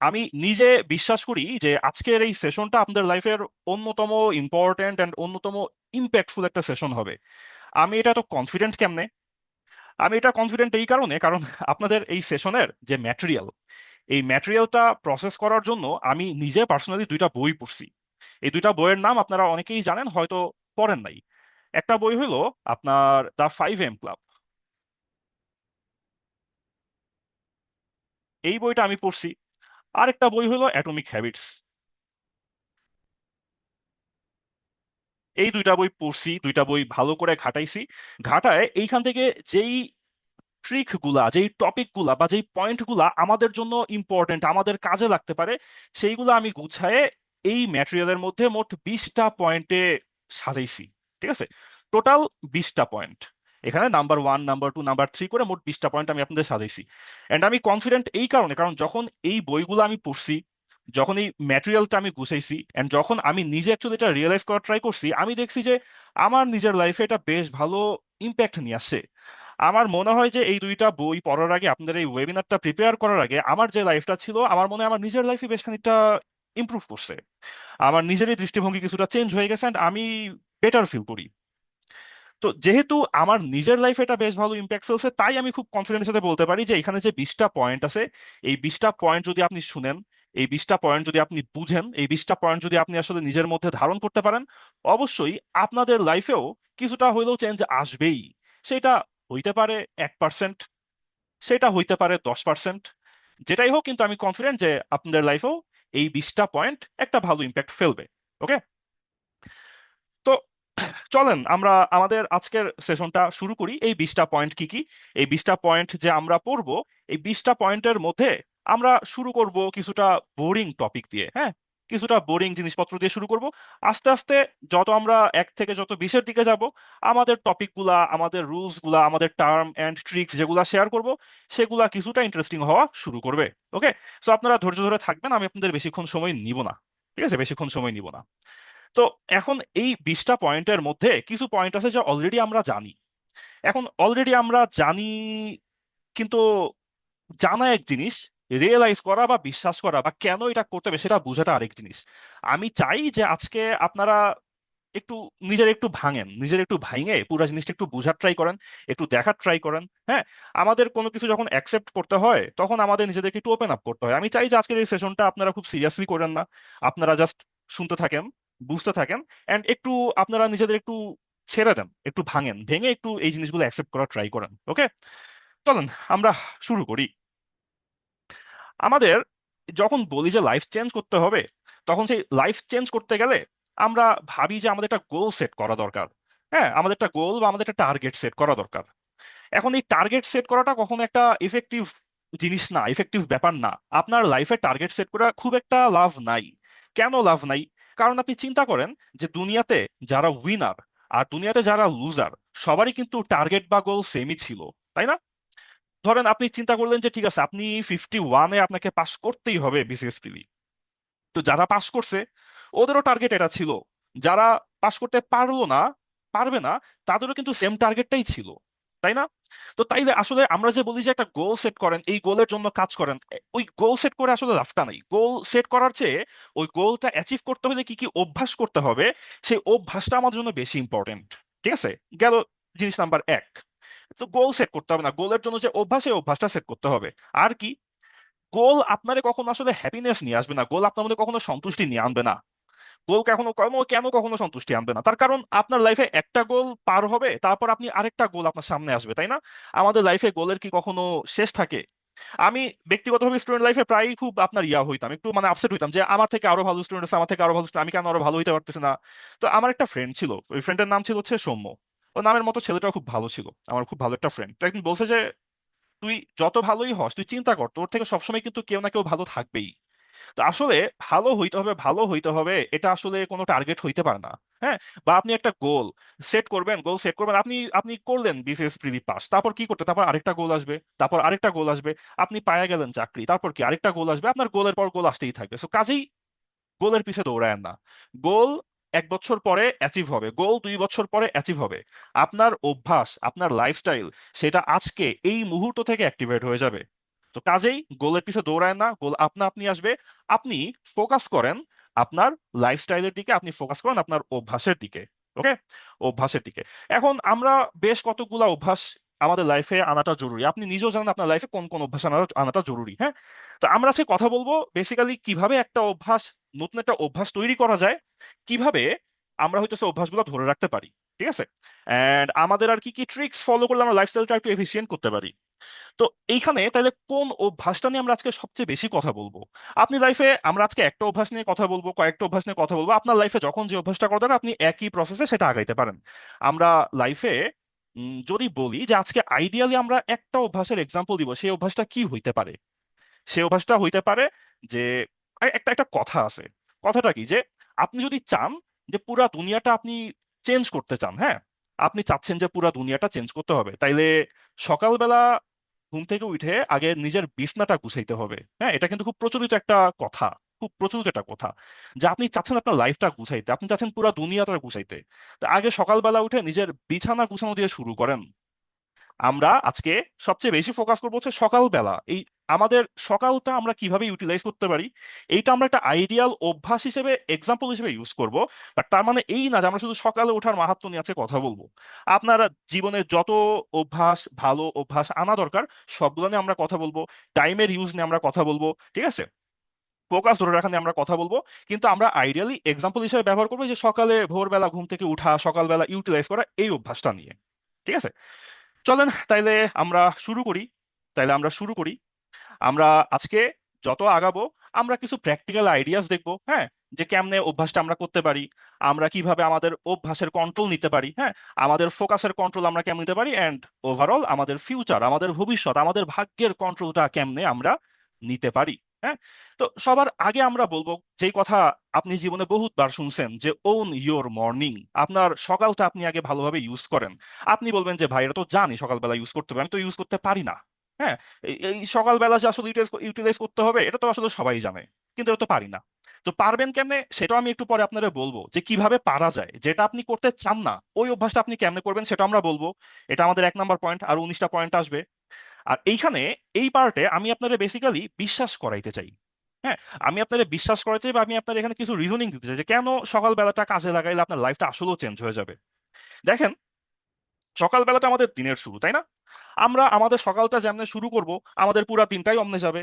আমি নিজে বিশ্বাস করি যে আজকের এই সেশনটা আপনাদের লাইফের অন্যতম ইম্পর্ট্যান্ট অ্যান্ড অন্যতম ইম্প্যাক্টফুল একটা সেশন হবে। আমি এটা তো কনফিডেন্ট কেমনে? আমি এটা কনফিডেন্ট এই কারণে, কারণ আপনাদের এই সেশনের যে ম্যাটেরিয়াল, এই ম্যাটেরিয়ালটা প্রসেস করার জন্য আমি নিজে পার্সোনালি দুইটা বই পড়ছি। এই দুইটা বইয়ের নাম আপনারা অনেকেই জানেন, হয়তো পড়েন নাই। একটা বই হলো আপনার দ্য 5 AM ক্লাব। এই বইটা আমি পড়ছি। আরেকটা বই হলো অ্যাটমিক হ্যাবিটস। এই দুইটা বই পড়ছি, দুইটা বই ভালো করে ঘাটাইছি। ঘাটায় এইখান থেকে যেই ট্রিক গুলা, যেই টপিক গুলা বা যেই পয়েন্ট গুলা আমাদের জন্য ইম্পর্টেন্ট, আমাদের কাজে লাগতে পারে, সেইগুলো আমি গুছায়ে এই ম্যাটেরিয়ালের মধ্যে মোট 20টা পয়েন্টে সাজাইছি। ঠিক আছে? টোটাল 20টা পয়েন্ট। এখানে নাম্বার 1, নাম্বার 2, নাম্বার 3 করে মোট 20টা পয়েন্ট আমি আপনাদের সাজাইছি। এন্ড আমি কনফিডেন্ট এই কারণে, কারণ যখন এই বইগুলো আমি পড়ছি, যখন এই ম্যাটেরিয়ালটা আমি গুছাইছি, এন্ড যখন আমি নিজে অ্যাকচুয়ালি এটা রিয়েলাইজ করার ট্রাই করছি, আমি দেখছি যে আমার নিজের লাইফে এটা বেশ ভালো ইম্প্যাক্ট নিয়ে আসছে। আমার মনে হয় যে এই দুইটা বই পড়ার আগে, আপনাদের এই ওয়েবিনারটা প্রিপেয়ার করার আগে, আমার যে লাইফটা ছিল, আমার মনে হয় আমার নিজের লাইফে বেশ খানিকটা ইমপ্রুভ করছে। আমার নিজেরই দৃষ্টিভঙ্গি কিছুটা চেঞ্জ হয়ে গেছে and আমি বেটার ফিল করি। তো যেহেতু আমার নিজের লাইফে এটা বেশ ভালো ইম্প্যাক্ট ফেলছে, তাই আমি খুব কনফিডেন্সের সাথে বলতে পারি যে এখানে যে 20টা পয়েন্ট আছে, এই 20টা পয়েন্ট যদি আপনি শুনেন, এই 20টা পয়েন্ট যদি আপনি বুঝেন, এই 20টা পয়েন্ট যদি আপনি আসলে নিজের মধ্যে ধারণ করতে পারেন, অবশ্যই আপনাদের লাইফেও কিছুটা হইলেও চেঞ্জ আসবেই। সেটা হইতে পারে 1%, সেটা হইতে পারে 10%। যেটাই হোক, কিন্তু আমি কনফিডেন্ট যে আপনাদের লাইফেও এই 20টা পয়েন্ট একটা ভালো ইম্প্যাক্ট ফেলবে। ওকে? তো চলেন আমরা আমাদের আজকের সেশনটা শুরু করি। এই 20টা পয়েন্ট কি কি? এই 20টা পয়েন্ট যে আমরা পড়বো, এই 20টা পয়েন্টের মধ্যে আমরা শুরু করব কিছুটা বোরিং টপিক দিয়ে। হ্যাঁ, কিছুটা বোরিং জিনিসপত্র দিয়ে শুরু করব। আস্তে আস্তে যত আমরা 1 থেকে যত 20-এর দিকে যাব, আমাদের টপিকগুলা, আমাদের রুলস গুলা, আমাদের টার্ম এন্ড ট্রিক্স যেগুলা শেয়ার করব, সেগুলা কিছুটা ইন্টারেস্টিং হওয়া শুরু করবে। ওকে? সো আপনারা ধৈর্য ধরে থাকবেন, আমি আপনাদের বেশিক্ষণ সময় নিব না। ঠিক আছে? বেশিক্ষণ সময় নিব না। তো এখন এই 20টা পয়েন্টের মধ্যে কিছু পয়েন্ট আছে যা অলরেডি আমরা জানি। এখন অলরেডি আমরা জানি, কিন্তু জানা এক জিনিস, রিয়েলাইজ করা বা বিশ্বাস করা বা কেন এটা করতে হবে সেটা বোঝাটা আরেক জিনিস। আমি চাই যে আজকে আপনারা একটু নিজের একটু ভাঙেন, নিজের একটু ভাঙে পুরো জিনিসটা একটু বোঝার ট্রাই করেন, একটু দেখার ট্রাই করেন। হ্যাঁ, আমাদের কোনো কিছু যখন অ্যাকসেপ্ট করতে হয়, তখন আমাদের নিজেদেরকে একটু ওপেন আপ করতে হয়। আমি চাই যে আজকের এই সেশনটা আপনারা খুব সিরিয়াসলি করেন না, আপনারা জাস্ট শুনতে থাকেন, বুঝতে থাকেন, এন্ড একটু আপনারা নিজেদের একটু ছেড়ে দেন, একটু ভাঙেন, ভেঙে একটু এই জিনিসগুলো অ্যাকসেপ্ট করার ট্রাই করেন। ওকে? চলেন আমরা শুরু করি। আমাদের যখন বলি যে লাইফ চেঞ্জ করতে হবে, তখন সেই লাইফ চেঞ্জ করতে গেলে আমরা ভাবি যে আমাদের একটা গোল সেট করা দরকার। হ্যাঁ, আমাদের একটা গোল বা আমাদের একটা টার্গেট সেট করা দরকার। এখন এই টার্গেট সেট করাটা কখনো একটা ইফেক্টিভ জিনিস না, ইফেক্টিভ ব্যাপার না। আপনার লাইফে টার্গেট সেট করা খুব একটা লাভ নাই। কেন লাভ নাই? কারণ আপনি চিন্তা করেন যে দুনিয়াতে যারা উইনার আর দুনিয়াতে যারা লুজার, সবারই কিন্তু টার্গেট বা গোল সেমই ছিল, তাই না? ধরেন আপনি চিন্তা করলেন যে ঠিক আছে, আপনি 51-এ আপনাকে পাস করতেই হবে বিসিএস প্রিলি। তো যারা পাস করছে, ওদেরও টার্গেট এটা ছিল। যারা পাস করতে পারলো না, পারবে না, তাদেরও কিন্তু সেম টার্গেটটাই ছিল, তাই না? তো তাইলে আসলে আমরা যে বলি যে একটা গোল সেট করেন, এই গোলের জন্য কাজ করেন, ওই গোল সেট করে আসলে লাভটা নাই। গোল সেট করার চেয়ে ওই গোলটা অ্যাচিভ করতে হলে কি কি অভ্যাস করতে হবে, সেই অভ্যাসটা আমাদের জন্য বেশি ইম্পর্টেন্ট। ঠিক আছে? গেল জিনিস নাম্বার 1। তো গোল সেট করতে হবে না, গোলের জন্য যে অভ্যাস, এই অভ্যাসটা সেট করতে হবে। আর কি? গোল আপনারে কখনো আসলে হ্যাপিনেস নিয়ে আসবে না, গোল আপনার মধ্যে কখনো সন্তুষ্টি নিয়ে আনবে না। গোল কখনো কেন কেন কখনো সন্তুষ্টি আনবে না? তার কারণ আপনার লাইফে একটা গোল পার হবে, তারপর আপনি আরেকটা গোল আপনার সামনে আসবে, তাই না? আমাদের লাইফে গোলের কি কখনো শেষ থাকে? আমি ব্যক্তিগতভাবে স্টুডেন্ট লাইফে প্রায়ই খুব আপনার হইতাম, একটু মানে আপসেট হইতাম যে আমার থেকে আরো ভালো স্টুডেন্ট আছে, আমার থেকে আরো ভালো student, আমি কেন আরো ভালো হইতে পারতেছি না। তো আমার একটা ফ্রেন্ড ছিল, ওই ফ্রেন্ডের নাম ছিল হচ্ছে সৌম্য। ওর নামের মতো ছেলেটাও খুব ভালো ছিল, আমার খুব ভালো একটা ফ্রেন্ড। তো একদিন বলছে যে তুই যত ভালোই হস, তুই চিন্তা কর, তোর থেকে সবসময় কিন্তু কেউ না কেউ ভালো থাকবেই। তো আসলে ভালো হইতে হবে, ভালো হইতে হবে, এটা আসলে কোনো টার্গেট হইতে পারে না। হ্যাঁ, বা আপনি একটা গোল সেট করবেন, গোল সেট করবেন, আপনি আপনি করলেন বিসিএস প্রিলি পাস, তারপর কি করতে, তারপর আরেকটা গোল আসবে, তারপর আরেকটা গোল আসবে, আপনি পায়া গেলেন চাকরি, তারপর কি আরেকটা গোল আসবে, আপনার গোলের পর গোল আসতেই থাকবে। সো কাজেই গোলের পিছে দৌড়ায়েন না। গোল 1 বছর পরে অ্যাচিভ হবে, গোল 2 বছর পরে অ্যাচিভ হবে। আপনার অভ্যাস, আপনার লাইফস্টাইল, সেটা আজকে এই মুহূর্ত থেকে অ্যাক্টিভেট হয়ে যাবে। তো কাজেই গোলের পিছে দৌড়ায় না, গোল আপনা আপনি আসবে। আপনি ফোকাস করেন আপনার লাইফস্টাইলের দিকে, আপনি ফোকাস করেন আপনার অভ্যাসের দিকে। ওকে, অভ্যাসের দিকে। এখন আমরা বেশ কতগুলা অভ্যাস আমাদের লাইফে আনাটা জরুরি, আপনি নিজেও জানেন আপনার লাইফে কোন কোন অভ্যাস আনাটা জরুরি। হ্যাঁ, তো আমরা আজকে কথা বলবো বেসিক্যালি কিভাবে একটা অভ্যাস, নতুন একটা অভ্যাস তৈরি করা যায়, কিভাবে আমরা হয়তো সেই অভ্যাসগুলো ধরে রাখতে পারি। ঠিক আছে, এন্ড আমাদের আর কি কি ট্রিক্স ফলো করলে আমরা লাইফস্টাইলটা একটু এফিসিয়েন্ট করতে পারি। তো এইখানে তাহলে কোন অভ্যাসটা নিয়ে আমরা আজকে সবচেয়ে বেশি কথা বলবো? আপনি লাইফে, আমরা আজকে একটা অভ্যাস নিয়ে কথা বলবো, কয়েকটা অভ্যাস নিয়ে কথা বলবো, আপনার লাইফে যখন যে অভ্যাসটা করা দরকার আপনি একই প্রসেসে সেটা আগাইতে পারেন। আমরা লাইফে যদি বলি যে আজকে আইডিয়ালি আমরা একটা অভ্যাসের এক্সাম্পল দিব, সেই অভ্যাসটা কি হইতে পারে? সেই অভ্যাসটা হইতে পারে যে একটা একটা কথা আছে। কথাটা কি, যে আপনি যদি চান যে পুরা দুনিয়াটা আপনি চেঞ্জ করতে চান, হ্যাঁ, আপনি চাচ্ছেন যে পুরা দুনিয়াটা চেঞ্জ করতে হবে, তাইলে সকালবেলা ঘুম থেকে উঠে আগে নিজের বিছনাটা গুছাইতে হবে। হ্যাঁ, এটা কিন্তু খুব প্রচলিত একটা কথা, খুব প্রচলিত একটা কথা, যে আপনি চাচ্ছেন আপনার লাইফটা গুছাইতে, আপনি চাচ্ছেন পুরা দুনিয়াটা গুছাইতে। তো আগে সকালবেলা উঠে নিজের বিছানা গুছানো দিয়ে শুরু করেন। আমরা আজকে সবচেয়ে বেশি ফোকাস করবো হচ্ছে সকালবেলা, এই আমাদের সকালটা আমরা কিভাবে ইউটিলাইজ করতে পারি, এইটা আমরা একটা আইডিয়াল অভ্যাস হিসেবে, এক্সাম্পল হিসেবে ইউজ করব। বাট তার মানে এই না যে আমরা শুধু সকালে ওঠার মাহাত্ম্য নিয়ে আজকে কথা বলবো। আপনারা জীবনে যত অভ্যাস, ভালো অভ্যাস আনা দরকার, সবগুলো নিয়ে আমরা কথা বলবো। টাইমের ইউজ নিয়ে আমরা কথা বলবো, ঠিক আছে, ফোকাস ধরে রাখা নিয়ে আমরা কথা বলবো। কিন্তু আমরা আইডিয়ালি এক্সাম্পল হিসেবে ব্যবহার করবো যে সকালে ভোরবেলা ঘুম থেকে উঠা, সকালবেলা ইউটিলাইজ করা, এই অভ্যাসটা নিয়ে। ঠিক আছে, চলেন তাইলে আমরা শুরু করি। আমরা আজকে যত আগাবো, আমরা কিছু প্র্যাকটিক্যাল আইডিয়াস দেখবো, হ্যাঁ, যে কেমনে অভ্যাসটা আমরা করতে পারি, আমরা কিভাবে আমাদের অভ্যাসের কন্ট্রোল নিতে পারি, হ্যাঁ, আমাদের ফোকাসের কন্ট্রোল আমরা কেমন নিতে পারি, এন্ড ওভারঅল আমাদের ফিউচার, আমাদের ভবিষ্যৎ, আমাদের ভাগ্যের কন্ট্রোলটা কেমনে আমরা নিতে পারি। হ্যাঁ, তো সবার আগে আমরা বলবো যেই কথা আপনি জীবনে বহুতবার শুনছেন, যে ওন ইওর মর্নিং, আপনার সকালটা আপনি আগে ভালোভাবে ইউজ করেন। আপনি বলবেন যে ভাই এটা তো জানি সকালবেলা ইউজ করতে হবে, আমি তো ইউজ করতে পারি না। হ্যাঁ, এই সকালবেলা যে আসলে ইউটিলাইজ করতে হবে এটা তো আসলে সবাই জানে, কিন্তু এটা তো পারি না। তো পারবেন কেমনে সেটাও আমি একটু পরে আপনারা বলবো, যে কিভাবে পারা যায়, যেটা আপনি করতে চান না ওই অভ্যাসটা আপনি কেমনে করবেন সেটা আমরা বলবো। এটা আমাদের 1 নাম্বার পয়েন্ট, আর 19টা পয়েন্ট আসবে। আর এইখানে এই পার্টে আমি আপনারা বেসিক্যালি বিশ্বাস করাইতে চাই। হ্যাঁ, আমি আপনাদের বিশ্বাস করাইতে চাই, বা আমি আপনার এখানে কিছু রিজনিং দিতে চাই যে কেন সকালবেলাটা কাজে লাগাইলে আপনার লাইফটা আসলেও চেঞ্জ হয়ে যাবে। দেখেন, সকালবেলাটা আমাদের দিনের শুরু, তাই না? আমরা আমাদের সকালটা যেমনে শুরু করব, আমাদের পুরা দিনটাই অমনে যাবে।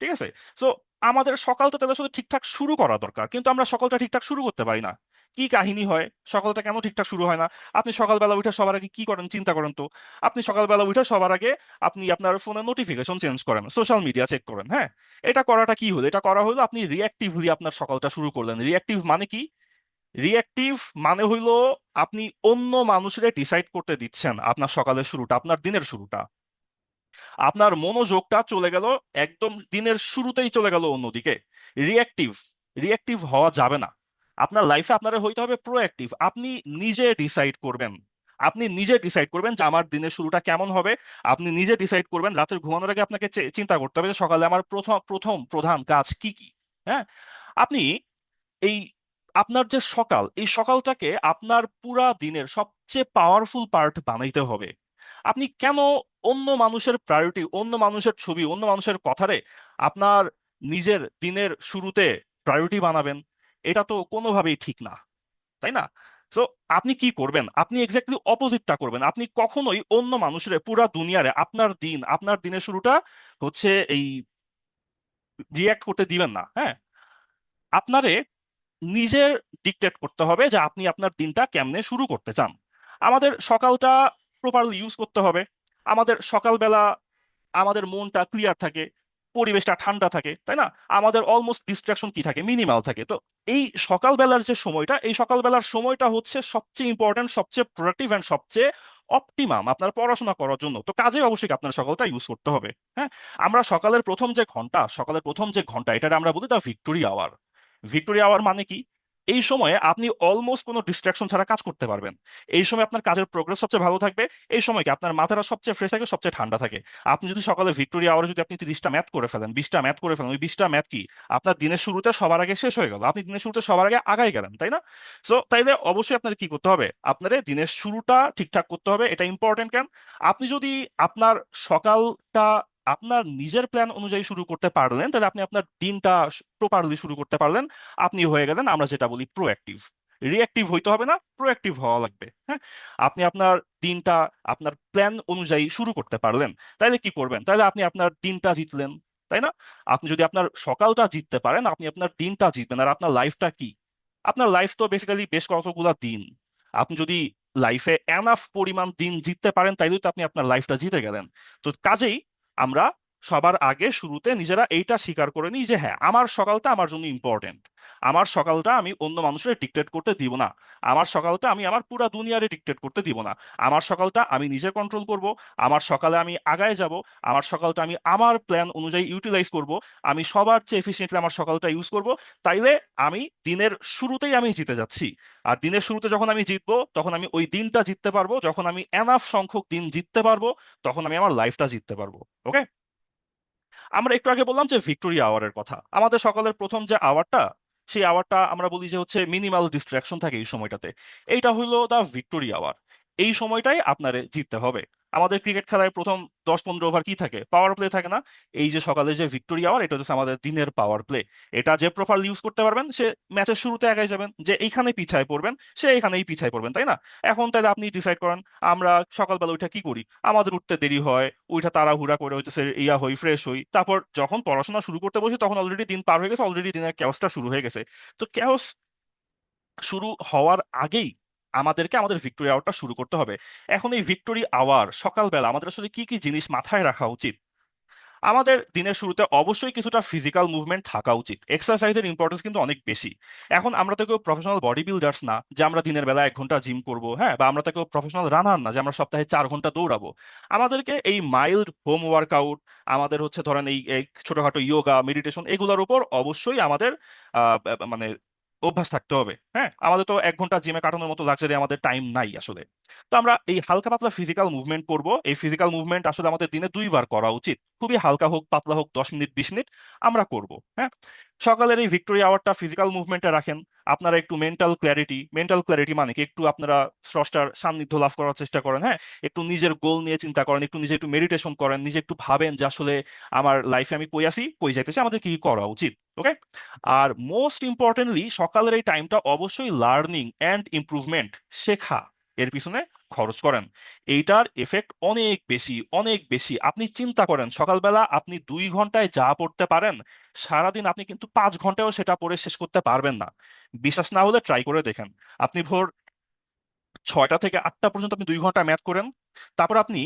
ঠিক আছে, সো আমাদের সকালটা তাহলে আসলে ঠিকঠাক শুরু করা দরকার, কিন্তু আমরা সকালটা ঠিকঠাক শুরু করতে পারি না। কি কাহিনী হয়, সকালটা কেন ঠিকঠাক শুরু হয় না? আপনি সকালবেলা উঠে সবার আগে কি করেন চিন্তা করেন তো। আপনি সকালবেলা উঠে সবার আগে আপনি আপনার ফোনের নোটিফিকেশন চেঞ্জ করেন, সোশ্যাল মিডিয়া চেক করেন। হ্যাঁ, এটা করাটা কি হলো, এটা করা হলো আপনি রিয়াক্টিভলি আপনার সকালটা শুরু করলেন। রিয়াক্টিভ মানে কি? রিঅ্যাক্টিভ মানে হইলো আপনি অন্য মানুষের ডিসাইড করতে দিচ্ছেন আপনার সকালের শুরুটা, আপনার দিনের শুরুটা। আপনার মনোযোগটা চলে গেল, একদম দিনের শুরুতেই চলে গেল অন্যদিকে। রিঅ্যাক্টিভ, রিঅ্যাক্টিভ হওয়া যাবে না। আপনার লাইফে আপনার হইতে হবে প্রোঅ্যাক্টিভ। আপনি নিজে ডিসাইড করবেন, আপনি নিজে ডিসাইড করবেন যে আমার দিনের শুরুটা কেমন হবে। আপনি নিজে ডিসাইড করবেন, রাতের ঘুমানোর আগে আপনাকে চিন্তা করতে হবে যে সকালে আমার প্রথম প্রথম প্রধান কাজ কি কি। হ্যাঁ, আপনি এই আপনার যে সকাল, এই সকালটাকে আপনার পুরা দিনের সবচেয়ে পাওয়ারফুল পার্ট বানাইতে হবে। আপনি কেন অন্য মানুষের প্রায়োরিটি, অন্য মানুষের ছবি, অন্য মানুষের কথারে আপনার নিজের দিনের শুরুতে প্রায়োরিটি বানাবেন? এটা তো কোনোভাবেই ঠিক না, তাই না? তো আপনি কি করবেন, আপনি এক্স্যাক্টলি অপোজিটটা করবেন। আপনি কখনোই অন্য মানুষের পুরা দুনিয়ারে আপনার দিন, আপনার দিনের শুরুটা হচ্ছে এই রিয়্যাক্ট করতে দিবেন না। হ্যাঁ, আপনারে নিজের ডিকটেট করতে হবে যে আপনি আপনার দিনটা কেমনে শুরু করতে চান। আমাদের সকালটা প্রপারলি ইউজ করতে হবে। আমাদের সকালবেলা আমাদের মনটা ক্লিয়ার থাকে, পরিবেশটা ঠান্ডা থাকে, তাই না? আমাদের অলমোস্ট ডিস্ট্রাকশন কি থাকে, মিনিমাল থাকে। তো এই সকালবেলার যে সময়টা, এই সকালবেলার সময়টা হচ্ছে সবচেয়ে ইম্পর্টেন্ট, সবচেয়ে প্রোডাক্টিভ এন্ড সবচেয়ে অপটিমাম আপনার পড়াশোনা করার জন্য। তো কাজে অবশ্যই আপনার সকালটা ইউজ করতে হবে। হ্যাঁ, আমরা সকালের প্রথম যে ঘন্টা, এটা আমরা বলি দা ভিক্টোরি আওয়ার। ভিক্টোরি আওয়ার মানে কি? এই সময়ে আপনি অলমোস্ট কোনো ডিস্ট্রাকশন ছাড়া কাজ করতে পারবেন। এই সময় আপনার কাজের প্রোগ্রেস সবচেয়ে ভালো থাকবে। এই সময় কি আপনার মাথাটা সবচেয়ে ফ্রেশ থাকে, সবচেয়ে ঠান্ডা থাকে। আপনি যদি সকালে ভিক্টোরিয়া আওয়ারে যদি আপনি 30টা ম্যাথ করে ফেলেন, 20টা ম্যাথ করে ফেলেন, ওই 20টা ম্যাথ কি আপনার দিনের শুরুতে সবার আগে শেষ হয়ে গেল, আপনি দিনের শুরুতে সবার আগে আগাই গেলেন, তাই না? সো তাইলে অবশ্যই আপনার কি করতে হবে, আপনার দিনের শুরুটা ঠিকঠাক করতে হবে। এটা ইম্পর্টেন্ট কেন? আপনি যদি আপনার সকালটা আপনার নিজের প্ল্যান অনুযায়ী শুরু করতে পারলেন, তাহলে আপনি আপনার দিনটা প্রপারলি শুরু করতে পারলেন। আপনি হয়ে গেলেন আমরা যেটা বলি প্রোঅ্যাক্টিভ। রিঅ্যাক্টিভ হইতে হবে না, প্রোঅ্যাক্টিভ হওয়া লাগবে। হ্যাঁ, আপনি আপনার দিনটা আপনার প্ল্যান অনুযায়ী শুরু করতে পারলেন, তাইলে কি করবেন? তাহলে আপনি আপনার দিনটা জিতলেন, তাই না? আপনি যদি আপনার সকালটা জিততে পারেন, আপনি আপনার দিনটা জিতবেন। আর আপনার লাইফটা কি? আপনার লাইফ তো বেসিক্যালি বেশ কতগুলা দিন। আপনি যদি লাইফে এনাফ পরিমাণ দিন জিততে পারেন, তাইলে তো আপনি আপনার লাইফটা জিতে গেলেন। তো কাজেই আমরা সবার আগে শুরুতে নিজেরা এইটা স্বীকার করে নিই যে হ্যাঁ, আমার সকালটা আমার জন্য ইম্পর্টেন্ট। আমার সকালটা আমি অন্য মানুষের ডিক্টেট করতে দিব না। আমার সকালটা আমি আমার পুরা দুনিয়ারে ডিক্টেট করতে দিব না। আমার সকালটা আমি নিজে কন্ট্রোল করব। আমার সকালে আমি আগায় যাব। আমার সকালটা আমি আমার প্ল্যান অনুযায়ী ইউটিলাইজ করব। আমি সবার চেয়ে এফিসিয়েন্টলি আমার সকালটা ইউজ করব। তাইলে আমি দিনের শুরুতেই আমি জিতে যাচ্ছি। আর দিনের শুরুতে যখন আমি জিতবো, তখন আমি ওই দিনটা জিততে পারবো। যখন আমি এনাফ সংখ্যক দিন জিততে পারবো, তখন আমি আমার লাইফটা জিততে পারবো। ওকে, আমরা একটু আগে বললাম যে ভিক্টোরিয়া আওয়ারের কথা। আমাদের সকালের প্রথম যে আওয়ারটা, সেই আওয়ারটা আমরা বলি যে হচ্ছে মিনিমাল ডিস্ট্রাকশন থাকে এই সময়টাতে। এইটা হইলো দা ভিক্টোরিয়া আওয়ার। এই সময়টাই আপনারে জিততে হবে। আমাদের ক্রিকেট খেলায় প্রথম 10-15 ওভার কি থাকে? পাওয়ার প্লে থাকে না? এই যে সকালে যে ভিক্টোরিয়া আওয়ার, এটা হচ্ছে আমাদের দিনের পাওয়ার প্লে। এটা যে প্রপারলি ইউজ করতে পারবেন, সে ম্যাচের শুরুতে আগায় যাবেন। যে এইখানে পিছায় পড়বেন, সে এইখানেই পিছায় পড়বেন, তাই না? এখন তাহলে আপনি ডিসাইড করেন, আমরা সকালবেলা ওইটা কি করি? আমাদের উঠতে দেরি হয়, ওইটা তাড়াহুড়া করে হইতেছে ইয়া হই, ফ্রেশ হই, তারপর যখন পড়াশোনা শুরু করতে বসি তখন অলরেডি দিন পার হয়ে গেছে, অলরেডি দিনের ক্যাওসটা শুরু হয়ে গেছে। তো ক্যাওস শুরু হওয়ার আগেই আমাদেরকে আমাদের ভিক্টোরি আওয়ারটা শুরু করতে হবে। এখন এই ভিক্টোরি আওয়ার সকালবেলা আমাদের আসলে কি কি জিনিস মাথায় রাখা উচিত? আমাদের দিনের শুরুতে অবশ্যই কিছুটা ফিজিক্যাল মুভমেন্ট থাকা উচিত। এক্সারসাইজের ইম্পর্টেন্স কিন্তু অনেক বেশি। এখন আমরা তো কেউ প্রফেশনাল বডি বিল্ডার্স না যে আমরা দিনের বেলা 1 ঘন্টা জিম করব, হ্যাঁ, বা আমরা তো কেউ প্রফেশনাল রানার না যে আমরা সপ্তাহে 4 ঘন্টা দৌড়াবো। আমাদেরকে এই মাইল্ড হোম ওয়ার্কআউট, আমাদের হচ্ছে ধরেন এই ছোটখাটো ইয়োগা মেডিটেশন, এগুলোর উপর অবশ্যই আমাদের মানে অভ্যাস থাকতে হবে। হ্যাঁ, আমাদের তো 1 ঘন্টা জিমে কাটানোর মতো লাক্সারি আমাদের টাইম নাই আসলে। তো আমরা এই হালকা পাতলা ফিজিক্যাল মুভমেন্ট করব। এই ফিজিক্যাল মুভমেন্ট আসলে আমাদের দিনে 2বার করা উচিত। খুবই হালকা হোক পাতলা হোক, 10 মিনিট 20 মিনিট আমরা করব। হ্যাঁ, সকালের এই ভিক্টোরিয়া আওয়ারটা ফিজিক্যাল মুভমেন্টে রাখেন। আপনারা একটু মেন্টাল ক্ল্যারিটি মানে কি, একটু আপনারা স্রষ্টার সান্নিধ্য লাভ করার চেষ্টা করেন। হ্যাঁ, একটু নিজের গোল নিয়ে চিন্তা করেন, একটু নিজে একটু মেডিটেশন করেন, নিজে একটু ভাবেন যে আসলে আমার লাইফে আমি কই আছি, কই যাইতেছি, আমাদের কি কি করা উচিত। ওকে, আর মোস্ট ইম্পর্টেন্টলি সকালের এই টাইমটা অবশ্যই লার্নিং অ্যান্ড ইমপ্রুভমেন্ট, শেখা, এর পিছনে খরচ করেন। এইটার এফেক্ট অনেক বেশি, অনেক বেশি। আপনি চিন্তা করেন, সকালবেলা আপনি 2 ঘন্টায় যা পড়তে পারেন, সারাদিন আপনি কিন্তু 5 ঘন্টায়ও সেটা পড়ে শেষ করতে পারবেন না। বিশ্বাস না হলে ট্রাই করে দেখেন। আপনি ভোর 6টা থেকে 8টা পর্যন্ত আপনি 2 ঘন্টা ম্যাথ করেন। তারপর আপনি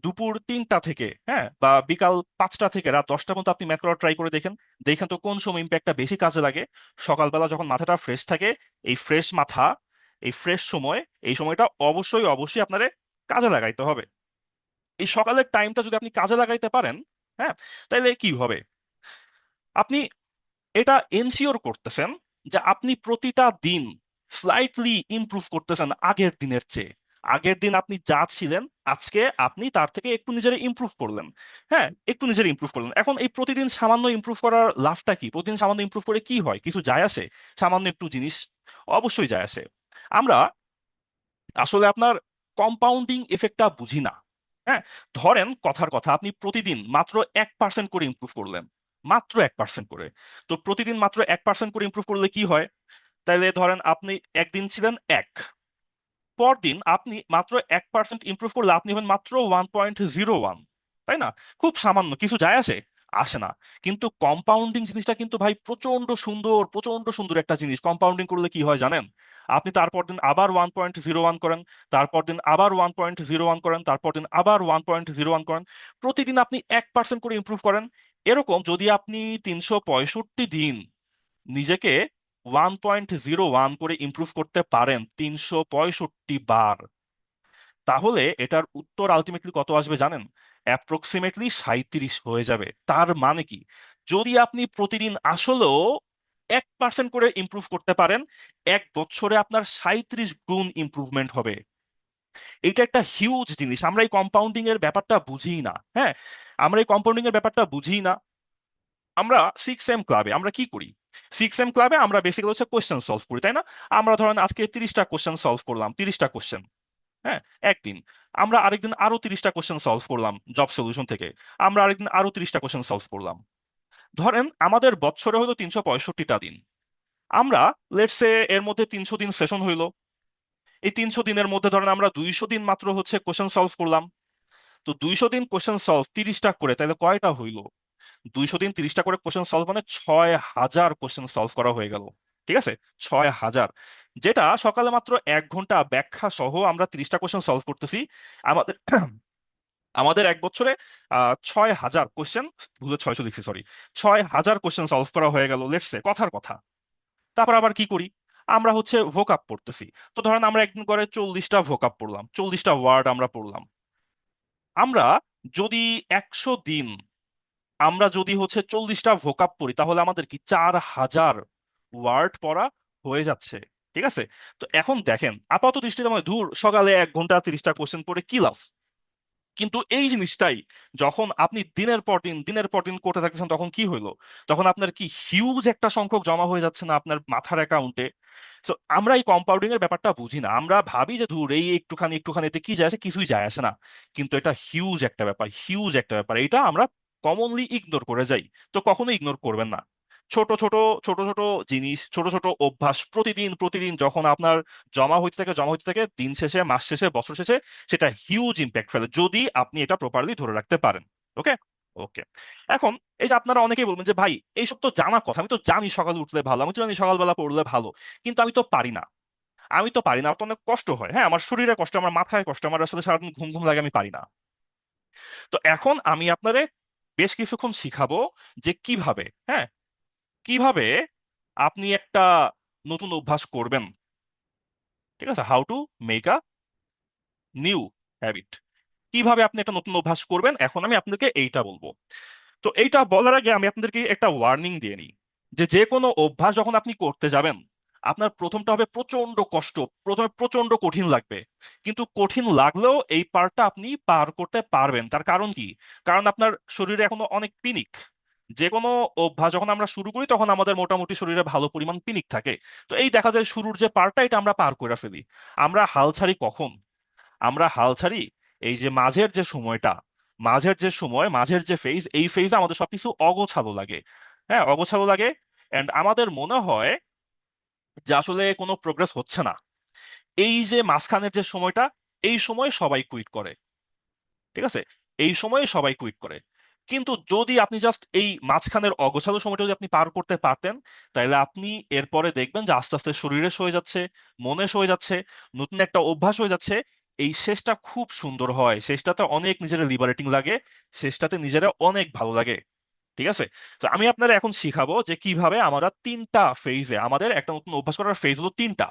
দুপুর 3টা থেকে, হ্যাঁ, বা বিকাল 5টা থেকে রাত 10টা পর্যন্ত আপনি ম্যাথ করার ট্রাই করে দেখেন। দেখেন তো কোন সময় ইম্প্যাক্টটা বেশি কাজে লাগে। সকালবেলা যখন মাথাটা ফ্রেশ থাকে, এই ফ্রেশ মাথা, এই ফ্রেশ সময়, এই সময়টা অবশ্যই অবশ্যই আপনারে কাজে লাগাইতে হবে। এই সকালের টাইমটা যদি আপনি কাজে লাগাইতে পারেন, হ্যাঁ, তাহলে কি হবে? আপনি এটা এনশিওর করতেছেন যে আপনি প্রতিটা দিন স্লাইটলি ইমপ্রুভ করতেছেন আগের দিনের চেয়ে। আগের দিন আপনি যা ছিলেন, আজকে আপনি তার থেকে একটু নিজের ইমপ্রুভ করলেন। হ্যাঁ, একটু নিজের ইমপ্রুভ করলেন। এখন এই প্রতিদিন সামান্য ইমপ্রুভ করার লাভটা কি? প্রতিদিন সামান্য ইমপ্রুভ করে কি হয়? কিছু যায় আসে? সামান্য একটু জিনিস অবশ্যই যায় আসে। আমরা আসলে আপনার কম্পাউন্ডিং এফেক্টটা বুঝি না। হ্যাঁ, ধরেন কথার কথা, আপনি প্রতিদিন মাত্র 1% করে ইমপ্রুভ করলেন, মাত্র 1% করে। তো প্রতিদিন মাত্র 1% করে ইমপ্রুভ করলে কি হয়? তাইলে ধরেন আপনি একদিন ছিলেন 1, পরদিন আপনি মাত্র 1% ইমপ্রুভ করলে আপনি হবেন মাত্র 1.01। তাই না? খুব সামান্য কিছু যায় আসে? আসে না। কিন্তু কম্পাউন্ডিং জিনিসটা কিন্তু ভাই প্রচন্ড সুন্দর, প্রচন্ড সুন্দর একটা জিনিস। কম্পাউন্ডিং করলে কি হয় জানেন? আপনি তারপর দিন আবার 1.01 করেন, তারপর দিন আবার 1.01 করেন, তারপর দিন আবার 1.01 করেন। প্রতিদিন আপনি 1% করে ইমপ্রুভ করেন। এরকম যদি আপনি 365 দিন নিজেকে 1.01 করে ইমপ্রুভ করতে পারেন 365 বার, তাহলে এটার উত্তর আলটিমেটলি কত আসবে জানেন? অ্যাপ্রক্সিমেটলি 37 হয়ে যাবে। তার মানে কি, যদি আপনি প্রতিদিন আসলেও 1% করে ইমপ্রুভ করতে পারেন, 1 বছরে আপনার 37 গুণ ইমপ্রুভমেন্ট হবে। এটা একটা হিউজ জিনিস। আমরা এই কম্পাউন্ডিং এর ব্যাপারটা বুঝি না। হ্যাঁ, আমরা এই কম্পাউন্ডিং এর ব্যাপারটা বুঝি না। আমরা 6M ক্লাবে আমরা কি করি? 6M ক্লাবে আমরা বেসিক্যালি হচ্ছে কোয়েশ্চেন সলভ করি, তাই না? আমরা ধরেন আজকে 30টা কোশ্চেন সলভ করলাম, 30টা কোশ্চেন। হ্যাঁ, একদিন। আমরা আরেকদিন আরো 30টা কোশ্চেন সলভ করলাম জব সলিউশন থেকে। আমরা আরেকদিন আরো 30টা কোশ্চেন সলভ করলাম। ধরেন আমাদের বছরে হলো 365টা দিন। আমরা লেটস সে এর মধ্যে 300 দিন সেশন হইলো। এই 300 দিনের মধ্যে ধরেন আমরা 200 দিন মাত্র হচ্ছে কোশ্চেন সলভ করলাম। তো 200 দিন কোশ্চেন সলভ 30টা করে, তাহলে কয়টা হইলো? 200 দিন 30টা করে কোশ্চেন সলভ মানে 6000 কোশ্চেন সলভ করা হয়ে গেল। ঠিক আছে, 6000। যেটা সকালে মাত্র 1 ঘন্টা ব্যাখ্যা সহ আমরা 30টা কোশ্চেন সলভ করতেছি। আমাদের আমাদের এক বছরে 6000 কোশ্চেন, ভুলে 600 লিখছি, সরি, 6000 কোশ্চেন সলভ করা হয়ে গেল লেটস সে, কথার কথা। তারপর আবার কি করি? আমরা হচ্ছে ভোকাপ পড়তেছি। তো ধরেন আমরা একদিন করে 40টা ভোকাপ পড়লাম, 40টা ওয়ার্ড আমরা পড়লাম। আমরা যদি 100 দিন আমরা যদি হচ্ছে 40টা ভোকাব পড়ি, তাহলে আমাদের কি 4000 ওয়ার্ড পড়া হয়ে যাচ্ছে। ঠিক আছে। তো এখন দেখেন আপাত দৃষ্টিতে মানে ধুর, সকালে 1 ঘন্টা 30টা কোশ্চেন পড়ে কি লাভ? কিন্তু এই জিনিসটাই যখন আপনি দিনের পর দিন করতে থাকতেছেন, তখন কি হইলো? তখন আপনার কি হিউজ একটা সংখ্যক জমা হয়ে যাচ্ছে না আপনার মাথার অ্যাকাউন্টে? সো আমরা এই কম্পাউন্ডিং এর ব্যাপারটা বুঝি না। আমরা ভাবি যে ধুর, এই একটুখানি একটুখানি এতে কি যায় আসে, কিছুই যায় আসে না। কিন্তু এটা হিউজ একটা ব্যাপার, হিউজ একটা ব্যাপার, এটা আমরা কমনলি ইগনোর করে যাই। তো কখনো ইগনোর করবেন না। ছোট ছোট ছোট ছোট জিনিস, ছোট ছোট অভ্যাস প্রতিদিন প্রতিদিন যখন আপনার জমা হইতে থাকে দিন শেষে, মাস শেষে, বছর শেষে, সেটা হিউজ ইম্প্যাক্ট ফেলে যদি আপনি এটা প্রপারলি ধরে রাখতে পারেন। ওকে। ওকে। এখন এই যে আপনারা অনেকেই বলবেন যে ভাই, এইসব তো জানা কথা, আমি তো জানি সকালে উঠলে ভালো, আমি তো জানি সকালবেলা পড়লে ভালো, কিন্তু আমি তো পারি না। আমি তো পারি না, আমার তো অনেক কষ্ট হয়। হ্যাঁ, আমার শরীরে কষ্ট, আমার মাথায় কষ্ট, আমার আসলে সারাদিন ঘুম ঘুম লাগে, আমি পারি না। তো এখন আমি আপনারে বেশ কিছুক্ষণ শিখাবো যে কিভাবে, হ্যাঁ, কিভাবে আপনি একটা নতুন অভ্যাস করবেন। ঠিক আছে, how to make a new habit. কিভাবে আপনি একটা নতুন অভ্যাস করবেন, এখন আমি আপনাদেরকে এইটা বলবো। তো এইটা বলার আগে আমি আপনাদেরকে একটা ওয়ার্নিং দিয়ে নিই, যে যে কোনো অভ্যাস যখন আপনি করতে যাবেন, আপনার প্রথমটা হবে প্রচন্ড কষ্ট, প্রথমে প্রচন্ড কঠিন লাগবে। কিন্তু কঠিন লাগলেও এই পার্টটা আপনি পার করতে পারবেন। তার কারণ কি? কারণ আপনার শরীরে এখনো অনেক পিনিক। যে কোনো অভ্যাস যখন আমরা শুরু করি, তখন আমাদের মোটামুটি শরীরে ভালো পরিমাণ পিনিক থাকে। তো এই দেখা যায় শুরুর যে পার্টটা, এটা আমরা পার করে ফেলি। আমরা হাল ছাড়ি কখন? আমরা হাল ছাড়ি এই যে মাঝের যে সময়টা, মাঝের যে ফেজ, এই ফেজে আমাদের সবকিছু অগোছালো লাগে। হ্যাঁ, অগোছালো লাগে। এন্ড আমাদের মনে হয় যে আসলে কোনো প্রোগ্রেস হচ্ছে না। এই যে মাঝখানের যে সময়টা, এই সময় সবাই কুইট করে। ঠিক আছে, এই সময়ে সবাই কুইট করে। কিন্তু যদি আপনি জাস্ট এই মাঝখানের অগোছালো সময়টা যদি আপনি পার করতে পারতেন, তাহলে আপনি এরপরে দেখবেন যে আস্তে আস্তে শরীরে সয়ে যাচ্ছে, মনে সয়ে যাচ্ছে, নতুন একটা অভ্যাস হয়ে যাচ্ছে। এই শেষটা খুব সুন্দর হয়, শেষটাতে অনেক নিজেরা লিবারেটিং লাগে, শেষটাতে নিজেরা অনেক ভালো লাগে। ঠিক আছে। তো আমি আপনারা এখন শিখাবো যে কিভাবে আমরা 3টা ফেজে, আমাদের একটা নতুন অভ্যাস করার ফেজ হলো 3টা।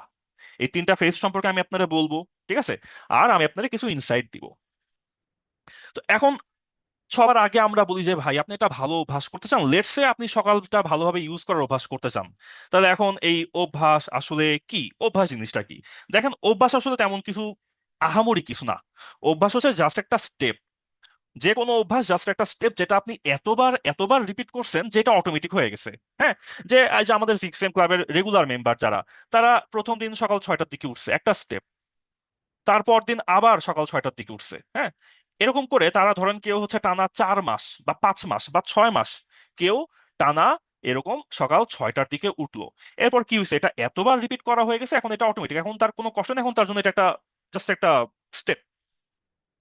এই 3টা ফেজ সম্পর্কে আমি আপনারা বলবো। ঠিক আছে। আর আমি আপনাদের কিছু ইনসাইট দিব। তো এখন সবার আগে আমরা বলি যে ভাই, আপনি একটা ভালো অভ্যাস করতে চান, লেটস সে আপনি সকালটা ভালোভাবে ইউজ করার অভ্যাস করতে চান। তাহলে এখন এই অভ্যাস আসলে কি? অভ্যাস জিনিসটা কি? দেখেন, অভ্যাস আসলে তেমন কিছু আহামরি কিছু না। অভ্যাস হচ্ছে জাস্ট একটা স্টেপ। যে কোনো অভ্যাস জাস্ট একটা স্টেপ, যেটা আপনি এতবার এতবার রিপিট করছেন যেটা অটোমেটিক হয়ে গেছে। হ্যাঁ, যে এই যে আমাদের 6M ক্লাবের রেগুলার মেম্বার যারা, তারা প্রথম দিন সকাল 6টার দিকে উঠছে, একটা স্টেপ। তারপর দিন আবার সকাল 6টার দিকে উঠছে। হ্যাঁ, এরকম করে তারা ধরেন কেউ হচ্ছে টানা 4 মাস বা 5 মাস বা 6 মাস, কেউ টানা এরকম সকাল 6টার দিকে উঠলো। এরপর কি হয়েছে? এটা এতবার রিপিট করা হয়ে গেছে, এখন এটা অটোমেটিক, এখন তার কোনো কষ্ট নেই, এখন তার জন্য এটা একটা জাস্ট একটা স্টেপ,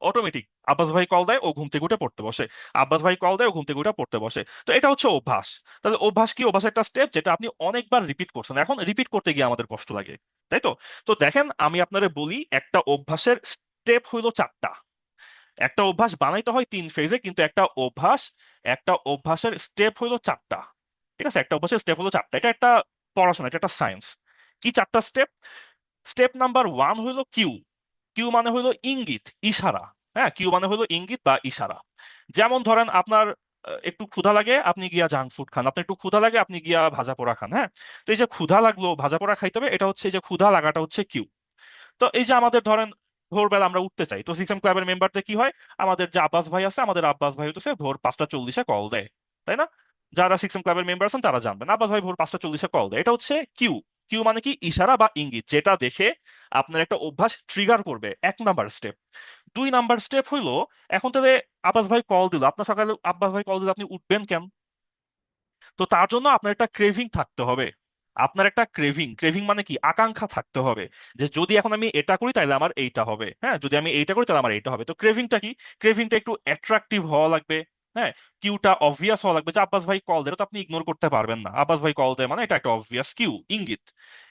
অটোমেটিক। আব্বাস ভাই কল দেয়, ও ঘুম থেকে উঠে পড়তে বসে। আব্বাস ভাই কল দেয়, ও ঘুম থেকে উঠে পড়তে বসে। তো এটা হচ্ছে অভ্যাস। তাহলে অভ্যাস কি? অভ্যাস একটা স্টেপ যেটা আপনি অনেকবার রিপিট করছেন, এখন রিপিট করতে গিয়ে আমাদের কষ্ট লাগে। তাই তো? তো দেখেন, আমি আপনারে বলি, একটা অভ্যাসের স্টেপ হইলো 4টা। একটা অভ্যাস বানাইতে হয় 3 ফেজে, কিন্তু একটা অভ্যাসের স্টেপ হইলো 4টা। ঠিক আছে, একটা অভ্যাসের স্টেপ হলো 4টা। এটা একটা পড়াশোনা, এটা একটা সায়েন্স। কি 4টা স্টেপ? স্টেপ নাম্বার 1 হইলো কিউ। কিউ মানে হইলো ইঙ্গিত, ইশারা। হ্যাঁ, কিউ মানে হইলো ইঙ্গিত বা ইশারা। যেমন ধরেন আপনার একটু ক্ষুধা লাগে, আপনি গিয়া জাঙ্ক ফুড খান। আপনার একটু ক্ষুধা লাগে, আপনি গিয়া ভাজা পোড়া খান। হ্যাঁ, তো এই যে ক্ষুধা লাগলো, ভাজা পোড়া খাইতে হবে, এটা হচ্ছে এই যে ক্ষুধা লাগাটা হচ্ছে কিউ। তো এই যে আমাদের ধরেন ভোরবেলা আমরা উঠতে চাই, তো 6M ক্লাবের মেম্বারদের কি হয়? আমাদের যে আব্বাস ভাই আছে, আমাদের আব্বাস ভাই হচ্ছে ভোর 5টা 40-এ কল দেয়। তাই না? যারা 6M ক্লাবের মেম্বার আছেন তারা জানবেন, আব্বাস ভাই ভোর 5টা 40-এ কল দেয়, এটা হচ্ছে কিউ। কিউ মানে কি? ইশারা বা ইঙ্গিত, যেটা দেখে আপনার একটা অভ্যাস ট্রিগার করবে, 1 নাম্বার স্টেপ। 2 নাম্বার স্টেপ হইলো, এখন তাহলে আব্বাস ভাই কল দিল, আপনার সকালে আব্বাস ভাই কল দিল, আপনি উঠবেন কেন? তো তার জন্য আপনার একটা ক্রেভিং থাকতে হবে। আপনার একটা ক্রেভিং, ক্রেভিং মানে কি? আকাঙ্ক্ষা থাকতে হবে, যে যদি এখন আমি এটা করি তাহলে আমার এইটা হবে, হ্যাঁ, যদি আমি এইটা করি তাহলে আমার এইটা হবে। তো ক্রেভিংটা কি? ক্রেভিংটা একটু অ্যাট্রাকটিভ হওয়া লাগবে। হ্যাঁ, কিউটা অবভিয়াস হওয়া লাগবে, যে আব্বাস ভাই কল দেয় তো আপনি ইগনোর করতে পারবেন না। আব্বাস ভাই কল দেয় মানে এটা একটা অবভিয়াস কিউ, ইঙ্গিত।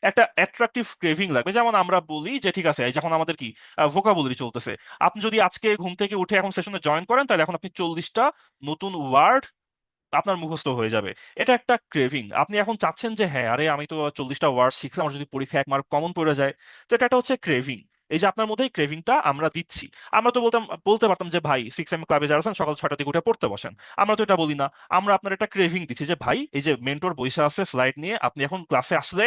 একটা অ্যাট্রাকটিভ ক্রেভিং লাগবে, যেমন আমরা বলি যে ঠিক আছে, এই যখন আমাদের কি ভোকাবুলারি চলতেছে, আপনি যদি আজকে ঘুম থেকে উঠে এখন সেশনে জয়েন করেন তাহলে এখন আপনি 40টা নতুন ওয়ার্ড আপনার মুখস্থ হয়ে যাবে। এটা একটা ক্রেভিং। আপনি এখন চাচ্ছেন যে হ্যাঁ, আরে আমি তো 40টা ওয়ার্ড শিখলাম, আমার যদি পরীক্ষায় 1 মার্ক কমন পড়ে যায়। তো এটা একটা হচ্ছে ক্রেভিং। এই যে আপনার মধ্যে ক্রেভিংটা আমরা দিচ্ছি। আমরা তো বলতে পারতাম যে ভাই 6 এম ক্লাবে যারা আছেন সকাল 6টা থেকে উঠে পড়তে বসেন। আমরা তো এটা বলি না। আমরা আপনার একটা ক্রেভিং দিচ্ছি, যে ভাই এই যে মেন্টর বইসা আছে স্লাইড নিয়ে, আপনি এখন ক্লাসে আসলে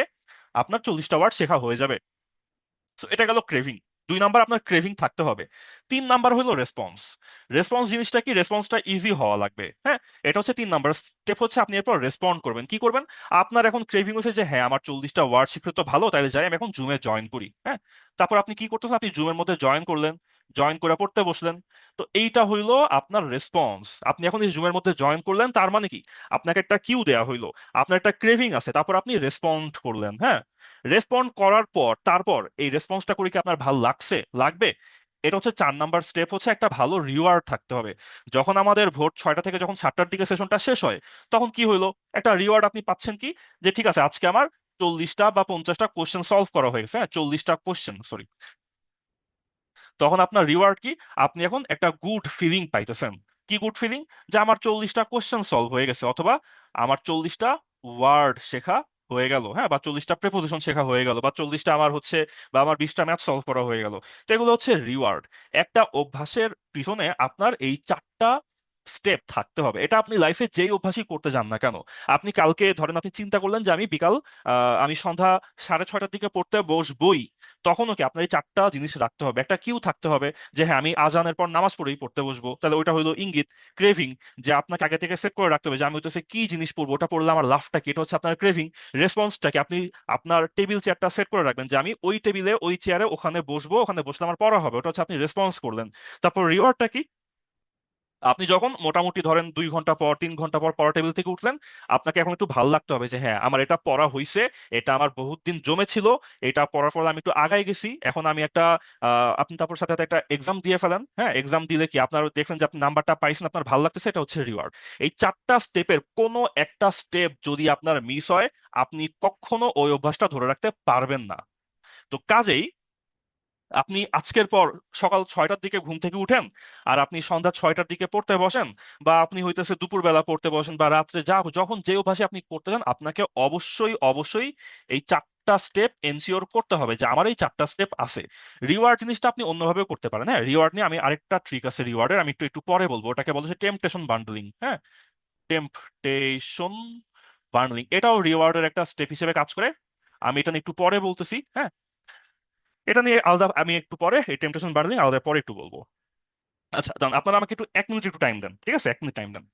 আপনার 40টা ওয়ার্ড শেখা হয়ে যাবে। So, এটা গেল ক্রেভিং। 2 নাম্বার আপনার ক্রেভিং থাকতে হবে। 3 নাম্বার হলো রেসপন্স। রেসপন্স জিনিসটা কি? রেসপন্সটা ইজি হওয়া লাগবে, হ্যাঁ। এটা হচ্ছে 3 নাম্বার স্টেপ, হচ্ছে আপনি এরপর রেসপন্ড করবেন। কি করবেন? আপনার এখন ক্রেভিং হচ্ছে যে হ্যাঁ, আমার 40টা ওয়ার্ড শিখতে তো ভালো, তাহলে যাই আমি এখন জুমে জয়েন করি, হ্যাঁ। তারপর আপনি কি করতেছেন? আপনি জুমের মধ্যে জয়েন করলেন, জয়েন করে পড়তে বসলেন। তো এইটা হইলো আপনার রেসপন্স। আপনি এখন এই জুমের মধ্যে জয়েন করলেন, তার মানে কি? আপনাকে একটা কিউ দেয়া হইলো, আপনার একটা ক্রেভিং আছে, তারপর আপনি রেসপন্ড করলেন, হ্যাঁ। রেসপন্ড করার পর তারপর এই রেসপন্সটা করে কি আপনার ভালো লাগছে, লাগবে? এটা হচ্ছে 4 নাম্বার স্টেপ, হচ্ছে একটা ভালো রিওয়ার্ড থাকতে হবে। যখন আমাদের ভোর 6টা থেকে যখন 7টার দিকে সেশনটা শেষ হয়, তখন কি হইলো? একটা রিওয়ার্ড আপনি পাচ্ছেন কি? যে ঠিক আছে, আজকে আমার 40টা বা 50টা কোশ্চেন সলভ করা হয়ে গেছে, হ্যাঁ, 40টা কোশ্চেন, সরি। তখন আপনার রিওয়ার্ড কি? আপনি এখন একটা গুড ফিলিং পাইতেছেন। কি গুড ফিলিং? যে আমার 40টা কোশ্চেন সলভ হয়ে গেছে, অথবা আমার 40টা ওয়ার্ড শেখা হয়ে গেল, হ্যাঁ, বা 40টা প্রেপোজিশন শেখা হয়ে গেল, বা 40টা আমার হচ্ছে, বা আমার 20টা ম্যাথ সলভ করা হয়ে গেল। তো এগুলো হচ্ছে রিওয়ার্ড। একটা অভ্যাসের পিছনে আপনার এই 4টা স্টেপ থাকতে হবে। এটা আপনি লাইফে যেই অভ্যাসই করতে যান না কেন। আপনি কালকে ধরেন আপনি চিন্তা করলেন যে আমি বিকাল আমি সন্ধ্যা 6:30টার দিকে পড়তে বসবই, তখনও কি আপনার এই 4টা জিনিস রাখতে হবে, একটা কিউ থাকতে হবে, যে হ্যাঁ আমি আজানের পর নামাজ পড়েই পড়তে বসবো। তাহলে ওইটা হলো ইঙ্গিত। ক্রেভিং, যে আপনাকে আগে থেকে সেট করে রাখতে হবে যে আমি হচ্ছে কি জিনিস পড়বো, ওটা পড়লে আমার লাভটা কি, এটা হচ্ছে আপনার ক্রেভিং। রেসপন্সটাকে আপনি আপনার টেবিল চেয়ারটা সেট করে রাখবেন, যে আমি ওই টেবিলে ওই চেয়ারে ওখানে বসবো, ওখানে বসলে আমার পড়া হবে, ওটা হচ্ছে আপনি রেসপন্স করলেন। তারপর রিওয়ার্ডটা কি? আপনি যখন মোটামুটি ধরেন 2 ঘন্টা পর 3 ঘন্টা পর পড়া টেবিল থেকে উঠলেন, আপনাকে এখন একটু ভালো লাগতে হবে, যে হ্যাঁ আমার এটা পড়া হয়েছে, এটা আমার বহুত দিন জমে ছিল, এটা পড়ার পর আমি একটু আগায় গেছি, এখন আমি একটা আপনি তারপর সাথে সাথে একটা এক্সাম দিয়ে ফেলেন, হ্যাঁ। এক্সাম দিলে কি আপনার দেখলেন যে আপনি নাম্বারটা পাইছেন, আপনার ভালো লাগতেছে, এটা হচ্ছে রিওয়ার্ড। এই 4টা স্টেপের কোনো একটা স্টেপ যদি আপনার মিস হয়, আপনি কখনো ওই অভ্যাসটা ধরে রাখতে পারবেন না। তো কাজেই আপনি আজকের পর সকাল 6টার দিকে ঘুম থেকে উঠেন, আর আপনি সন্ধ্যা 6টার দিকে পড়তে বসেন, বা আপনি হইতেছে দুপুরবেলা পড়তে বসেন, বা রাত্রে যা যখন যে অভ্যাসে আপনি করতে চান, আপনাকে অবশ্যই অবশ্যই এই 4টা স্টেপ এনশিওর করতে হবে, যে আমার এই 4টা স্টেপ আছে। রিওয়ার্ড জিনিসটা আপনি অন্যভাবেও করতে পারেন, হ্যাঁ। রিওয়ার্ড নিয়ে আমি আরেকটা ট্রিক আছে রিওয়ার্ডের, আমি একটু একটু পরে বলবো। ওটাকে বলে টেম্পটেশন বান্ডলিং, হ্যাঁ। টেম্পটেশন বান্ডলিং এটাও রিওয়ার্ডের একটা স্টেপ হিসেবে কাজ করে। আমি এটা নিয়ে একটু পরে বলতেছি, হ্যাঁ। এটা নিয়ে আলাদা আমি একটু পরে, এই টেম্পটেশন বার্নিং আলাদা পরে একটু বলবো। আচ্ছা দাঁড়ান, আপনারা আমাকে একটু 1 মিনিট একটু টাইম দেন, ঠিক আছে? 1 মিনিট টাইম দেন।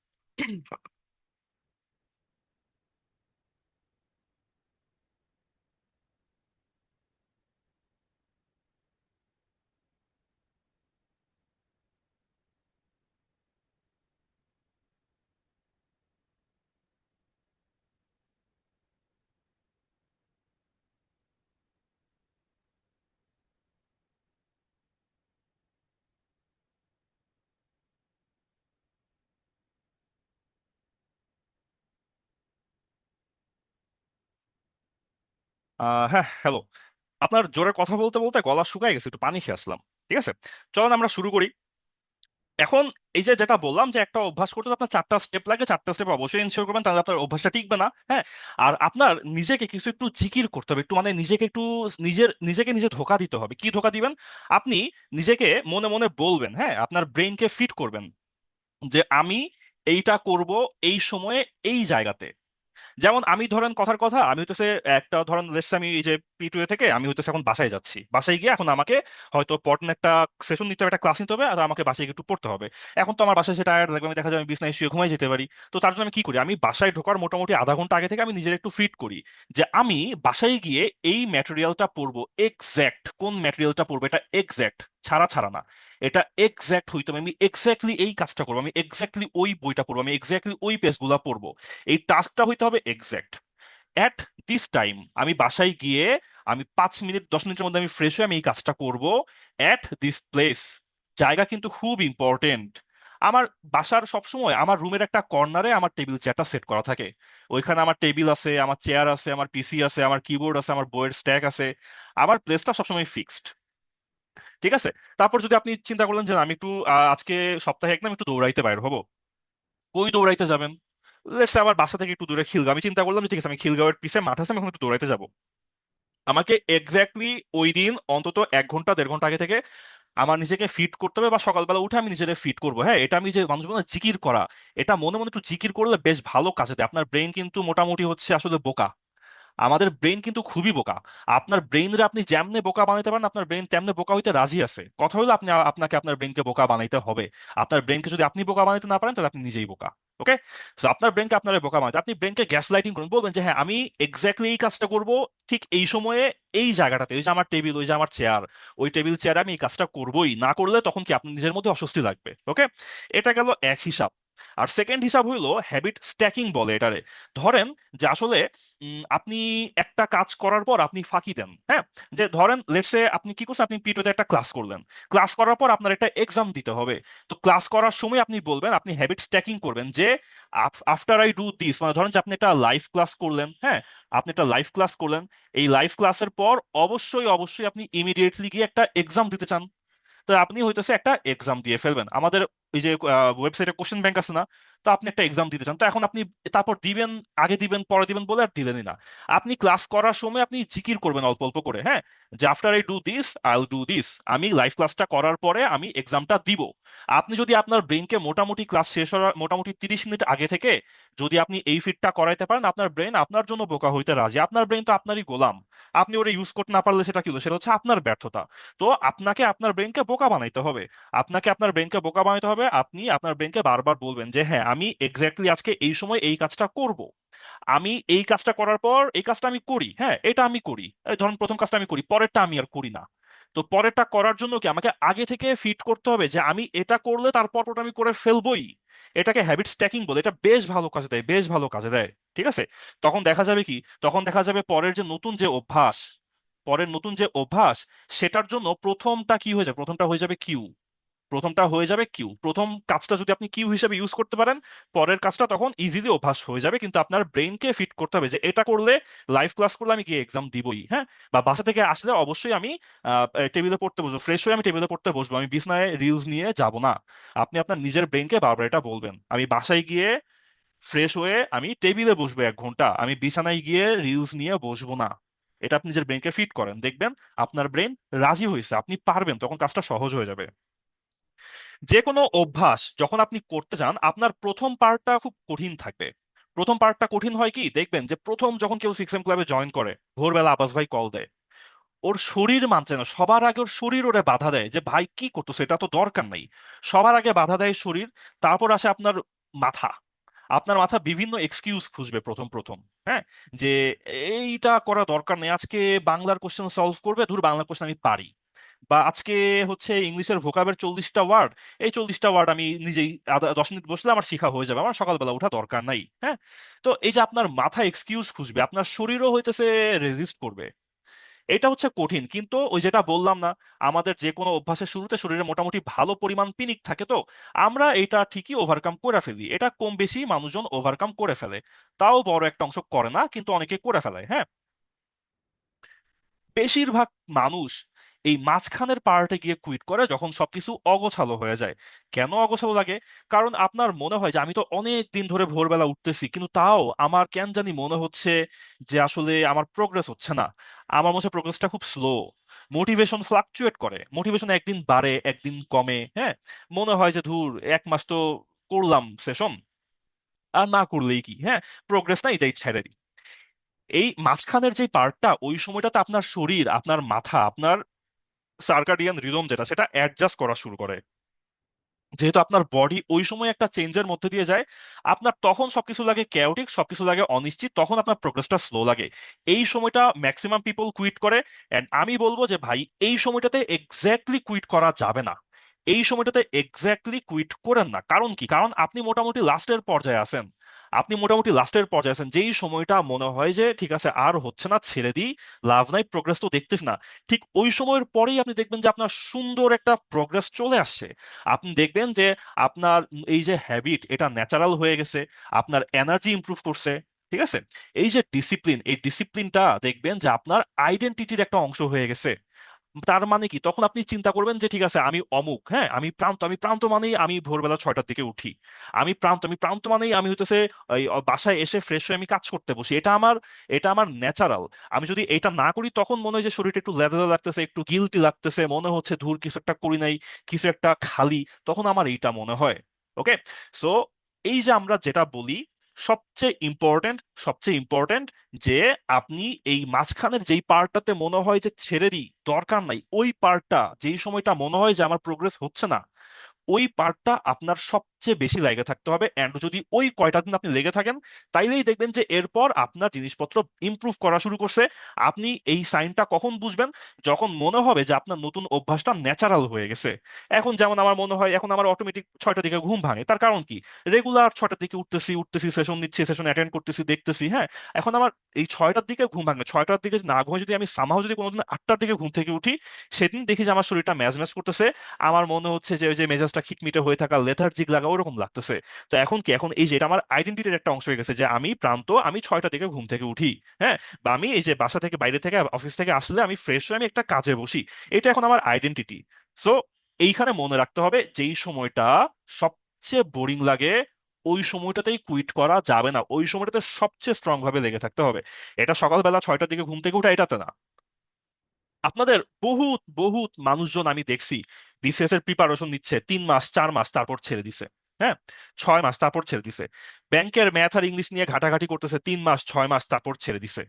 হ্যাঁ, হ্যালো। আপনার জোরে কথা বলতে বলতে গলা শুকায় গেছে, একটু পানি খেয়ে আসলাম। ঠিক আছে, চলেন আমরা শুরু করি। এখন এই যে যেটা বললাম, যে একটা অভ্যাস করতে তো আপনার 4টা স্টেপ লাগে, 4টা স্টেপ অবশ্যই এনশিওর করবেন, তাহলে আপনার অভ্যাসটা টিকবে না, হ্যাঁ। আর আপনার নিজেকে কিছু একটু জিকির করতে হবে, একটু মানে নিজেকে একটু নিজেকে নিজে ধোকা দিতে হবে। কি ধোকা দিবেন? আপনি নিজেকে মনে মনে বলবেন, হ্যাঁ, আপনার ব্রেইনকে ফিট করবেন, যে আমি এইটা করব এই সময়ে এই জায়গাতে। যেমন আমি ধরেন কথার কথা, আমি হইতেছে একটা ধরেন লেটস আমি এই যে পিটুয়ে থেকে আমি হইতেছে এখন বাসায় যাচ্ছি, বাসায় গিয়ে এখন আমাকে হয়তো পড়ার একটা সেশন নিতে হবে, একটা ক্লাস নিতে হবে, আর আমাকে বাসায় গিয়ে একটু পড়তে হবে। এখন তো আমার বাসায় সেটা টায়ার্ড লাগবে, আমি দেখা যায় আমি বিছনায় শুয়ে ঘুমাই যেতে পারি। তো তার জন্য আমি কি করি, আমি বাসায় ঢোকার মোটামুটি আধা ঘন্টা আগে থেকে আমি নিজের একটু ফিট করি যে আমি বাসায় গিয়ে এই ম্যাটেরিয়ালটা পড়বো, এক্স্যাক্ট কোন ম্যাটেরিয়ালটা পড়বো, এটা এক্স্যাক্ট, ছাড়া ছাড়া না, এটা এক্স্যাক্ট হইতো, আমি এক্স্যাক্টলি এই কাজটা করবো, আমি এক্স্যাক্টলি ওই বইটা পড়বো, আমি এক্স্যাক্টলি ওই পেজগুলো পড়বো, এই টাস্কটা হইতে হবে এক্স্যাক্ট অ্যাট দিস টাইম। আমি বাসায় গিয়ে আমি 5 মিনিট 10 মিনিটের মধ্যে আমি ফ্রেশ হয়ে আমি এই কাজটা করব অ্যাট দিস প্লেস। জায়গা কিন্তু খুব ইম্পর্টেন্ট। আমার বাসার সবসময় আমার রুমের একটা কর্নারে আমার টেবিল চেয়ারটা সেট করা থাকে। ওইখানে আমার টেবিল আছে, আমার চেয়ার আছে, আমার পিসি আছে, আমার কিবোর্ড আছে, আমার বইয়ের স্ট্যাক আছে। আমার প্লেসটা সবসময় ফিক্সড। ঠিক আছে। তারপর যদি আপনি চিন্তা করলেন যে না, আমি একটু আজকে সপ্তাহে একদম একটু দৌড়াইতে বাইর হবো, কই দৌড়াইতে যাবেন? লেটস আমার বাসা থেকে একটু দূরে খিলগাঁও, আমি চিন্তা করলাম যে ঠিক আছে আমি খিলগাঁওয়ের পিছে মাঠ আছে, আমি এখন একটু দৌড়াইতে যাবো। আমাকে এক্স্যাক্টলি ওই দিন অন্তত 1 ঘন্টা 1.5 ঘন্টা আগে থেকে আমার নিজেকে ফিট করতে হবে, বা সকালবেলা উঠে আমি নিজেকে ফিট করবো। হ্যাঁ, এটা আমি যে মানুষ বলে না, জিকির করা, এটা মনে মনে একটু জিকির করলে বেশ ভালো কাজে দেয়। আপনার ব্রেন কিন্তু মোটামুটি হচ্ছে আসলে বোকা, আমাদের ব্রেন কিন্তু খুবই বোকা। আপনার ব্রেনরে আপনি যেমনে বোকা বানাইতে পারেন, আপনার ব্রেন তেমনে বোকা হইতে রাজি আছে। কথা হলো আপনি আপনাকে আপনার ব্রেনকে বোকা বানাইতে হবে। আপনার ব্রেনকে যদি আপনি বোকা বানাইতে না পারেন, তাহলে আপনি নিজেই বোকা। ওকে। তো আপনার ব্রেনকে আপনার বোকা বানাইতে, আপনি ব্রেনকে গ্যাস লাইটিং করুন, বলবেন যে হ্যাঁ আমি এক্স্যাক্টলি এই কাজটা করব ঠিক এই সময়ে, এই জায়গাটাতে, ওই যে আমার টেবিল, ওই যে আমার চেয়ার, ওই টেবিল চেয়ারে আমি এই কাজটা করবোই। না করলে তখন কি আপনি নিজের মধ্যে অস্বস্তি লাগবে। ওকে। এটা গেল এক হিসাব। আর সেকেন্ড হিসাব হইলো হ্যাবিট স্ট্যাকিং বলে এটারে। ধরেন যে আসলে আপনি একটা কাজ করার পর আপনি ফাঁকি দেন। হ্যাঁ, যে ধরেন লেটসে আপনি কি করছেন, আপনি পিটোতে একটা ক্লাস করলেন, ক্লাস করার পর আপনার একটা এক্সাম দিতে হবে। তো ক্লাস করার সময় আপনি বলবেন, আপনি হ্যাবিট স্ট্যাকিং করবেন যে আফটার আই ডু দিস, মানে ধরেন যে আপনি একটা লাইভ ক্লাস করলেন। হ্যাঁ, আপনি একটা লাইভ ক্লাস করলেন, এই লাইভ ক্লাসের পর অবশ্যই অবশ্যই আপনি ইমিডিয়েটলি গিয়ে একটা এক্সাম দিতে চান। তো আপনি হইতেছে একটা এক্সাম দিয়ে ফেলবেন। আমাদের এই যে ওয়েবসাইটে কোশ্চেন ব্যাংক আছে না, তো আপনি একটা এক্সাম দিতে চান, তো এখন আপনি তারপর দিবেন, আগে দিবেন পরে দিবেন বলে আর দিলেনই না। আপনি ক্লাস করার সময় আপনি জিকির করবেন অল্প অল্প করে, হ্যাঁ, যে after I do this I will do this, আমি লাইভ ক্লাসটা করার পরে আমি এক্সামটা দিব। আপনি যদি আপনার ব্রেনকে মোটামুটি ক্লাস শেষ হওয়ার মোটামুটি 30 মিনিট আগে থেকে যদি আপনি এই ফিটটা করাইতে পারেন, আপনার ব্রেন আপনার জন্য বোকা হইতে রাজি। আপনার ব্রেন তো আপনারই গোলাম, আপনি ওটা ইউজ করতে না পারলে সেটা কি হলো, সেটা হচ্ছে আপনার ব্যর্থতা। তো আপনাকে আপনার ব্রেনকে বোকা বানাইতে হবে, আপনাকে আপনার ব্রেনকে বোকা বানাইতে হবে। আপনি আপনার ব্রেনকে বারবার বলবেন যে হ্যাঁ আমি এক্স্যাক্টলি আজকে এই সময় এই কাজটা করব, আমি এই কাজটা করার পর এই কাজটা আমি করি, হ্যাঁ এটা আমি করি, এই ধরুন প্রথম কাজটা আমি করি, পরেরটা আমি আর করি না। তো পরেরটা করার জন্য কি আমাকে আগে থেকে ফিট করতে হবে যে আমি এটা করলে তারপর ওটা আমি করে ফেলবই। এটাকে হ্যাবিট স্ট্যাকিং বলে, এটা বেশ ভালো কাজে দেয়, বেশ ভালো কাজে দেয়। ঠিক আছে। তখন দেখা যাবে কি, তখন দেখা যাবে পরের যে নতুন যে অভ্যাস, পরের নতুন যে অভ্যাস, সেটার জন্য প্রথমটা কি হয়ে যাবে, প্রথমটা হয়ে যাবে কিউ। প্রথমটা হয়ে যাবে কিউ, প্রথম কাজটা যদি আপনি কিউ হিসেবে ইউজ করতে পারেন, পরের কাজটা তখন ইজিলি অভ্যাস হয়ে যাবে। কিন্তু আপনার ব্রেনকে ফিট করতে হবে যে এটা করলে, লাইভ ক্লাস করলে আমি গিয়ে এক্সাম দিবই। হ্যাঁ, বা বাসা থেকে আসলে অবশ্যই আমি টেবিলে পড়তে বসবো, ফ্রেশ হয়ে আমি টেবিলে পড়তে বসবো, আমি বিছনায় রিলস নিয়ে যাব না। আপনি আপনার নিজের ব্রেনকে বারবার এটা বলবেন, আমি বাসায় গিয়ে ফ্রেশ হয়ে আমি টেবিলে বসবো 1 ঘন্টা, আমি বিছানায় গিয়ে রিলস নিয়ে বসবো না। এটা আপনি নিজের ব্রেনকে ফিট করেন, দেখবেন আপনার ব্রেন রাজি হয়েছে, আপনি পারবেন, তখন কাজটা সহজ হয়ে যাবে। যে কোনো অভ্যাস যখন আপনি করতে যান, আপনার প্রথম পার্টটা খুব কঠিন থাকবে। প্রথম পার্টটা কঠিন হয় কি, দেখবেন যে প্রথম যখন কেউ 6 এম ক্লাবে জয়েন করে, ভোরবেলা আবাস ভাই কল দেয়, ওর শরীর মানছে না, সবার আগে ওর শরীর ওরে বাধা দেয় যে ভাই কি করতেছে, এটা তো দরকার নেই। সবার আগে বাধা দেয় শরীর। তারপর আসে আপনার মাথা। আপনার মাথা বিভিন্ন এক্সকিউজ খুঁজবে প্রথম প্রথম। হ্যাঁ, যে এইটা করা দরকার নেই, আজকে বাংলার কোশ্চেন সলভ করবে, ধুর বাংলার কোশ্চেন আমি পারি। বা আজকে হচ্ছে ইংলিশের ভোকাবের 40টা ওয়ার্ড, এই 40টা ওয়ার্ড আমি নিজেই 10 মিনিট বসলে আমার শেখা হয়ে যাবে, আমার সকালবেলা ওঠা দরকার নাই। হ্যাঁ। তো এই যে আপনার মাথা এক্সকিউজ খুঁজবে, আপনার শরীরও হইতেছে রেজিস্ট করবে। এটা হচ্ছে কঠিন, কিন্তু ওই যেটা বললাম না, আমাদের যে কোনো অভ্যাসের শুরুতে শরীরে মোটামুটি ভালো পরিমাণ পিনিক থাকে, তো আমরা এটা ঠিকই ওভারকাম করে ফেলি। এটা কম বেশি মানুষজন ওভারকাম করে ফেলে, তাও বড় একটা অংশ করে না, কিন্তু অনেকে করে ফেলে। হ্যাঁ, বেশিরভাগ মানুষ এই মাঝখানের পার্টে গিয়ে কুইট করে যখন সবকিছু অগোছালো হয়ে যায়। কেন অগোছালো লাগে? কারণ আপনার মনে হয় যে আমি তো অনেক দিন ধরে ভোরবেলা উঠতেছি, কিন্তু তাও আমার কেন জানি মনে হচ্ছে যে আসলে আমার প্রোগ্রেস হচ্ছে না, আমার মনে হচ্ছে প্রোগ্রেসটা খুব স্লো। মোটিভেশন ফ্লাকচুয়েট করে, মোটিভেশন একদিন বাড়ে একদিন কমে। হ্যাঁ, মনে হয় যে ধুর 1 মাস তো করলাম সেশন, আর না করলেই কি, হ্যাঁ, প্রোগ্রেস না, এটাই ছেড়ে দিই। এই মাঝখানের যে পার্টটা, ওই সময়টাতে আপনার শরীর, আপনার মাথা, আপনার সার্কাডিয়ান রিদম যেটা, সেটা অ্যাডজাস্ট করা শুরু করে। যেহেতু আপনার বডি ওই সময় একটা চেঞ্জের মধ্যে দিয়ে যায়, আপনার তখন সবকিছু লাগে ক্যাওটিক, সবকিছু লাগে অনিশ্চিত, তখন আপনার প্রোগ্রেসটা স্লো লাগে। এই সময়টা ম্যাক্সিমাম পিপল কুইট করে। এন্ড আমি বলবো যে ভাই, এই সময়টাতে এক্স্যাক্টলি কুইট করা যাবে না। এই সময়টাতে এক্স্যাক্টলি কুইট করেন না। কারণ কি? কারণ আপনি মোটামুটি লাস্টের পর্যায়ে আছেন। আপনি মোটামুটি লাস্টের পর্যায়ে আছেন, যেই সময়টা মনে হয় যে ঠিক আছে, আর হচ্ছে না, ছেড়ে দিই, লাভ নাই, প্রোগ্রেস তো দেখতেছি না। ঠিক ওই সময়ের পরেই আপনি দেখবেন যে আপনার সুন্দর একটা প্রোগ্রেস চলে আসছে। আপনি দেখবেন যে আপনার এই যে হ্যাবিট, এটা ন্যাচারাল হয়ে গেছে, আপনার এনার্জি ইমপ্রুভ করছে। ঠিক আছে? এই যে ডিসিপ্লিন, এই ডিসিপ্লিনটা দেখবেন যে আপনার আইডেন্টিটির একটা অংশ হয়ে গেছে। তার মানে কি, তখন আপনি চিন্তা করবেন যে ঠিক আছে, আমি অমুক, হ্যাঁ, আমি প্রান্ত মানেই আমি ভোরবেলা 6টার দিকে উঠি। আমি প্রান্ত মানেই আমি হইতেছে এই বাসায় এসে ফ্রেশ হয়ে আমি কাজ করতে বসি। এটা আমার ন্যাচারাল। আমি যদি এটা না করি, তখন মনে হয় যে শরীরটা একটু লেদা লাগতেছে, একটু গিলটি লাগতেছে, মনে হচ্ছে ধুর কিছু একটা করি নাই, কিছু একটা খালি, তখন আমার এইটা মনে হয়। ওকে? সো এই যে আমরা যেটা বলি, সবচেয়ে ইম্পর্টেন্ট যে আপনি এই মাঝখানের যেই পার্টটাতে মনে হয় যে ছেড়ে দিই, দরকার নাই, ওই পার্টটা, যেই সময়টা মনে হয় যে আমার প্রোগ্রেস হচ্ছে না, ওই পার্টটা আপনার সবচেয়ে বেশি লেগে থাকতে হবে। এন্ড যদি ওই কয়টা দিন আপনি লেগে থাকেন, তাইলেই দেখবেন যে এরপর আপনার জিনিসপত্র ইমপ্রুভ করা শুরু করছে। আপনি এই সাইনটা কখন বুঝবেন? যখন মনে হবে যে আপনার নতুন অভ্যাসটা ন্যাচারাল হয়ে গেছে। এখন যেমন আমার মনে হয়, এখন আমার অটোমেটিক 6টার দিকে ঘুম ভাঙে। তার কারণ কি? রেগুলার 6টার দিকে উঠতেছি উঠতেছি, সেশন নিচ্ছি, সেশন অ্যাটেন্ড করতেছি, দেখতেছি, হ্যাঁ। এখন আমার এই 6টার দিকে ঘুম ভাঙে। 6টার দিকে না ঘুমে যদি আমি সামাও যদি কোনোদিন 8টার দিকে ঘুম থেকে উঠি, সেদিন দেখি যে আমার শরীরটা ম্যাজ ম্যাজ করতেছে। আমার মনে হচ্ছে যে ওই যে মেজাজটা খিটমিটে হয়ে থাকা, লেথার্জিক লাগা, ওরকম লাগতেছে। তো এখন কি, এখন এই যে এটা আমার আইডেন্টিটির একটা অংশ হয়ে গেছে যে আমি 6টা থেকে ঘুম থেকে উঠি, হ্যাঁ। বা আমি এই যে বাসা থেকে, বাইরে থেকে, অফিস থেকে আসলে আমি ফ্রেশ হয়ে আমি একটা কাজে বসি। এটা এখন আমার আইডেন্টিটি। সো এইখানে মনে রাখতে হবে, যেই সময়টা সবচেয়ে বোরিং লাগে, ওই সময়টাতেই কুইট করা যাবে না। ওই সময়টাতে সবচেয়ে স্ট্রং ভাবে লেগে থাকতে হবে। এটা সকালবেলা 6টার দিকে ঘুম থেকে উঠা, এটাতে না। আপনাদের বহুত বহুত মানুষজন আমি দেখছি, বিসিএস এর প্রিপারেশন নিচ্ছে 3 মাস 4 মাস, তারপর ছেড়ে দিছে। হ্যাঁ, 6 মাস, তারপর ছেড়ে দিছে। ব্যাংকের ম্যাথ আর ইংলিশ নিয়ে ঘাটাঘাটি করতেছে 3 মাস 6 মাস, তারপর ছেড়ে দিছে।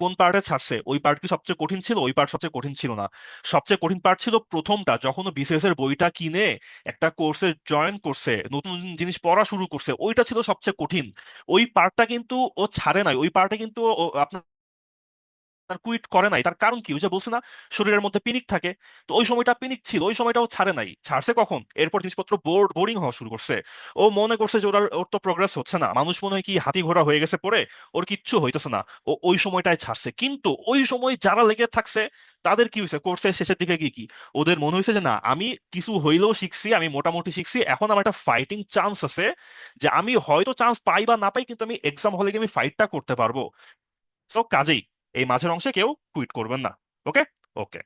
কোন পার্টে ছাড়ছে? ওই পার্ট কি সবচেয়ে কঠিন ছিল? ওই পার্ট সবচেয়ে কঠিন ছিল না। সবচেয়ে কঠিন পার্ট ছিল প্রথমটা, যখন বিসিএস এর বইটা কিনে একটা কোর্সে জয়েন করছে, নতুন নতুন জিনিস পড়া শুরু করছে, ওইটা ছিল সবচেয়ে কঠিন। ওই পার্টটা কিন্তু ও ছাড়ে নাই। ওই পার্টে কিন্তু কুইট করে নাই। তার কারণ কি? ওই যে বলছে না, শরীরের মধ্যে পিনিক থাকে। তো ওই সময়টা পিনিক ছিল, ওই সময়টাও ছাড়ে নাই। ছাড়ছে কখন? এরপর জিনিসপত্র বোরিং হওয়া শুরু করছে। ও মনে করছে যে ওর তো প্রোগ্রেস হচ্ছে না, মানুষ মনে হয় কি হাতি ঘোড়া হয়ে গেছে পরে, ওর কিচ্ছু হইতেছে না। ও ওই সময়টায় ছাড়ছে। কিন্তু ওই সময় যারা লেগে থাকছে, তাদের কি হয়েছে? কোর্সের শেষের দিকে গিয়ে কি ওদের মনে হয়েছে যে না, আমি কিছু হইলেও শিখছি, আমি মোটামুটি শিখছি, এখন আমার একটা ফাইটিং চান্স আছে, যে আমি হয়তো চান্স পাই বা না পাই, কিন্তু আমি এক্সাম হলে গিয়ে আমি ফাইটটা করতে পারবো। সো কাজেই এই মাঝের অংশে কেউ কুইট করবেন না। ওকে? ওকে।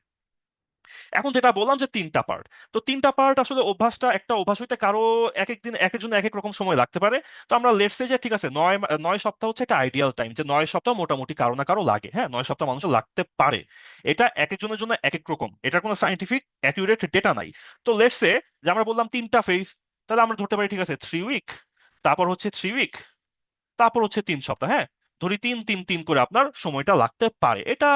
এখন যেটা বললাম যে 3টা পার্ট, তো 3টা পার্ট আসলে অভ্যাসটা, একটা অভ্যাস হইতে কারো এক এক দিন এক একজন এক এক রকম সময় লাগতে পারে। তো আমরা লেটস সে যে ঠিক আছে, 9 সপ্তাহ হচ্ছে একটা আইডিয়াল টাইম, যে 9 সপ্তাহ মোটামুটি কারো না কারো লাগে। হ্যাঁ, 9 সপ্তাহ মানুষের লাগতে পারে। এটা এক একজনের জন্য এক এক রকম, এটার কোনো সাইন্টিফিক অ্যাকিউরেট ডেটা নাই। তো লেটস সে যে আমরা বললাম 3টা ফেজ, তাহলে আমরা ধরতে পারি ঠিক আছে 3 উইক, তারপর হচ্ছে 3 উইক, তারপর হচ্ছে 3 সপ্তাহ। হ্যাঁ, ধরি 3 3 3 করে আপনার সময়টা লাগতে পারে। এটা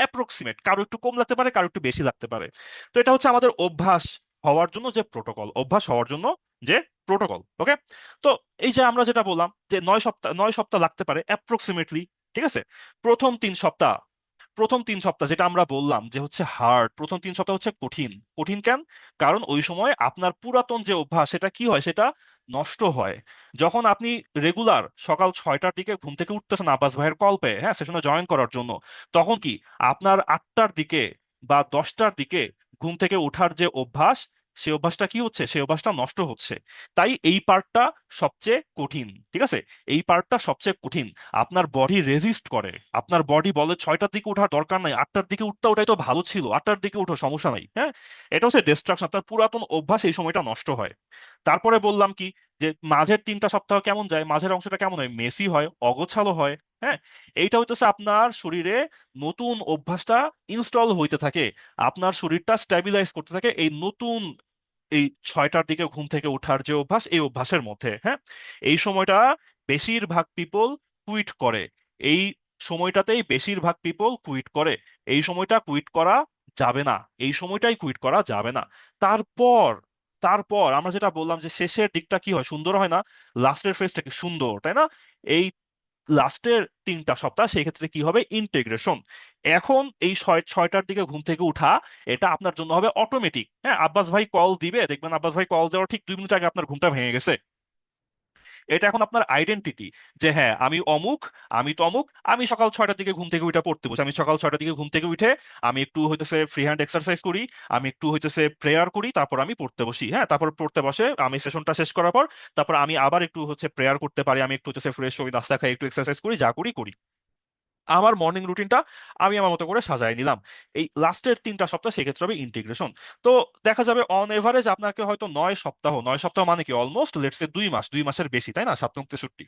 অ্যাপ্রক্সিমেট, কারো একটু কম লাগতে পারে, কারো একটু বেশি লাগতে পারে। তো এটা হচ্ছে আমাদের অভ্যাস হওয়ার জন্য যে প্রোটোকল, অভ্যাস হওয়ার জন্য যে প্রোটোকল। ওকে? তো এই যে আমরা যেটা বললাম যে 9 সপ্তাহ লাগতে পারে অ্যাপ্রক্সিমেটলি। ঠিক আছে? প্রথম 3 সপ্তাহ, প্রথম 3 সপ্তাহ যেটা আমরা বললাম যে হচ্ছে হার্ড, প্রথম 3 সপ্তাহ হচ্ছে কঠিন। কঠিন কেন? কারণ ওই সময় আপনার পুরাতন যে অভ্যাস, সেটা কি হয়? সেটা নষ্ট হয়। যখন আপনি রেগুলার সকাল 6টার দিকে ঘুম থেকে উঠতেছেন আব্বাস ভাইয়ের কল পেয়ে, হ্যাঁ, সেশনে জয়েন করার জন্য, তখন কি আপনার 8টার দিকে বা 10টার দিকে ঘুম থেকে ওঠার যে অভ্যাস, সেই অভ্যাসটা কি হচ্ছে? সেই অভ্যাসটা নষ্ট হচ্ছে। তাই এই পার্টটা সবচেয়ে কঠিন। ঠিক আছে? এই পার্টটা সবচেয়ে কঠিন। আপনার বডি রেজিস্ট করে, আপনার বডি বলে 6টার দিকে ওঠার দরকার নাই, 8টার দিকে উঠতে, ওটাই তো ভালো ছিল, 8টার দিকে উঠো, সমস্যা নাই। হ্যাঁ, এটা হচ্ছে ডিস্ট্রাকশন, আপনার পুরাতন অভ্যাস এই সময়টা নষ্ট হয়। তারপরে বললাম কি, যে মাঝের 3টা সপ্তাহ কেমন যায়? মাঝের অংশটা কেমন হয়? মেসি হয়, অগোছালো হয়। হ্যাঁ, এইটা হইতেছে আপনার শরীরে নতুন অভ্যাসটা ইনস্টল হইতে থাকে, আপনার শরীরটা স্ট্যাবিলাইজ করতে থাকে এই নতুন এই 6টার দিকে ঘুম থেকে ওঠার যে অভ্যাস, এই অভ্যাসের মধ্যে, হ্যাঁ, এই সময়টা বেশিরভাগ পিপল কুইট করে। এই সময়টাতেই বেশিরভাগ পিপল কুইট করে। এই সময়টা কুইট করা যাবে না, এই সময়টাই কুইট করা যাবে না। তারপর তারপর আমরা যেটা বললাম যে শেষের দিকটা কি হয়, সুন্দর হয় না? লাস্টের ফেজটা কি সুন্দর, তাই না? এই লাস্টের 3টা সপ্তাহ সেই ক্ষেত্রে কি হবে, ইন্টিগ্রেশন। এখন এই 6টার দিকে ঘুম থেকে উঠা, এটা আপনার জন্য হবে অটোমেটিক। হ্যাঁ, আব্বাস ভাই কল দিবে, দেখবেন আব্বাস ভাই কল দেওয়ার ঠিক 2 মিনিট আগে আপনার ঘুমটা ভেঙে গেছে। এটা এখন আপনার আইডেন্টিটি, যে হ্যাঁ আমি অমুক, আমি তমুক, আমি সকাল 6টার দিকে ঘুম থেকে উঠে পড়তে বসে, আমি সকাল 6টার দিকে ঘুম থেকে উঠে আমি একটু হইতেছে ফ্রি হ্যান্ড এক্সারসাইজ করি, আমি একটু হইতেছে প্রেয়ার করি, তারপর আমি পড়তে বসি। হ্যাঁ, তারপর পড়তে বসে আমি সেশনটা শেষ করার পর তারপর আমি আবার একটু হচ্ছে প্রেয়ার করতে পারি, আমি একটু হচ্ছে ফ্রেশ হই, নাস্তা খাই, একটু এক্সারসাইজ করি, যা করি করি। আমার মর্নিং রুটিনটা আমি আমার মতো করে সাজায় নিলাম। এই লাস্টের 3টা সপ্তাহ সেক্ষেত্রে হবে ইন্টিগ্রেশন। তো দেখা যাবে অন এভারেজ আপনাকে হয়তো 9 সপ্তাহ, 9 সপ্তাহ মানে কি অলমোস্ট লেটস সে 2 মাস, 2 মাসের বেশি, তাই না? 7 মুক্তি,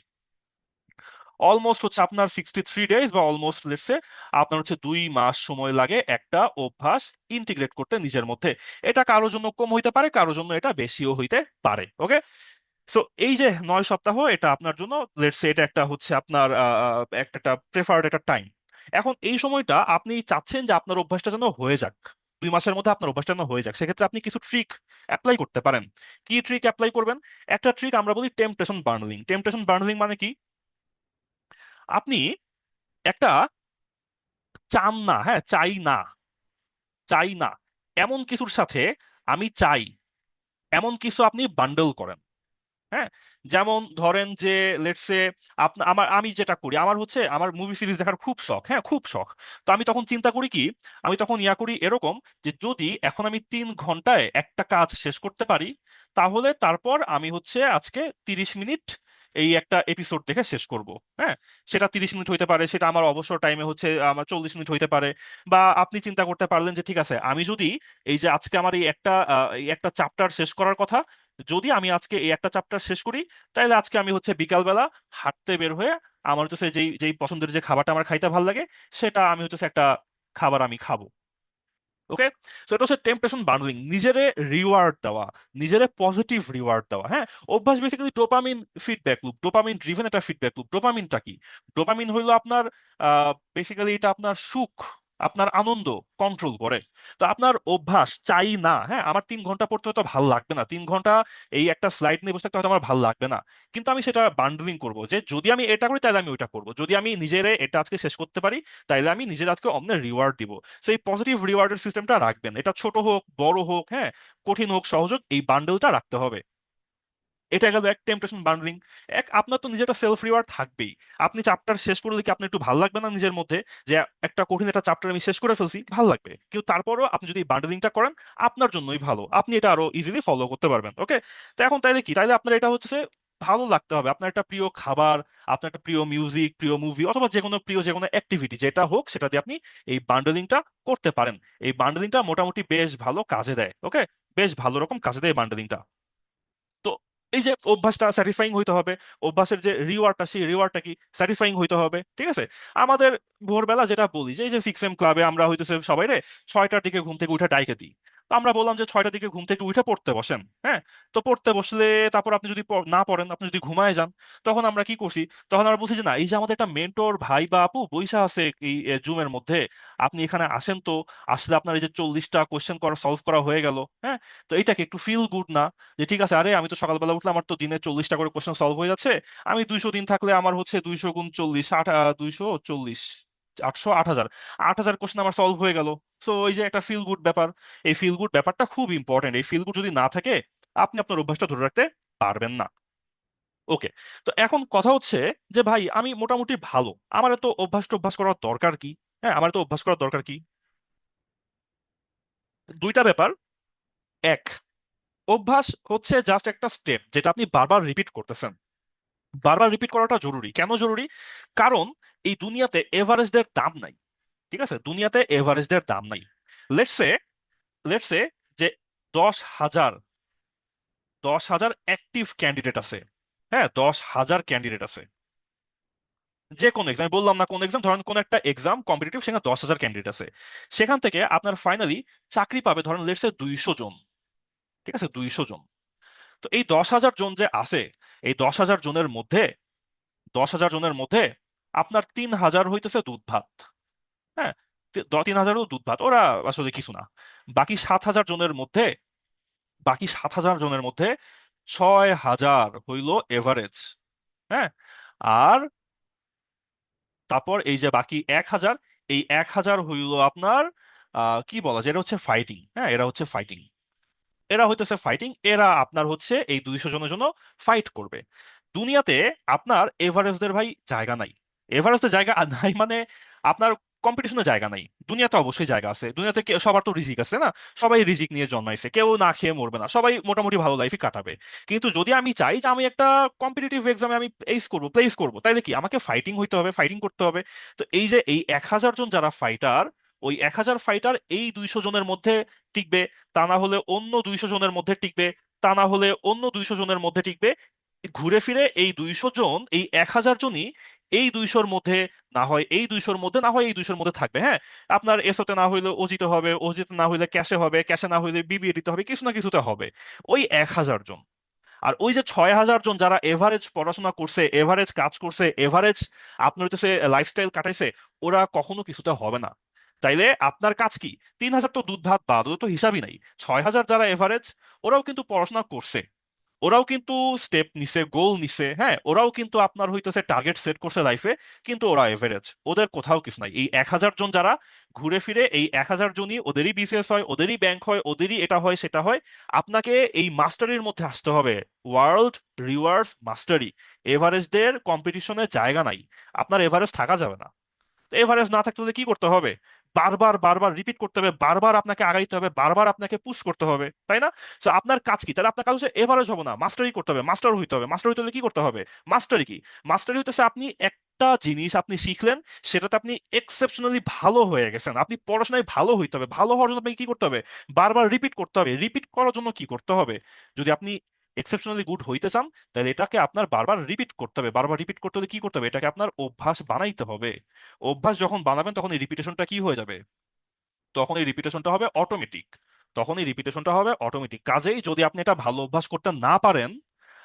অলমোস্ট হচ্ছে আপনার 63 ডেজ, বা অলমোস্ট লেটস সে আপনার হচ্ছে 2 মাস সময় লাগে একটা অভ্যাস ইন্টিগ্রেট করতে নিজের মধ্যে। এটা কারোর জন্য কম হইতে পারে, কারোর জন্য এটা বেশিও হইতে পারে। ওকে, সো এই যে 9 সপ্তাহ, এটা আপনার জন্য লেটস সে এটা একটা হচ্ছে আপনার একটা প্রেফার্ড একটা টাইম। এখন এই সময়টা আপনি চাচ্ছেন যে আপনার অভ্যাসটা যেন হয়ে যাক, 2 মাসের মধ্যে আপনার অভ্যাসটা যেন হয়ে যাক, সেক্ষেত্রে আপনি কিছু ট্রিক অ্যাপ্লাই করতে পারেন। কি ট্রিক অ্যাপ্লাই করবেন? একটা ট্রিক আমরা বলি টেম্পটেশন বার্নলিং। টেম্পটেশন বার্নলিং মানে কি? আপনি একটা চান না, হ্যাঁ, চাই না, চাই না এমন কিছুর সাথে আমি চাই এমন কিছু আপনি বান্ডল করেন। হ্যাঁ, যেমন ধরেন যে লেটস সে আমি যেটা করি, আমার হচ্ছে আমার মুভি সিরিজ দেখার খুব শখ, হ্যাঁ খুব শখ। তো আমি তখন চিন্তা করি কি, আমি তখন ইয়া করি এরকম, যে যদি এখন আমি 3 ঘন্টায় একটা কাজ শেষ করতে পারি, তাহলে তারপর আমি হচ্ছে আজকে 30 মিনিট এই একটা এপিসোড দেখে শেষ করব। হ্যাঁ, সেটা 30 মিনিট হইতে পারে, সেটা আমার অবসর টাইমে হচ্ছে আমার 40 মিনিট হইতে পারে। বা আপনি চিন্তা করতে পারলেন যে ঠিক আছে, আমি যদি এই যে আজকে আমার এই একটা চ্যাপ্টার শেষ করার কথা, যদি আমি আজকে এই একটা চ্যাপ্টার শেষ করি, তাহলে আজকে আমি হচ্ছে বিকালবেলা হাঁটতে বের হয়ে আমার হচ্ছে যেই যেই পছন্দের যে খাবারটা আমার খাইতে ভালো লাগে, সেটা আমি হচ্ছে একটা খাবার আমি খাবো। ওকে, তো এটা হচ্ছে টেম্পটেশন বান্ডলিং, নিজেরে রিওয়ার্ড দেওয়া, নিজেরে পজিটিভ রিওয়ার্ড দেওয়া। হ্যাঁ, অভ্যাস basically dopamine feedback loop, dopamine driven একটা ফিডব্যাক লুপ। ডোপামিনটা কি? ডোপামিন হইলো আপনার বেসিক্যালি এটা আপনার সুখ, আপনার আনন্দ কন্ট্রোল করে। তো আপনার অভ্যাস চাই না, হ্যাঁ আমার 3 ঘন্টা পড়তে হয়তো ভালো লাগবে না, 3 ঘন্টা এই একটা স্লাইড নিয়ে বসে থাকতে হয়তো আমার ভালো লাগবে না, কিন্তু আমি সেটা বান্ডলিং করব, যে যদি আমি এটা করি তাহলে আমি ওইটা করব, যদি আমি নিজেরে এটা আজকে শেষ করতে পারি তাহলে আমি নিজের আজকে অন্যের রিওয়ার্ড দিব। সেই পজিটিভ রিওয়ার্ডের সিস্টেমটা রাখবেন, এটা ছোট হোক বড় হোক, হ্যাঁ কঠিন হোক সহজ হোক, এই বান্ডেলটা রাখতে হবে। এটা গেল এক টেম্পটেশন বান্ডলিং। এক, আপনার তো নিজের একটা সেলফ রিওয়ার্ড থাকবেই। আপনি চ্যাপ্টার শেষ করলে কি আপনি একটু ভালো লাগবে না নিজের মধ্যে, যে একটা কঠিন একটা চ্যাপ্টার আমি শেষ করে ফেলছি, ভালো লাগবে। কিন্তু তারপরও আপনি যদি বান্ডলিংটা করেন, আপনার জন্যই ভালো, আপনি এটা আরো ইজিলি ফলো করতে পারবেন। ওকে, তো এখন তাইলে কি, তাইলে আপনার এটা হচ্ছে ভালো লাগতে হবে, আপনার একটা প্রিয় খাবার, আপনার একটা প্রিয় মিউজিক, প্রিয় মুভি, অথবা যে কোনো প্রিয় যে কোনো অ্যাক্টিভিটি যেটা হোক, সেটা দিয়ে আপনি এই বান্ডলিংটা করতে পারেন। এই বান্ডলিংটা মোটামুটি বেশ ভালো কাজে দেয়। ওকে, বেশ ভালো রকম কাজে দেয় বান্ডলিংটা। তো এই যে অভ্যাসটা স্যাটিসফাইং হইতে হবে, অভ্যাসের যে রিওয়ার্ডটা, সেই রিওয়ার্ডটা কি স্যাটিসফাইং হইতে হবে। ঠিক আছে, আমাদের ভোরবেলা যেটা বলি যে এই যে 6 AM ক্লাবে আমরা হইতেছে সবাই রে 6টার দিকে ঘুম থেকে উঠে ডাইকে দিই। তো আমরা বললাম যে 6টার দিকে ঘুম থেকে উঠে পড়তে বসেন। হ্যাঁ, তো পড়তে বসলে তারপর আপনি যদি না পড়েন, আপনি যদি ঘুমায় যান, তখন আমরা কি করছি? তখন আমরা বলছি যে না, এই যে আমাদের একটা মেন্টর ভাই বা আপু বইসা আছে এই জুমের মধ্যে, আপনি এখানে আসেন তো, আসলে আপনার এই যে 40টা কোয়েশ্চেন করা সলভ করা হয়ে গেল। হ্যাঁ, তো এইটাকে একটু ফিল গুড না, যে ঠিক আছে, আরে আমি তো সকালবেলা উঠলে আমার তো দিনে 40টা করে কোশ্চেন সলভ হয়ে যাচ্ছে, আমি 200 দিন থাকলে আমার হচ্ছে 200 × 40 240, 800, 8,000, 8,000 কোশ্চেন আমার সলভ হয়ে গেল। সো এই যে একটা ফিল গুড ব্যাপার, এই ফিল গুড ব্যাপারটা খুব ইম্পর্টেন্ট। এই ফিল গুড যদি না থাকে, আপনি আপনার অভ্যাসটা ধরে রাখতে পারবেন না। ওকে, তো এখন কথা হচ্ছে যে ভাই আমি মোটামুটি ভালো, আমার তো অভ্যাস টভ্যাস করার দরকার কি? হ্যাঁ, আমার তো অভ্যাস করার দরকার কি? 2টা ব্যাপার। এক, অভ্যাস হচ্ছে জাস্ট একটা স্টেপ যেটা আপনি বারবার রিপিট করতেছেন। বারবার রিপিট করাটা জরুরি। কেন জরুরি? কারণ এই দুনিয়াতে এভারেজদের দাম নাই। ঠিক আছে, দুনিয়াতে এভারেজদের দাম নাই। লেটসে লেটসে যে 10,000, 10,000 অ্যাক্টিভ ক্যান্ডিডেট আছে। হ্যাঁ, 10,000 ক্যান্ডিডেট আছে যে কোন এক্সাম, বললাম না কোন এক্সাম, ধরেন কোন একটা এক্সাম কম্পিটিটিভ, সেখানে 10,000 ক্যান্ডিডেট আছে। সেখান থেকে আপনার ফাইনালি চাকরি পাবে ধরেন লেটসে 200 জন। ঠিক আছে, 200 জন। তো এই 10,000 জন যে আছে, এই 10,000 জনের মধ্যে, 10,000 জনের মধ্যে আপনার 3,000 হইতেছে দুধ ভাত। হ্যাঁ, 3,000ও দুধ ভাত, ওরা আসলে কিছু না। বাকি 7,000 জনের মধ্যে, বাকি 7,000 জনের মধ্যে 6,000 হইল এভারেজ। হ্যাঁ, আর তারপর এই যে বাকি 1,000, এই 1,000 হইল আপনার কি বলা যায়, এটা হচ্ছে ফাইটিং। হ্যাঁ, এরা হচ্ছে ফাইটিং, এরা হইতেছে ফাইটিং, এরা আপনার হচ্ছে এই 200 জনের জন্য ফাইট করবে। দুনিয়াতে আপনার এভারেস্টদের ভাই জায়গা নাই। এভারেস্টের জায়গা নাই মানে আপনার কম্পিটিশনের জায়গা নাই। দুনিয়াতে অবশ্যই জায়গা আছে, দুনিয়াতে সবার তো রিজিক আছে না, সবাই রিজিক নিয়ে জন্মাইছে, কেউ না খেয়ে মরবে না, সবাই মোটামুটি ভালো লাইফই কাটাবে। কিন্তু যদি আমি চাই যে আমি একটা কম্পিটিটিভ এক্সামে আমি প্লেস করবো, তাইলে কি আমাকে ফাইটিং হইতে হবে, ফাইটিং করতে হবে। তো এই যে এই 1,000 জন যারা ফাইটার, ওই 1,000 ফাইটার এই 200 জনের মধ্যে টিকবে, তা না হলে অন্য 200 জনের মধ্যে টিকবে, তা না হলে অন্য 200 জনের মধ্যে টিকবে। ঘুরে ফিরে এই 200 জন, এই 1,000 জনই এই 200-র মধ্যে, না হয় এই 200-র মধ্যে, না হয় এই 200-র মধ্যে থাকবে। হ্যাঁ, আপনার এসওতে না হইলে ওজিতে হবে, ওজিতে না হইলে ক্যাশে হবে, ক্যাশে না হইলে বিবিএ দিতে হবে, কিছু না কিছুতে হবে। ওই 1,000 জন। আর ওই যে 6,000 জন যারা এভারেজ পড়াশোনা করছে, এভারেজ কাজ করছে, এভারেজ আপনার হচ্ছে লাইফস্টাইল কাটাইছে, ওরা কখনো কিছুতে হবে না। তাইলে আপনার কাজ কি? 3,000 তো দুধ ভাত বাদ, ওদের তো হিসাবই নাই। 6,000 যারা এভারেজ, ওরাও কিন্তু পড়াশোনা করছে, ওরাও কিন্তু স্টেপ নিছে, গোল নিছে। হ্যাঁ, ওরাও কিন্তু আপনার হইতেছে টার্গেট সেট করছে লাইফে, কিন্তু ওরা এভারেজ, ওদের কোথাও কিছু নাই। এই 1,000 জন যারা ঘুরে ফিরে, এই 1,000 জনই ওদেরই বিসিএস হয়, ওদেরই ব্যাংক হয়, ওদেরই এটা হয় সেটা হয়। আপনাকে এই মাস্টারির মধ্যে আসতে হবে, ওয়ার্ল্ড রিওয়ার্ডস মাস্টারি। এভারেজদের কম্পিটিশনে জায়গা নাই, আপনার এভারেজ থাকা যাবে না। তো এভারেজ না থাকতে হলে কি করতে হবে? বারবার বারবার রিপিট করতে হবে, বারবার আপনাকে আগাইতে হবে, বারবার আপনাকে পুশ করতে হবে, তাই না? তো আপনার কাজ কি তাহলে? আপনার কাজ হচ্ছে এভারেজ হবে না, মাস্টারি করতে হবে, মাস্টার হইতে হবে। মাস্টার হইতে হলে কি করতে হবে? মাস্টারি কি? মাস্টারি হইতেছে আপনি একটা জিনিস আপনি শিখলেন, সেটাতে আপনি এক্সেপশনালি ভালো হয়ে গেছেন, আপনি পড়াশোনায় ভালো হইতে হবে। ভালো হওয়ার জন্য আপনাকে কি করতে হবে? বারবার রিপিট করতে হবে। রিপিট করার জন্য কি করতে হবে? যদি আপনি এক্সেপশনালি গুড হইতে চান, তাহলে এটাকে আপনার বারবার রিপিট করতে হবে। বারবার রিপিট করতে হলে কি করতে হবে? এটাকে আপনার অভ্যাস বানাইতে হবে। অভ্যাস যখন বানাবেন, তখন এই রিপিটেশনটা কি হয়ে যাবে? তখন এই রিপিটেশনটা হবে অটোমেটিক। তখন এই রিপিটেশনটা হবে অটোমেটিক। কাজেই যদি আপনি এটা ভালো অভ্যাস করতে না পারেন,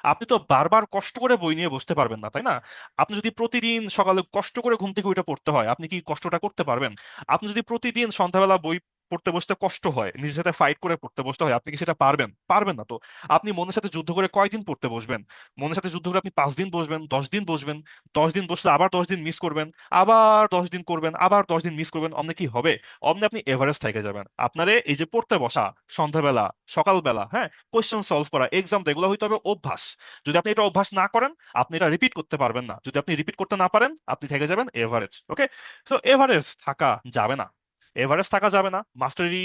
আপনি তো বারবার কষ্ট করে বই নিয়ে বসতে পারবেন না, তাই না? আপনি যদি প্রতিদিন সকালে কষ্ট করে ঘুম থেকে উঠে পড়তে হয়, আপনি কি কষ্টটা করতে পারবেন? আপনি যদি প্রতিদিন সন্ধ্যাবেলা বই পড়তে বসতে কষ্ট হয়, নিজের সাথে ফাইট করে পড়তে বসতে হয়, আপনি কি সেটা পারবেন? পারবেন না তো। আপনি মনের সাথে যুদ্ধ করে কয়দিন পড়তে বসবেন? মনের সাথে যুদ্ধ করে আপনি 5 দিন বসবেন, 10 দিন বসবেন, 10 দিন বসলে আবার 10 দিন মিস করবেন, আবার 10 দিন করবেন, আবার 10 দিন মিস করবেন, অমনি কি হবে? অমনি আপনি এভারেস্ট থেকে যাবেন। আপনারে এই যে পড়তে বসা সন্ধ্যাবেলা, সকালবেলা, হ্যাঁ, কোয়েশ্চেন সলভ করা, এক্সাম, এগুলো হইতে হবে অভ্যাস। যদি আপনি এটা অভ্যাস না করেন, আপনি এটা রিপিট করতে পারবেন না। যদি আপনি রিপিট করতে না পারেন, আপনি থেকে যাবেন এভারেজ। ওকে, তো এভারেজ থাকা যাবে না, এভারেজ থাকা যাবে না। মাস্টারি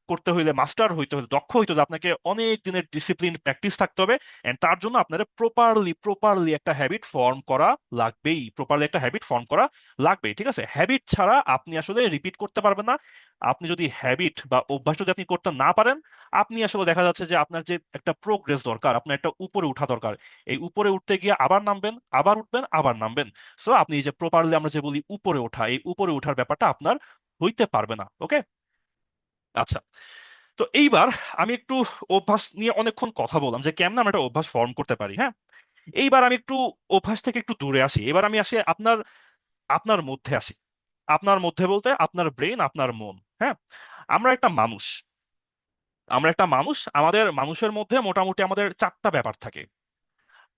করতে হইলে, মাস্টার হইতে হলে, দক্ষ হইতে হলে আপনাকে অনেক দিনের ডিসিপ্লিন প্র্যাকটিস থাকতে হবে। এন্ড তার জন্য আপনার প্রপারলি প্রপারলি একটা হ্যাবিট ফর্ম করা লাগবেই, প্রপারলি একটা হ্যাবিট ফর্ম করা লাগবেই। ঠিক আছে, হ্যাবিট ছাড়া আপনি আসলে রিপিট করতে পারবেন না। আপনি যদি হ্যাবিট বা অভ্যাস যদি আপনি করতে না পারেন, আপনি আসলে দেখা যাচ্ছে যে আপনার যে একটা প্রোগ্রেস দরকার, আপনার একটা উপরে উঠা দরকার, এই উপরে উঠতে গিয়ে আবার নামবেন, আবার উঠবেন, আবার নামবেন। সো আপনি এই যে প্রপারলি আমরা যে বলি উপরে ওঠা, এই উপরে ওঠার ব্যাপারটা আপনার হইতে পারবে না। ওকে, আচ্ছা। তো এইবার আমি একটু অভ্যাস নিয়ে অনেকক্ষণ কথা বললাম যে কেমন আমরা একটা অভ্যাস ফর্ম করতে পারি। হ্যাঁ, এইবার আমি একটু অভ্যাস থেকে একটু দূরে আসি। এবার আমি আসি আপনার আপনার মধ্যে আসি। আপনার মধ্যে বলতে আপনার ব্রেন, আপনার মন। হ্যাঁ, আমরা একটা মানুষ, আমরা একটা মানুষ, আমাদের মানুষের মধ্যে মোটামুটি আমাদের 4টা ব্যাপার থাকে।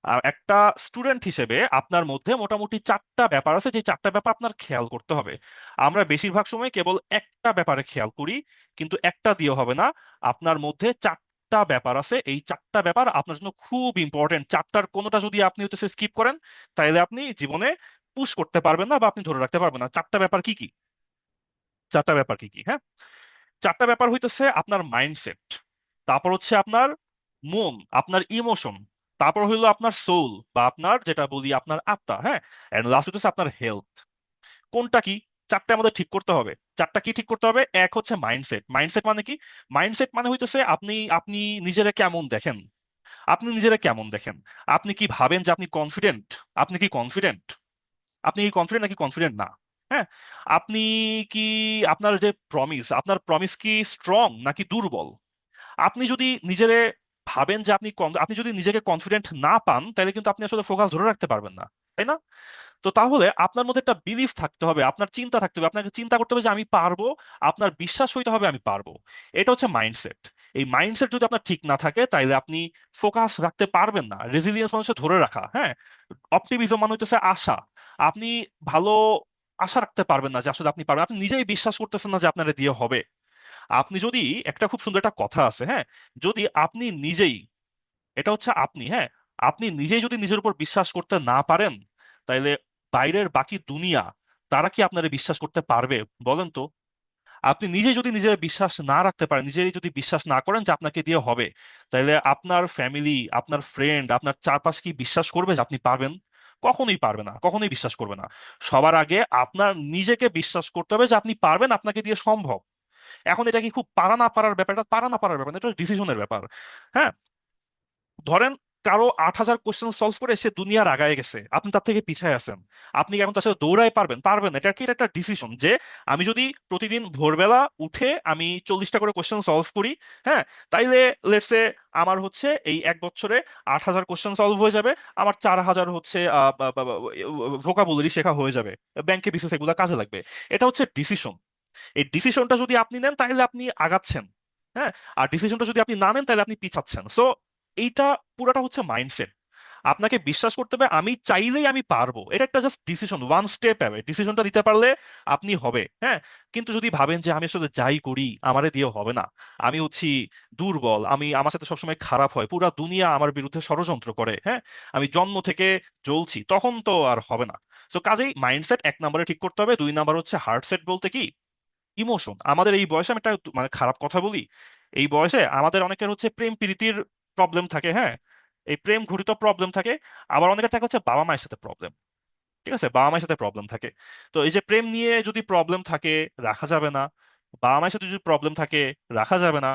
আর একটা স্টুডেন্ট হিসেবে আপনার মধ্যে মোটামুটি 4টা ব্যাপার আছে, যে 4টা ব্যাপার আপনার খেয়াল করতে হবে। আমরা বেশিরভাগ সময় কেবল একটা ব্যাপারে খেয়াল করি, কিন্তু একটা দিয়ে হবে না। আপনার মধ্যে 4টা ব্যাপার আছে, এই 4টা ব্যাপার আপনার জন্য খুব ইম্পর্টেন্ট। 4টার কোনোটা যদি আপনি হচ্ছে স্কিপ করেন, তাহলে আপনি জীবনে পুশ করতে পারবেন না বা আপনি ধরে রাখতে পারবেন না। 4টা ব্যাপার কি কি? 4টা ব্যাপার কি কি? হ্যাঁ, 4টা ব্যাপার হইতেছে আপনার মাইন্ডসেট, তারপর হচ্ছে আপনার মন, আপনার ইমোশন, তারপর হইলো আপনার সোল বা আপনার যেটা বলি আপনার আত্মা। হ্যাঁ, এন্ড লাস্ট হইতেছে আপনার হেলথ। কোনটা কি? 4টা আমাদের ঠিক করতে হবে। 4টা কি ঠিক করতে হবে? এক হচ্ছে মাইন্ডসেট। মাইন্ডসেট মানে কি? মাইন্ডসেট মানে হইতেছে আপনি আপনি নিজেরা কেমন দেখেন। আপনি নিজেরা কেমন দেখেন? আপনি কি ভাবেন যে আপনি কনফিডেন্ট? আপনি কি কনফিডেন্ট? আপনি কি কনফিডেন্ট নাকি কনফিডেন্ট না? হ্যাঁ, আপনি কি, আপনার যে প্রমিস, আপনার প্রমিস কি স্ট্রং নাকি দুর্বল? আপনি যদি নিজেরে ভাবেন যে আপনি যদি নিজেকে কনফিডেন্ট না পান, তাহলে কিন্তু আপনি আসলে ফোকাস ধরে রাখতে পারবেন না, তাই না? তো তাহলে আপনার মধ্যে একটা বিলিফ থাকতে হবে, আপনার চিন্তা থাকতে হবে, আপনাকে চিন্তা করতে হবে যে আমি পারবো, আপনার বিশ্বাস হইতে হবে আমি পারবো। এটা হচ্ছে মাইন্ডসেট। এই মাইন্ডসেট যদি আপনার ঠিক না থাকে, তাইলে আপনি ফোকাস রাখতে পারবেন না। রেজিলিয়েন্স মানে হচ্ছে ধরে রাখা, হ্যাঁ। অপটিমিজম মানে হচ্ছে আশা। আপনি ভালো আশা রাখতে পারবেন না যে আসলে আপনি পারবেন, আপনি নিজেই বিশ্বাস করতেছেন না যে আপনার দিয়ে হবে। আপনি যদি, একটা খুব সুন্দর একটা কথা আছে, হ্যাঁ, যদি আপনি নিজেই, এটা হচ্ছে আপনি, হ্যাঁ, আপনি নিজেই যদি নিজের উপর বিশ্বাস করতে না পারেন, তাইলে বাইরের বাকি দুনিয়া, তারা কি আপনারে বিশ্বাস করতে পারবে? বলেন তো। আপনি নিজে যদি নিজের বিশ্বাস না রাখতে পারেন, নিজেরই যদি বিশ্বাস না করেন যে আপনাকে দিয়ে হবে, তাহলে আপনার ফ্যামিলি, আপনার ফ্রেন্ড, আপনার চারপাশ কি বিশ্বাস করবে যে আপনি পারবেন? কখনোই পারবে না, কখনোই বিশ্বাস করবে না। সবার আগে আপনার নিজেকে বিশ্বাস করতে হবে যে আপনি পারবেন, আপনাকে দিয়ে সম্ভব। এখন এটা কি খুব পারা না পারার ব্যাপার? এটা পারা না পারার ব্যাপার না, এটা ডিসিশনের ব্যাপার। হ্যাঁ, ধরেন কারো 8,000 কোশ্চেন সলভ করে সে দুনিয়ার আগায় গেছে, আপনি তার থেকে পিছায় আছেন। আপনি কি এখন তার সাথে দৌড়ায় পারবেন? পারবেন না। এটা কি একটা ডিসিশন যে আমি যদি প্রতিদিন ভোরবেলা উঠে আমি 40টা করে কোশ্চেন সলভ করি, হ্যাঁ, তাইলে লেটসে আমার হচ্ছে এই 1 বছরে 8,000 কোশ্চেন সলভ হয়ে যাবে। আমার 4,000 হচ্ছে ভোকাবুলারি শেখা হয়ে যাবে। ব্যাংকে বিশেষ এগুলা কাজে লাগবে। এটা হচ্ছে ডিসিশন। এই ডিসিশনটা যদি আপনি নেন, তাহলে আপনি আগাচ্ছেন, হ্যাঁ। আর ডিসিশনটা যদি আপনি না নেন, তাহলে আপনি পিছাচ্ছেন। সো এইটা পুরাটা হচ্ছে মাইন্ডসেট। আপনাকে বিশ্বাস করতে হবে আমি চাইলেই আমি পারবো, এটা একটা just decision, one step away. ডিসিশনটা দিতে পারলে আপনি হবে, হ্যাঁ। কিন্তু যদি ভাবেন যে আমি আসলে যাই করি আমারে দিয়ে হবে না, আমি হচ্ছি দুর্বল, আমি, আমার সাথে সবসময় খারাপ হয়, পুরা দুনিয়া আমার বিরুদ্ধে ষড়যন্ত্র করে, হ্যাঁ, আমি জন্ম থেকে জ্বলছি, তখন তো আর হবে না। তো কাজেই মাইন্ডসেট 1 নম্বরে ঠিক করতে হবে। 2 নম্বর হচ্ছে হার্ট সেট, বলতে কি ইমোশন। আমাদের এই বয়সে, আমি একটা মানে খারাপ কথা বলি, এই বয়সে আমাদের অনেকের হচ্ছে প্রেম প্রীতির প্রবলেম থাকে, হ্যাঁ, এই প্রেম ঘটিত প্রবলেম থাকে। আবার অনেকের থাকে হচ্ছে বাবা মায়ের সাথে প্রবলেম, ঠিক আছে, বাবা মায়ের সাথে প্রবলেম থাকে। তো এই যে প্রেম নিয়ে যদি প্রবলেম থাকে, রাখা যাবে না। বাবা মায়ের সাথে যদি প্রবলেম থাকে, রাখা যাবে না।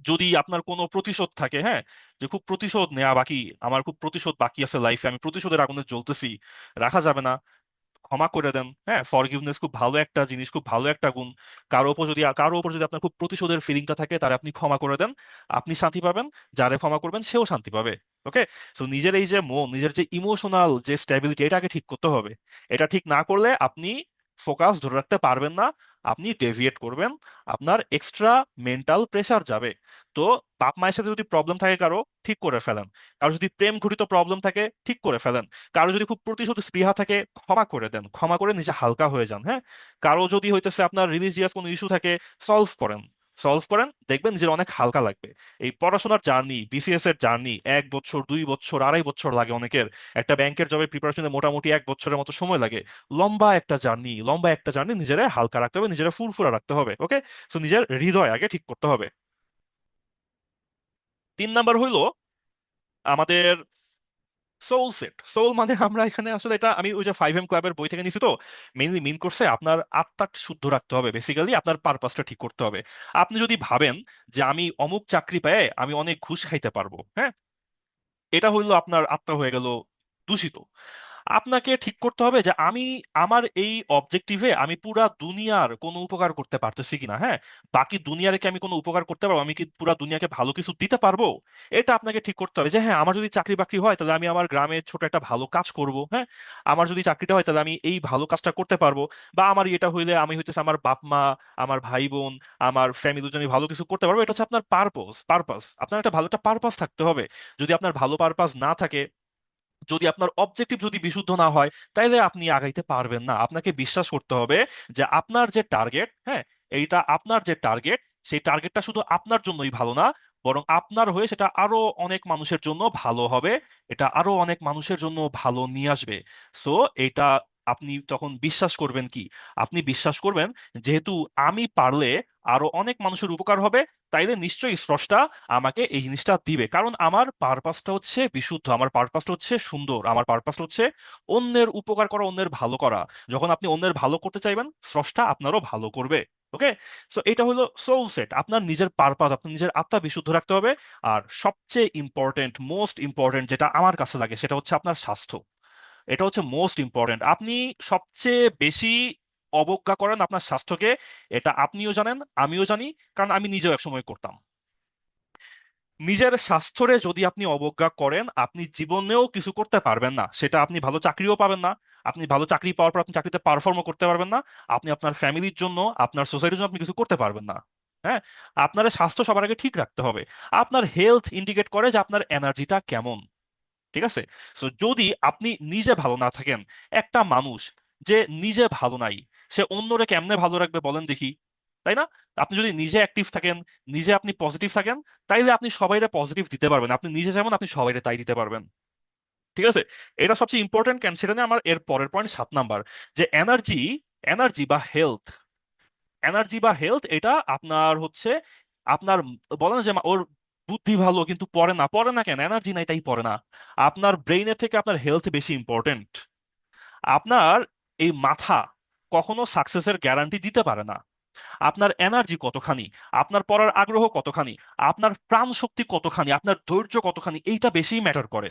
যদি আপনার কোনো প্রতিশোধ থাকে, হ্যাঁ, যে খুব প্রতিশোধ নেওয়া বাকি, আমার খুব প্রতিশোধ বাকি আছে লাইফে, আমি প্রতিশোধের আগুনে জ্বলতেছি, রাখা যাবে না। ক্ষমা করে দেন, হ্যাঁ, ফরগিভনেস খুব ভালো একটা জিনিস, খুব ভালো একটা গুণ। কারো উপর যদি আপনার খুব প্রতিশোধের ফিলিংটা থাকে, তারে আপনি ক্ষমা করে দেন, আপনি শান্তি পাবেন, যারে ক্ষমা করবেন সেও শান্তি পাবে। ওকে। সো নিজের এই যে মন, নিজের যে ইমোশনাল যে স্ট্যাবিলিটি, এটা আগে ঠিক করতে হবে। এটা ঠিক না করলে আপনি ফোকাস ধরে রাখতে পারবেন না, আপনি ডেভিয়েট করবেন, আপনার এক্সট্রা মেন্টাল প্রেসার যাবে। তো বাপ মায়ের সাথে যদি প্রবলেম থাকে কারো, ঠিক করে ফেলেন। কারো যদি প্রেম ঘটিত প্রবলেম থাকে, ঠিক করে ফেলেন। কারো যদি খুব প্রতিশোধ স্পৃহা থাকে, ক্ষমা করে দেন, ক্ষমা করে নিজে হালকা হয়ে যান, হ্যাঁ। কারো যদি হইতেছে আপনার রিলিজিয়াস কোনো ইস্যু থাকে, সলভ করেন, সলভ করেন, দেখবেন নিজের অনেক হালকা লাগবে। এই পড়াশোনার জার্নি, বিসিএস এর জার্নি, 1 বছর, 2 বছর, 2.5 বছর লাগে অনেকের। একটা ব্যাংকের জবের প্রিপারেশনে মোটামুটি 1 বছরের মতো সময় লাগে। লম্বা একটা জার্নি, লম্বা একটা জার্নি, নিজেরা হালকা রাখতে হবে, নিজেরা ফুরফুরা রাখতে হবে। ওকে। সো নিজের হৃদয় আগে ঠিক করতে হবে। 3 নাম্বার হইলো আমাদের সোল সেট। সোল মানে আমরা এখানে আসলে, এটা আমি ওই যে 5M ক্লাবের বই থেকে নিছি, তো মেইনলি মিন করছে আপনার আত্মা শুদ্ধ রাখতে হবে, বেসিক্যালি আপনার পারপাসটা ঠিক করতে হবে। আপনি যদি ভাবেন যে আমি অমুক চাকরি পেয়ে আমি অনেক ঘুষ খাইতে পারবো, হ্যাঁ, এটা হইলো আপনার আত্মা হয়ে গেল দূষিত। আপনাকে ঠিক করতে হবে যে আমি আমার এই অবজেক্টিভে আমি পুরা দুনিয়ার কোনো উপকার করতে পারতেছি কিনা, হ্যাঁ। বাকি দুনিয়ারে কি আমি কোনো উপকার করতে পারবো, আমি কি পুরা দুনিয়াকে ভালো কিছু দিতে পারবো? এটা আপনাকে ঠিক করতে হবে যে হ্যাঁ, আমার যদি চাকরি বাকরি হয়, তাহলে আমি আমার গ্রামে ছোট একটা ভালো কাজ করব, হ্যাঁ। আমার যদি চাকরিটা হয়, তাহলে আমি এই ভালো কাজটা করতে পারবো। বা আমার এটা হইলে আমি হইতেছে আমার বাপ মা, আমার ভাই বোন, আমার ফ্যামিলির জন্য ভালো কিছু করতে পারবো। এটা হচ্ছে আপনার পারপাস। আপনার একটা ভালো একটা পারপাস থাকতে হবে। যদি আপনার ভালো পারপাস না থাকে, যদি আপনার অবজেক্টিভ যদি বিশুদ্ধ না হয়, তাইলে আপনি আগাইতে পারবেন না। আপনাকে বিশ্বাস করতে হবে যে আপনার যে টার্গেট, হ্যাঁ, এইটা আপনার যে টার্গেট, সেই টার্গেটটা শুধু আপনার জন্যই ভালো না, বরং আপনার হয়ে সেটা আরো অনেক মানুষের জন্য ভালো হবে। এটা আরো অনেক মানুষের জন্য ভালো নিয়ে আসবে। সো এটা আপনি তখন বিশ্বাস করবেন কি, আপনি বিশ্বাস করবেন যেহেতু আমি পারলে আরো অনেক মানুষের উপকার হবে, তাইলে নিশ্চয়ই স্রষ্টা আমাকে এই জিনিসটা দিবে। কারণ আমার পারপাসটা হচ্ছে বিশুদ্ধ, আমার পারপাসটা হচ্ছে সুন্দর, আমার পারপাসটা হচ্ছে অন্যের উপকার করা, অন্যের ভালো করা। যখন আপনি অন্যের ভালো করতে চাইবেন, স্রষ্টা আপনারও ভালো করবে। ওকে। সো এটা হলো সোল সেট, আপনার নিজের পারপাস, আপনার নিজের আত্মা বিশুদ্ধ রাখতে হবে। আর সবচেয়ে ইম্পর্টেন্ট, মোস্ট ইম্পর্টেন্ট যেটা আমার কাছে লাগে, সেটা হচ্ছে আপনার স্বাস্থ্য। এটা হচ্ছে মোস্ট ইম্পর্টেন্ট। আপনি সবচেয়ে বেশি অবজ্ঞা করেন আপনার স্বাস্থ্যকে, এটা আপনিও জানেন, আমিও জানি, কারণ আমি নিজেও একসময় করতাম। নিজের স্বাস্থ্যরে যদি আপনি অবজ্ঞা করেন, আপনি জীবনেও কিছু করতে পারবেন না। সেটা আপনি ভালো চাকরিও পাবেন না, আপনি ভালো চাকরি পাওয়ার পর আপনি চাকরিতে পারফর্মও করতে পারবেন না, আপনি আপনার ফ্যামিলির জন্য, আপনার সোসাইটির জন্য আপনি কিছু করতে পারবেন না। হ্যাঁ, আপনার স্বাস্থ্য সবার আগে ঠিক রাখতে হবে। আপনার হেলথ ইন্ডিকেট করে যে আপনার এনার্জিটা কেমন। ঠিক আছে? সো যদি আপনি নিজে ভালো না থাকেন, একটা মানুষ যে নিজে ভালো নাই, সে অন্যরে কেমনে ভালো রাখবে বলেন দেখি, তাই না? আপনি যদি নিজে অ্যাক্টিভ থাকেন, নিজে আপনি পজিটিভ থাকেন, তাইলে আপনি সবাইরে পজিটিভ দিতে পারবেন। আপনি নিজে যেমন আপনি সবাইরে তাই দিতে পারবেন। ঠিক আছে? এটা সবচেয়ে ইম্পর্টেন্ট। কেন সেটা নিয়ে আমার এর পরের পয়েন্ট 7 নাম্বার, যে এনার্জি, এনার্জি বা হেলথ, এনার্জি বা হেলথ এটা আপনার হচ্ছে আপনার বলে না যে ওর বুদ্ধি ভালো কিন্তু পড়ে না, পড়ে না কেন? এনার্জি নাই তাই পড়ে না। আপনার ব্রেইনের থেকে আপনার হেলথ বেশি ইম্পর্টেন্ট। আপনার এই মাথা কখনো সাকসেসের গ্যারান্টি দিতে পারে না। আপনার এনার্জি কতখানি, আপনার পড়ার আগ্রহ কতখানি, আপনার প্রাণ শক্তি কতখানি, আপনার ধৈর্য কতখানি, এইটা বেশি ম্যাটার করে।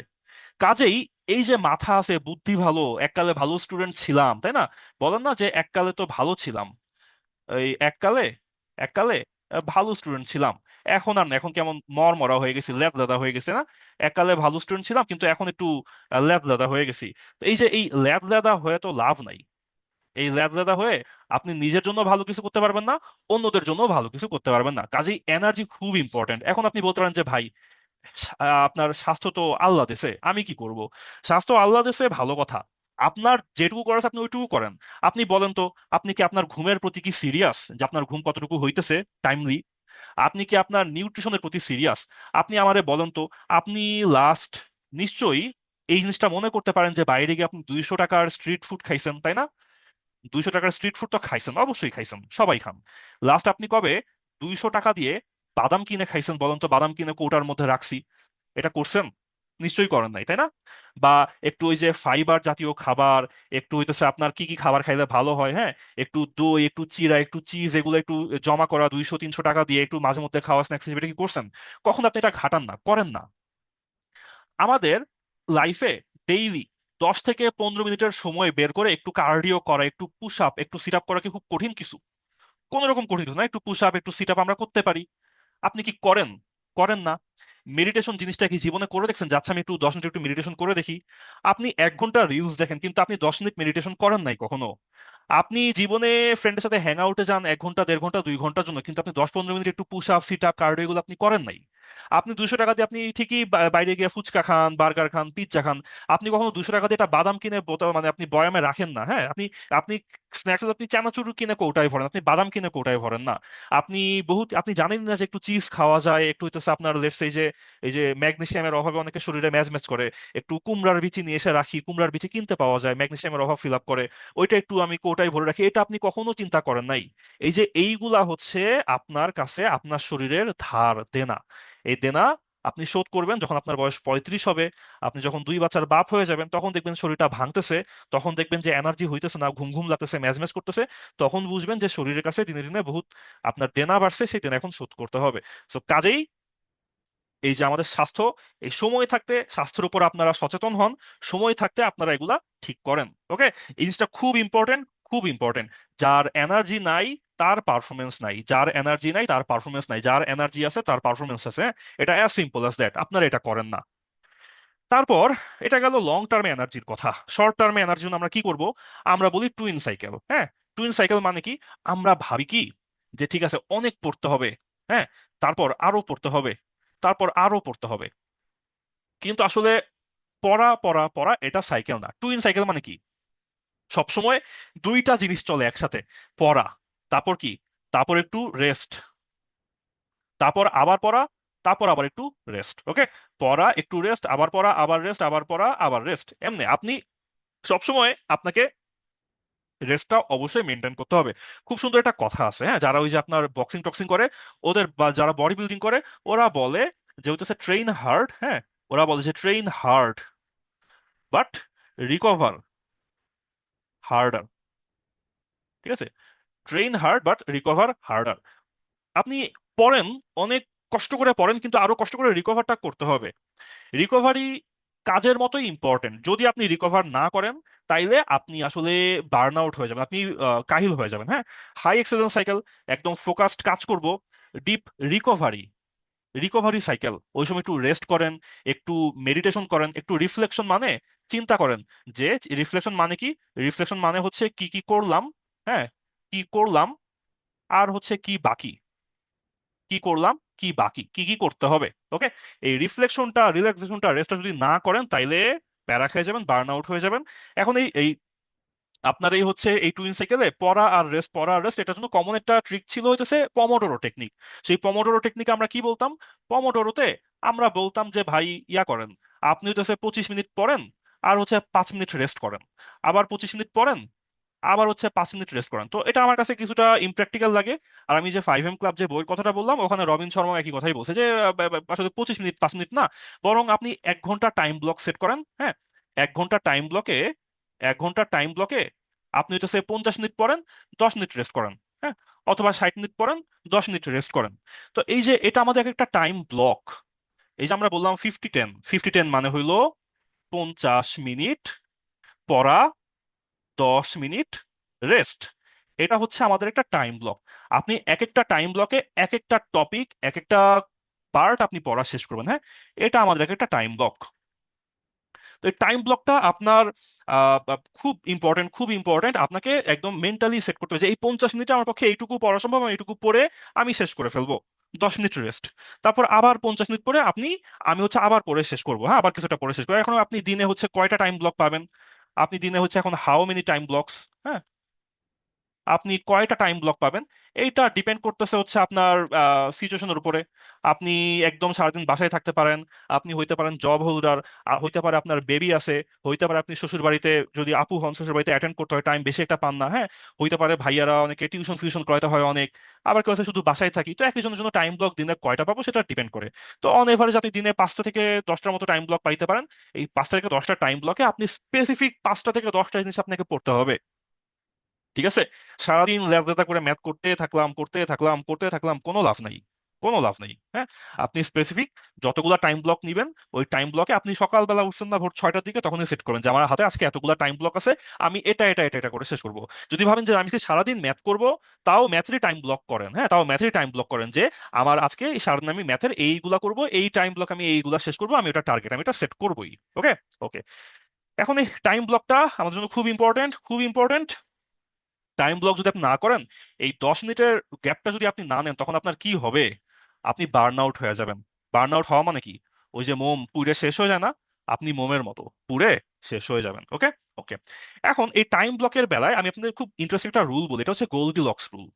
কাজেই এই যে মাথা আছে, বুদ্ধি ভালো, এককালে ভালো স্টুডেন্ট ছিলাম, তাই না? বলেন না যে এককালে তো ভালো ছিলাম, এই এককালে, এককালে ভালো স্টুডেন্ট ছিলাম, এখন আর না, এখন কেমন মরা হয়ে গেছি, লেদা হয়ে গেছে না? এককালে ভালো স্টুডেন্ট ছিলাম কিন্তু এখন একটু লেদা হয়ে গেছি। তো এই যে এই লেদা হয়ে তো লাভ নাই। এই লেদা হয়ে আপনি নিজের জন্য ভালো কিছু করতে পারবেন না, অন্যদের জন্য ভালো কিছু করতে পারবেন না। কাজেই এনার্জি খুব ইম্পর্টেন্ট। এখন আপনি বলতে পারেন যে ভাই, আপনার স্বাস্থ্য তো আল্লাহ দেছে, আমি কি করব? স্বাস্থ্য আল্লাহ দেছে, ভালো কথা। আপনার যেটুকু করার আছে আপনি ওইটুকু করেন। আপনি বলেন তো, আপনি কি আপনার ঘুমের প্রতি কি সিরিয়াস, যে আপনার ঘুম কতটুকু হইতেছে টাইমলি? আপনি কি আপনার নিউট্রিশনের প্রতি সিরিয়াস? আপনি আমারে বলেন তো, আপনি লাস্ট নিশ্চয়ই এই জিনিসটা মনে করতে পারেন যে বাইরে গিয়ে আপনি 200 টাকার স্ট্রিট ফুড খাইছেন, তাই না? 200 টাকার স্ট্রিট ফুড তো খাইছেন, অবশ্যই খাইছেন, সবাই খান। লাস্ট আপনি কবে 200 টাকা দিয়ে বাদাম কিনে খাইছেন বলেন তো? বাদাম কিনে কৌটার মধ্যে রাখছি, এটা করছেন? নিশ্চয়ই করেন নাই, তাই না? বা একটু ওই যে ফাইবার জাতীয় খাবার, একটু হইতেছে আপনার কি কি খাবার খাইলে ভালো হয়, হ্যাঁ, একটু দই, একটু চিড়া, একটু চিজ, এগুলো একটু জমা করা 200-300 টাকা দিয়ে একটু মাঝে মধ্যে খাওয়া স্ন্যাক্স হিসেবে, এটা কি করছেন? কখন আপনি এটা ঘাটান না, করেন না। আমাদের লাইফে ডেইলি 10 থেকে 15 মিনিটের সময় বের করে একটু কার্ডিও করা, একটু পুশ আপ, একটু সিট আপ করা কি খুব কঠিন কিছু? কোন রকম কঠিন কিছু না। একটু পুশ আপ, একটু সিট আপ আমরা করতে পারি। আপনি কি করেন? করেন না। মেডিটেশন জিনিসটা কি জীবনে করে দেখছেন? যাচ্ছে আমি একটু 10 মিনিট একটু মেডিটেশন করে দেখি। আপনি 1 ঘন্টা রিলস দেখেন কিন্তু আপনি 10 মিনিট মেডিটেশন করেন নাই কখনো। আপনি জীবনে ফ্রেন্ডের সাথে হ্যাং আউটে যান 1 ঘন্টা, 1.5 ঘন্টা, 2 ঘন্টার জন্য, কিন্তু আপনি 10-15 মিনিট একটু push up, sit up, cardio এগুলো আপনি করেন নাই। আপনি 200 টাকা দিয়ে আপনি ঠিকই বাইরে গিয়ে ফুচকা খান, বার্গার খান, পিৎজা খান। আপনি কখনো 200 টাকা দিয়ে একটা বাদাম কিনে মানে আপনি বয়ামে রাখেন না, হ্যাঁ? আপনি স্ন্যাক্স আপনি চানাচুর কিনে কৌটায় ভরেন, আপনি বাদাম কিনে কৌটায় ভরেন না। আপনি আপনি জানেন না যে একটু চিজ খাওয়া যায়, একটু হইতেছে আপনার লেটস এই যে ম্যাগনেসিয়ামের অভাবে অনেকে শরীরে ম্যাজ করে, একটু কুমড়ার বিচি নিয়ে এসে রাখি, কুমড়ার বিচি কিনতে পাওয়া যায়, ম্যাগনেসিয়ামের অভাব ফিল আপ করে, ওইটা একটু আমি কোটায় ভরে রাখি। এটা আপনি কখনো চিন্তা করেন নাই? এই যে এইগুলা হচ্ছে আপনার কাছে আপনার শরীরের ধার দেনা। এই দেনা আপনি শোধ করবেন যখন আপনার বয়স 35 হবে। আপনি যখন 2 বাচ্চার বাপ হয়ে যাবেন, তখন দেখবেন শরীরটা ভাঙতেছে, তখন দেখবেন যে এনার্জি হইতেছে না, ঘুম ঘুম লাগতেছে, ম্যাজম্যাজ করতেছে। তখন বুঝবেন যে শরীরের কাছে দিনে দিনে বহুত আপনার দেনা বাড়ছে, সেই দেনা এখন শোধ করতে হবে। তো কাজেই এই যে আমাদের স্বাস্থ্য, এই সময় থাকতে স্বাস্থ্যের উপর আপনারা সচেতন হন, সময় থাকতে আপনারা এগুলা ঠিক করেন। ওকে? এই জিনিসটা খুব ইম্পর্টেন্ট, খুব ইম্পর্টেন্ট। যার এনার্জি নাই তার পারফরমেন্স নাই, যার এনার্জি নাই তার পারফরমেন্স নাই, যার এনার্জি আছে তার পারফরমেন্স আছে। এটা অ্যাজ সিম্পল অ্যাজ দ্যাট। আপনারা এটা করেন না। তারপর এটা গেল লং টার্মে এনার্জির কথা। শর্ট টার্মে এনার্জির জন্য আমরা কি করব? আমরা বলি টুইন সাইকেল। হ্যাঁ, টুইন সাইকেল মানে কি? আমরা ভাবি কি যে ঠিক আছে অনেক পড়তে হবে, হ্যাঁ, তারপর আরো পড়তে হবে, তারপর আরো পড়তে হবে। কিন্তু আসলে পড়া পড়া পড়া এটা সাইকেল না। টুইন সাইকেল মানে কি? সবসময় দুইটা জিনিস চলে একসাথে। পড়া, তারপর কি? তারপর একটু রেস্ট, তারপর আবার পড়া, তারপর আবার একটু রেস্ট। ওকে? পড়া, একটু রেস্ট, আবার পড়া, আবার রেস্ট, আবার পড়া, আবার রেস্ট। এমনি আপনি সবসময় আপনাকে রেস্টটা অবশ্যই মেনটেন করতে হবে। খুব সুন্দর একটা কথা আছে, হ্যাঁ, যারা ওই যে আপনার বক্সিং টক্সিং করে, ওদের বা যারা বডি বিল্ডিং করে, ওরা বলে যে হইতেছে ট্রেন হার্ড, হ্যাঁ, ওরা বলে যে train hard but recover harder. ঠিক আছে? Train hard but recover harder. আপনি পড়েন, অনেক কষ্ট করে পড়েন, কিন্তু আরো কষ্ট করে রিকভারটা করতে হবে। রিকভারি কাজের মতোই ইম্পর্টেন্ট। যদি আপনি রিকভার না করেন, তাইলে আপনি আসলে বার্ন আউট হয়ে যাবেন, আপনি কাহিল হয়ে যাবেন। হ্যাঁ, হাই এক্সেলেন্স সাইকেল, একদম ফোকাসড কাজ করব, ডিপ রিকভারি, রিকভারি সাইকেল। ওই সময় একটু রেস্ট করেন, একটু মেডিটেশন করেন, একটু রিফ্লেকশন মানে চিন্তা করেন যে রিফ্লেকশন মানে কি। রিফ্লেকশন মানে হচ্ছে কি কি করলাম, হ্যাঁ, কি করলাম, আর হচ্ছে কি বাকি, কি করলাম, কি বাকি, কি কি করতে হবে। ওকে, এই রিফ্লেকশনটা, রিল্যাক্সেশনটা, রেস্টটা যদি না করেন তাইলে প্যারা খেয়ে যাবেন, বার্ন আউট হয়ে যাবেন। এখন এই এই আপনার এই হচ্ছে এই টুইন সাইকেলে পড়া আর রেস্ট, পড়া আর রেস্ট, এটার জন্য কমন একটা ট্রিক ছিল হইতেছে পমোডোরো টেকনিক। সেই পমোডোরো টেকনিকে আমরা কি বলতাম, পমোডোরোতে আমরা বলতাম যে ভাই ইয়া করেন, আপনি হইতেছে 25 মিনিট পড়েন, আর হচ্ছে 5 মিনিট রেস্ট করেন, আবার 25 মিনিট পড়েন, আবার হচ্ছে 5 মিনিট রেস্ট করেন। তো এটা আমার কাছে কিছুটা ইমপ্র্যাকটিক্যাল লাগে। আর আমি যে 5M ক্লাব যে বইয়ের কথাটা বললাম, ওখানে রবিন শর্মা একই কথাই বলছে যে আসলে 25 মিনিট 5 মিনিট না, বরং আপনি 1 ঘন্টা টাইম ব্লক সেট করেন। হ্যাঁ, 1 ঘন্টা টাইম ব্লকে, 1 ঘন্টা টাইম ব্লকে আপনি হচ্ছে 50 মিনিট পড়েন, 10 মিনিট রেস্ট করেন। হ্যাঁ, অথবা 60 মিনিট পড়েন, 10 মিনিট রেস্ট করেন। তো এই যে এটা আমাদের একটা টাইম ব্লক। এই যে আমরা বললাম 50-10, 50-10 মানে হইলো 50 মিনিট পড়া, 10 মিনিট রেস্ট। এটা হচ্ছে আমাদের একটা টাইম ব্লক। আপনি এক একটা টাইম ব্লকে এক একটা টপিক, এক একটা পার্ট আপনি পড়া শেষ করবেন। হ্যাঁ, এটা আমাদের এক একটা টাইম ব্লক। তো এই টাইম ব্লকটা আপনার খুব ইম্পর্টেন্ট, খুব ইম্পর্টেন্ট। আপনাকে একদম মেন্টালি সেট করতে হবে যে এই 50 মিনিটে আমার পক্ষে এইটুকু পড়া সম্ভব, আমি এইটুকু পড়ে আমি শেষ করে ফেলবো। 10 মিনিট রেস্ট, তারপর আবার 50 মিনিট পরে আপনি, আমি হচ্ছে আবার পড়ে শেষ করবো। হ্যাঁ, আবার কিছুটা পড়ে শেষ করবো। এখন আপনি দিনে হচ্ছে কয়টা টাইম ব্লক পাবেন, আপনি দিনে হচ্ছে এখন হাউ মেনি টাইম ব্লকস, আপনি কয়টা টাইম ব্লক পাবেন, এইটা ডিপেন্ড করতেছে হচ্ছে আপনার সিচুয়েশনের উপরে। আপনি একদম সারাদিন বাসায় থাকতে পারেন, আপনি হইতে পারেন জব হোল্ডার, হইতে পারে আপনার বেবি আছে, হইতে পারে আপনি শ্বশুর বাড়িতে যদি আপু হন, শ্বশুর বাড়িতে অ্যাটেন্ড করতে হয়, টাইম বেশি একটা পান না। হ্যাঁ, হইতে পারে ভাইয়ারা অনেকে টিউশন ফিউশন করাতে হয় অনেক, আবার কেউ আছে শুধু বাসায় থাকি। তো একজনের জন্য টাইম ব্লক দিনে কয়টা পাবো সেটা ডিপেন্ড করে। তো অন এভারেজ আপনি দিনে 5টা থেকে 10টার মতো টাইম ব্লক পাইতে পারেন। এই 5টা থেকে 10টা টাইম ব্লকে আপনি স্পেসিফিক 5টা থেকে 10টা জিনিস আপনাকে পড়তে হবে। ঠিক আছে, সারাদিন ল্যাপদাতা করে ম্যাথ করতে থাকলাম, করতে থাকলাম, করতে থাকলাম, কোনো লাভ নাই, কোনো লাভ নাই। হ্যাঁ, আপনি স্পেসিফিক যতগুলা টাইম ব্লক নিবেন, ওই টাইম ব্লকে আপনি সকালবেলা উঠছেন না ভোর 6টার দিকে, তখনই সেট করেন যে আমার হাতে আজকে এতগুলা টাইম ব্লক আছে, আমি এটা এটা এটা এটা করে শেষ করব। যদি ভাবেন যে আমি আজকে সারাদিন ম্যাথ করব, তাও ম্যাথেরই টাইম ব্লক করেন। হ্যাঁ, তাও ম্যাথেরই টাইম ব্লক করেন যে আমার আজকে এই সারাদিন আমি ম্যাথের এইগুলা করব, এই টাইম ব্লক আমি এইগুলা শেষ করব, আমি এটা টার্গেট, আমি এটা সেট করবোই। ওকে, ওকে। এখন এই টাইম ব্লকটা আমাদের জন্য খুব ইম্পর্টেন্ট, খুব ইম্পর্টেন্ট। টাইম ব্লক যদি আপনি না করেন, এই 10 মিনিটের গ্যাপটা যদি আপনি না নেন, তখন আপনার কি হবে, আপনি বার্ন আউট হয়ে যাবেন। বার্ন আউট হওয়া মানে কি, ওই যে মোম পুড়ে শেষ হয়ে যায় না, আপনি মোমের মতো পুড়ে শেষ হয়ে যাবেন। ওকে, ওকে। এখন এই টাইম ব্লকের বেলায় আমি আপনাদের খুব ইন্টারেস্টিং একটা রুল বলি, এটা হচ্ছে গোল্ডিলক্স রুল।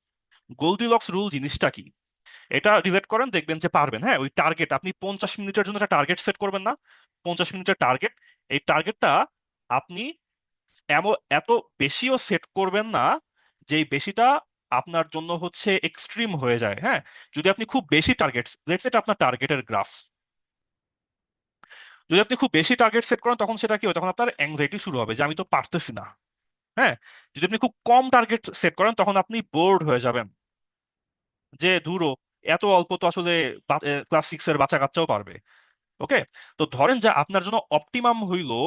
গোল্ডিলক্স রুল জিনিসটা কি, এটা রিলেট করেন, দেখবেন যে পারবেন। হ্যাঁ, ওই টার্গেট আপনি 50 মিনিটের জন্য একটা টার্গেট সেট করবেন না, 50 মিনিটের টার্গেট। এই টার্গেটটা আপনি এমন এত বেশিও সেট করবেন না যেই বেশিটা আপনার জন্য হচ্ছে এক্সট্রিম হয়ে যায়। হ্যাঁ, যদি আপনি খুব বেশি টার্গেট, লেটস সেট আপনার টার্গেটের গ্রাফ, যদি আপনি খুব বেশি টার্গেট সেট করেন, তখন সেটা কি হয়, তখন আপনার অ্যাংজাইটি শুরু হবে যে আমি তো পারতেছি না। হ্যাঁ, যদি আপনি খুব কম টার্গেট সেট করেন, তখন আপনি বোর্ড হয়ে যাবেন যে ধুরো, এত অল্প তো আসলে ক্লাস 6-এর বাচ্চা কাচ্চাও পারবে। ওকে, তো ধরেন যে আপনার জন্য অপটিমাম হইলো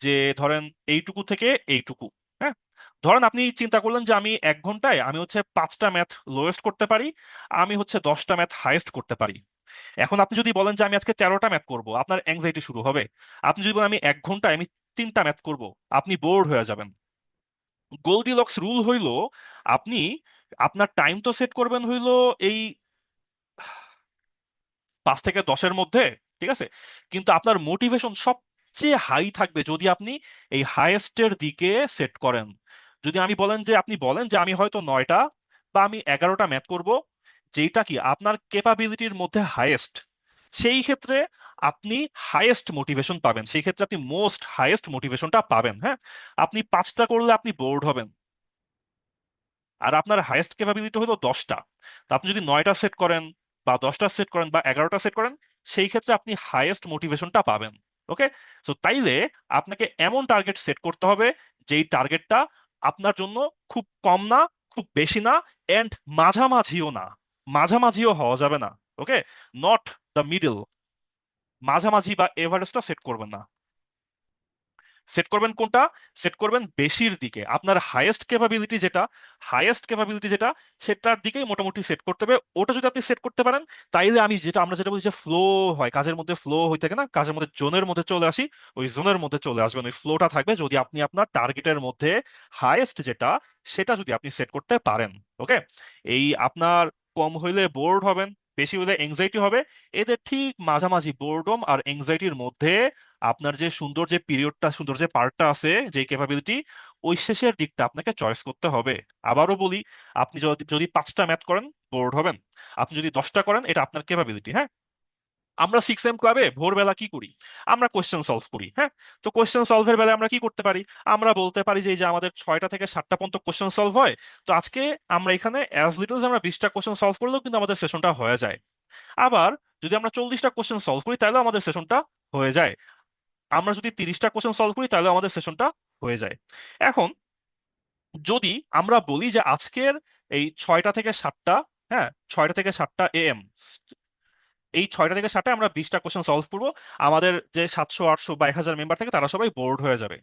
যে ধরেন এইটুকু থেকে এইটুকু। হ্যাঁ, ধরেন আপনি চিন্তা করলেন যে আমি 1 ঘন্টায় আমি হচ্ছে 5টা ম্যাথ লোয়েস্ট করতে পারি, আমি হচ্ছে 10টা ম্যাথ হাইয়েস্ট করতে পারি। এখন আপনি যদি বলেন যে আমি আজকে 13টা ম্যাথ করব, আপনার অ্যাংজাইটি শুরু হবে। আপনি যদি বলেন আমি 1 ঘন্টায় আমি 3টা ম্যাথ করব, আপনি বোর্ড হয়ে যাবেন। গোল্ডিলক্স রুল হইলো, আপনি আপনার টাইম তো সেট করবেন হইলো এই 5 থেকে 10-এর মধ্যে, ঠিক আছে, কিন্তু আপনার মোটিভেশন সবচেয়ে হাই থাকবে যদি আপনি এই হাইয়েস্টের দিকে সেট করেন। যদি আমি বলেন যে আপনি বলেন যে আমি হয়তো 9টা বা আমি 11টা ম্যাথ করব, যেটা কি আপনার ক্যাপাবিলিটির মধ্যে হাইয়েস্ট, সেই ক্ষেত্রে আপনি হাইয়েস্ট মোটিভেশন পাবেন, সেই ক্ষেত্রে আপনি মোস্ট হাইয়েস্ট মোটিভেশনটা পাবেন। হ্যাঁ, আপনি 5টা করলে আপনি বোর্ড হবেন, আর আপনার হাইয়েস্ট ক্যাপাবিলিটি হলো 10টা। তো আপনি যদি 9টা সেট করেন বা 10টা সেট করেন বা 11টা সেট করেন, সেই ক্ষেত্রে আপনি হাইয়েস্ট মোটিভেশনটা পাবেন। ওকে, সো তাইলে আপনাকে এমন টার্গেট সেট করতে হবে যেই টার্গেটটা আপনার জন্য খুব কম না, খুব বেশি না, এন্ড মাঝামাঝিও না, মাঝামাঝিও হওয়া যাবে না। ওকে, নট দ্য মিডল, মাঝামাঝি বা এভারেজটা সেট করবেন না। সেট করবেন কোনটা? সেট করবেন বেশির দিকে, আপনার হাইয়েস্ট ক্যাপাবিলিটি যেটা সেটার দিকেই মোটামুটি সেট করতে হবে। ওটা যদি আপনি সেট করতে পারেন, তাইলে আমরা যেটা বলি যে ফ্লো হয়, কাজের মধ্যে ফ্লো হয়ে থাকে না, কাজের মধ্যে জোনের মধ্যে চলে আসি, ওই জোনের মধ্যে চলে আসবেন, ওই ফ্লোটা থাকবে যদি আপনি আপনার টার্গেটের মধ্যে হাইয়েস্ট যেটা সেটা যদি আপনি সেট করতে পারেন। ওকে, এই আপনার কম হইলে বোর্ড হবেন, বেশি হলে এংজাইটি হবে, এদের ঠিক মাঝামাঝি বোর্ডম আর এংজাইটির মধ্যে আপনার যে সুন্দর যে পিরিয়ডটা, সুন্দর যে পার্টটা আছে, যে ক্যাপাবিলিটি, ওই শেষের দিকটা আপনাকে চয়েস করতে হবে। আবারও বলি, আপনি যদি যদি 5টা ম্যাথ করেন বোর্ড হবেন, আপনি যদি 10টা করেন এটা আপনার ক্যাপাবিলিটি। হ্যাঁ, আমরা 6M ক্লাবে ভোরবেলা কি করি? আমরা কোশ্চেন সলভ করি। হ্যাঁ, তো কোশ্চেন সলভের বেলায় আমরা কি করতে পারি? আমরা বলতে পারি যে এই যে আমাদের 6টা থেকে 7টা পর্যন্ত কোশ্চেন সলভ হয়, তো আজকে আমরা এখানে অ্যাজ লিটল আমরা 20টা কোশ্চেন সলভ করলেও কিন্তু আমাদের সেশনটা হয়ে যায়। আবার যদি আমরা 40টা কোশ্চেন সলভ করি তাহলেও আমাদের সেশনটা হয়ে যায়। আমরা যদি 30টা কোশ্চেন সলভ করি তাহলে আমাদের সেশনটা হয়ে যায়। এখন যদি আমরা বলি যে আজকের এই 6টা থেকে 7টা, হ্যাঁ 6টা থেকে 7টা AM, এই 6টা থেকে 7টায় আমরা 20টা কোশ্চেন সলভ করবো, আমাদের যে 700 800 বা 1000 মেম্বার থাকে তারা সবাই বোর্ড হয়ে যাবে।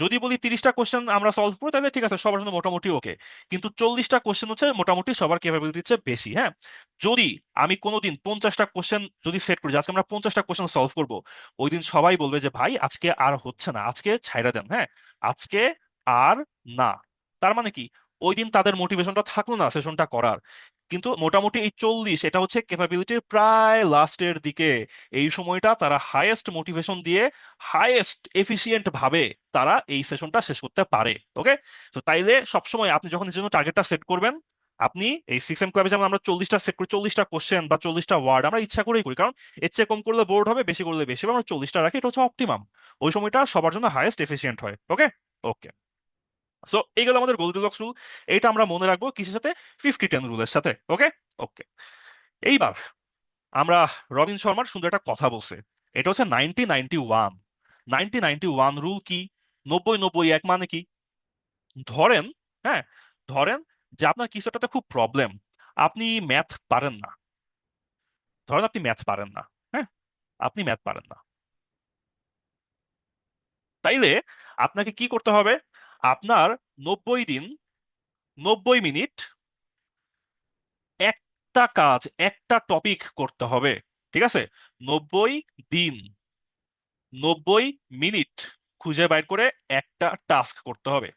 যদি বলি 30টা কোশ্চেন আমরা সলভ করি তাহলে ঠিক আছে, সবার জন্য মোটামুটি ওকে। কিন্তু 40টা কোশ্চেন হচ্ছে মোটামুটি সবার ক্যাপাবিলিটির চেয়ে বেশি। হ্যাঁ, যদি আমি কোনোদিন 50টা কোশ্চেন যদি সেট করি যে আজকে আমরা 50টা কোশ্চেন সলভ করব, ওই দিন সবাই বলবে যে ভাই আজকে আর হচ্ছে না, আজকে ছাইড়া দেন। হ্যাঁ, আজকে আর না। তার মানে কি, ওই দিন তাদের মোটিভেশনটা থাকলো না সেশনটা করার। কিন্তু মোটামুটি এই 40 এটা হচ্ছে ক্যাপাবিলিটির প্রায় লাস্টের দিকে, এই সময়টা তারা হাইয়েস্ট মোটিভেশন দিয়ে হাইয়েস্ট এফিসিয়েন্ট ভাবে তারা এই সেশনটা শেষ করতে পারে। ওকে, তো তাইলে সবসময় আপনি যখন নিজের জন্য টার্গেটটা সেট করবেন, আপনি এই 6M ক্লাবে যেমন আমরা 40টা সেট করি, 40টা কোশ্চেন বা 40টা ওয়ার্ড আমরা ইচ্ছা করেই করি, কারণ এর চেয়ে কম করলে বোর্ড হবে, বেশি করলে বেশি হবে, আমরা 40টা রাখি, এটা হচ্ছে অপটিমাম। ওই সময়টা সবার জন্য হাইয়েস্ট এফিসিয়েন্ট হয়। ওকে, ওকে, সো এইগুলো আমাদের গোল্ডিলক্স রুল। এটা আমরা মনে রাখবো কিসের সাথে? 50-10 রুলের সাথে। ওকে, ওকে, এইবার আমরা, রবিন শর্মার সুন্দর একটা কথা বলছে, এটা হচ্ছে 90-91। 90-91 রুল কি? 90-90-1 মানে কি? ধরেন, হ্যাঁ, ধরেন যে আপনার কিছুটাতে খুব প্রবলেম, আপনি ম্যাথ পারেন না। ধরেন আপনি ম্যাথ পারেন না। হ্যাঁ, আপনি ম্যাথ পারেন না, তাইলে আপনাকে কি করতে হবে? আপনার 90 দিন, 90 মিনিট একটা কাজ, একটা টপিক করতে হবে। ঠিক আছে, 90 দিন, 90 মিনিট খুঁজে বাইর করে একটা টাস্ক করতে হবে।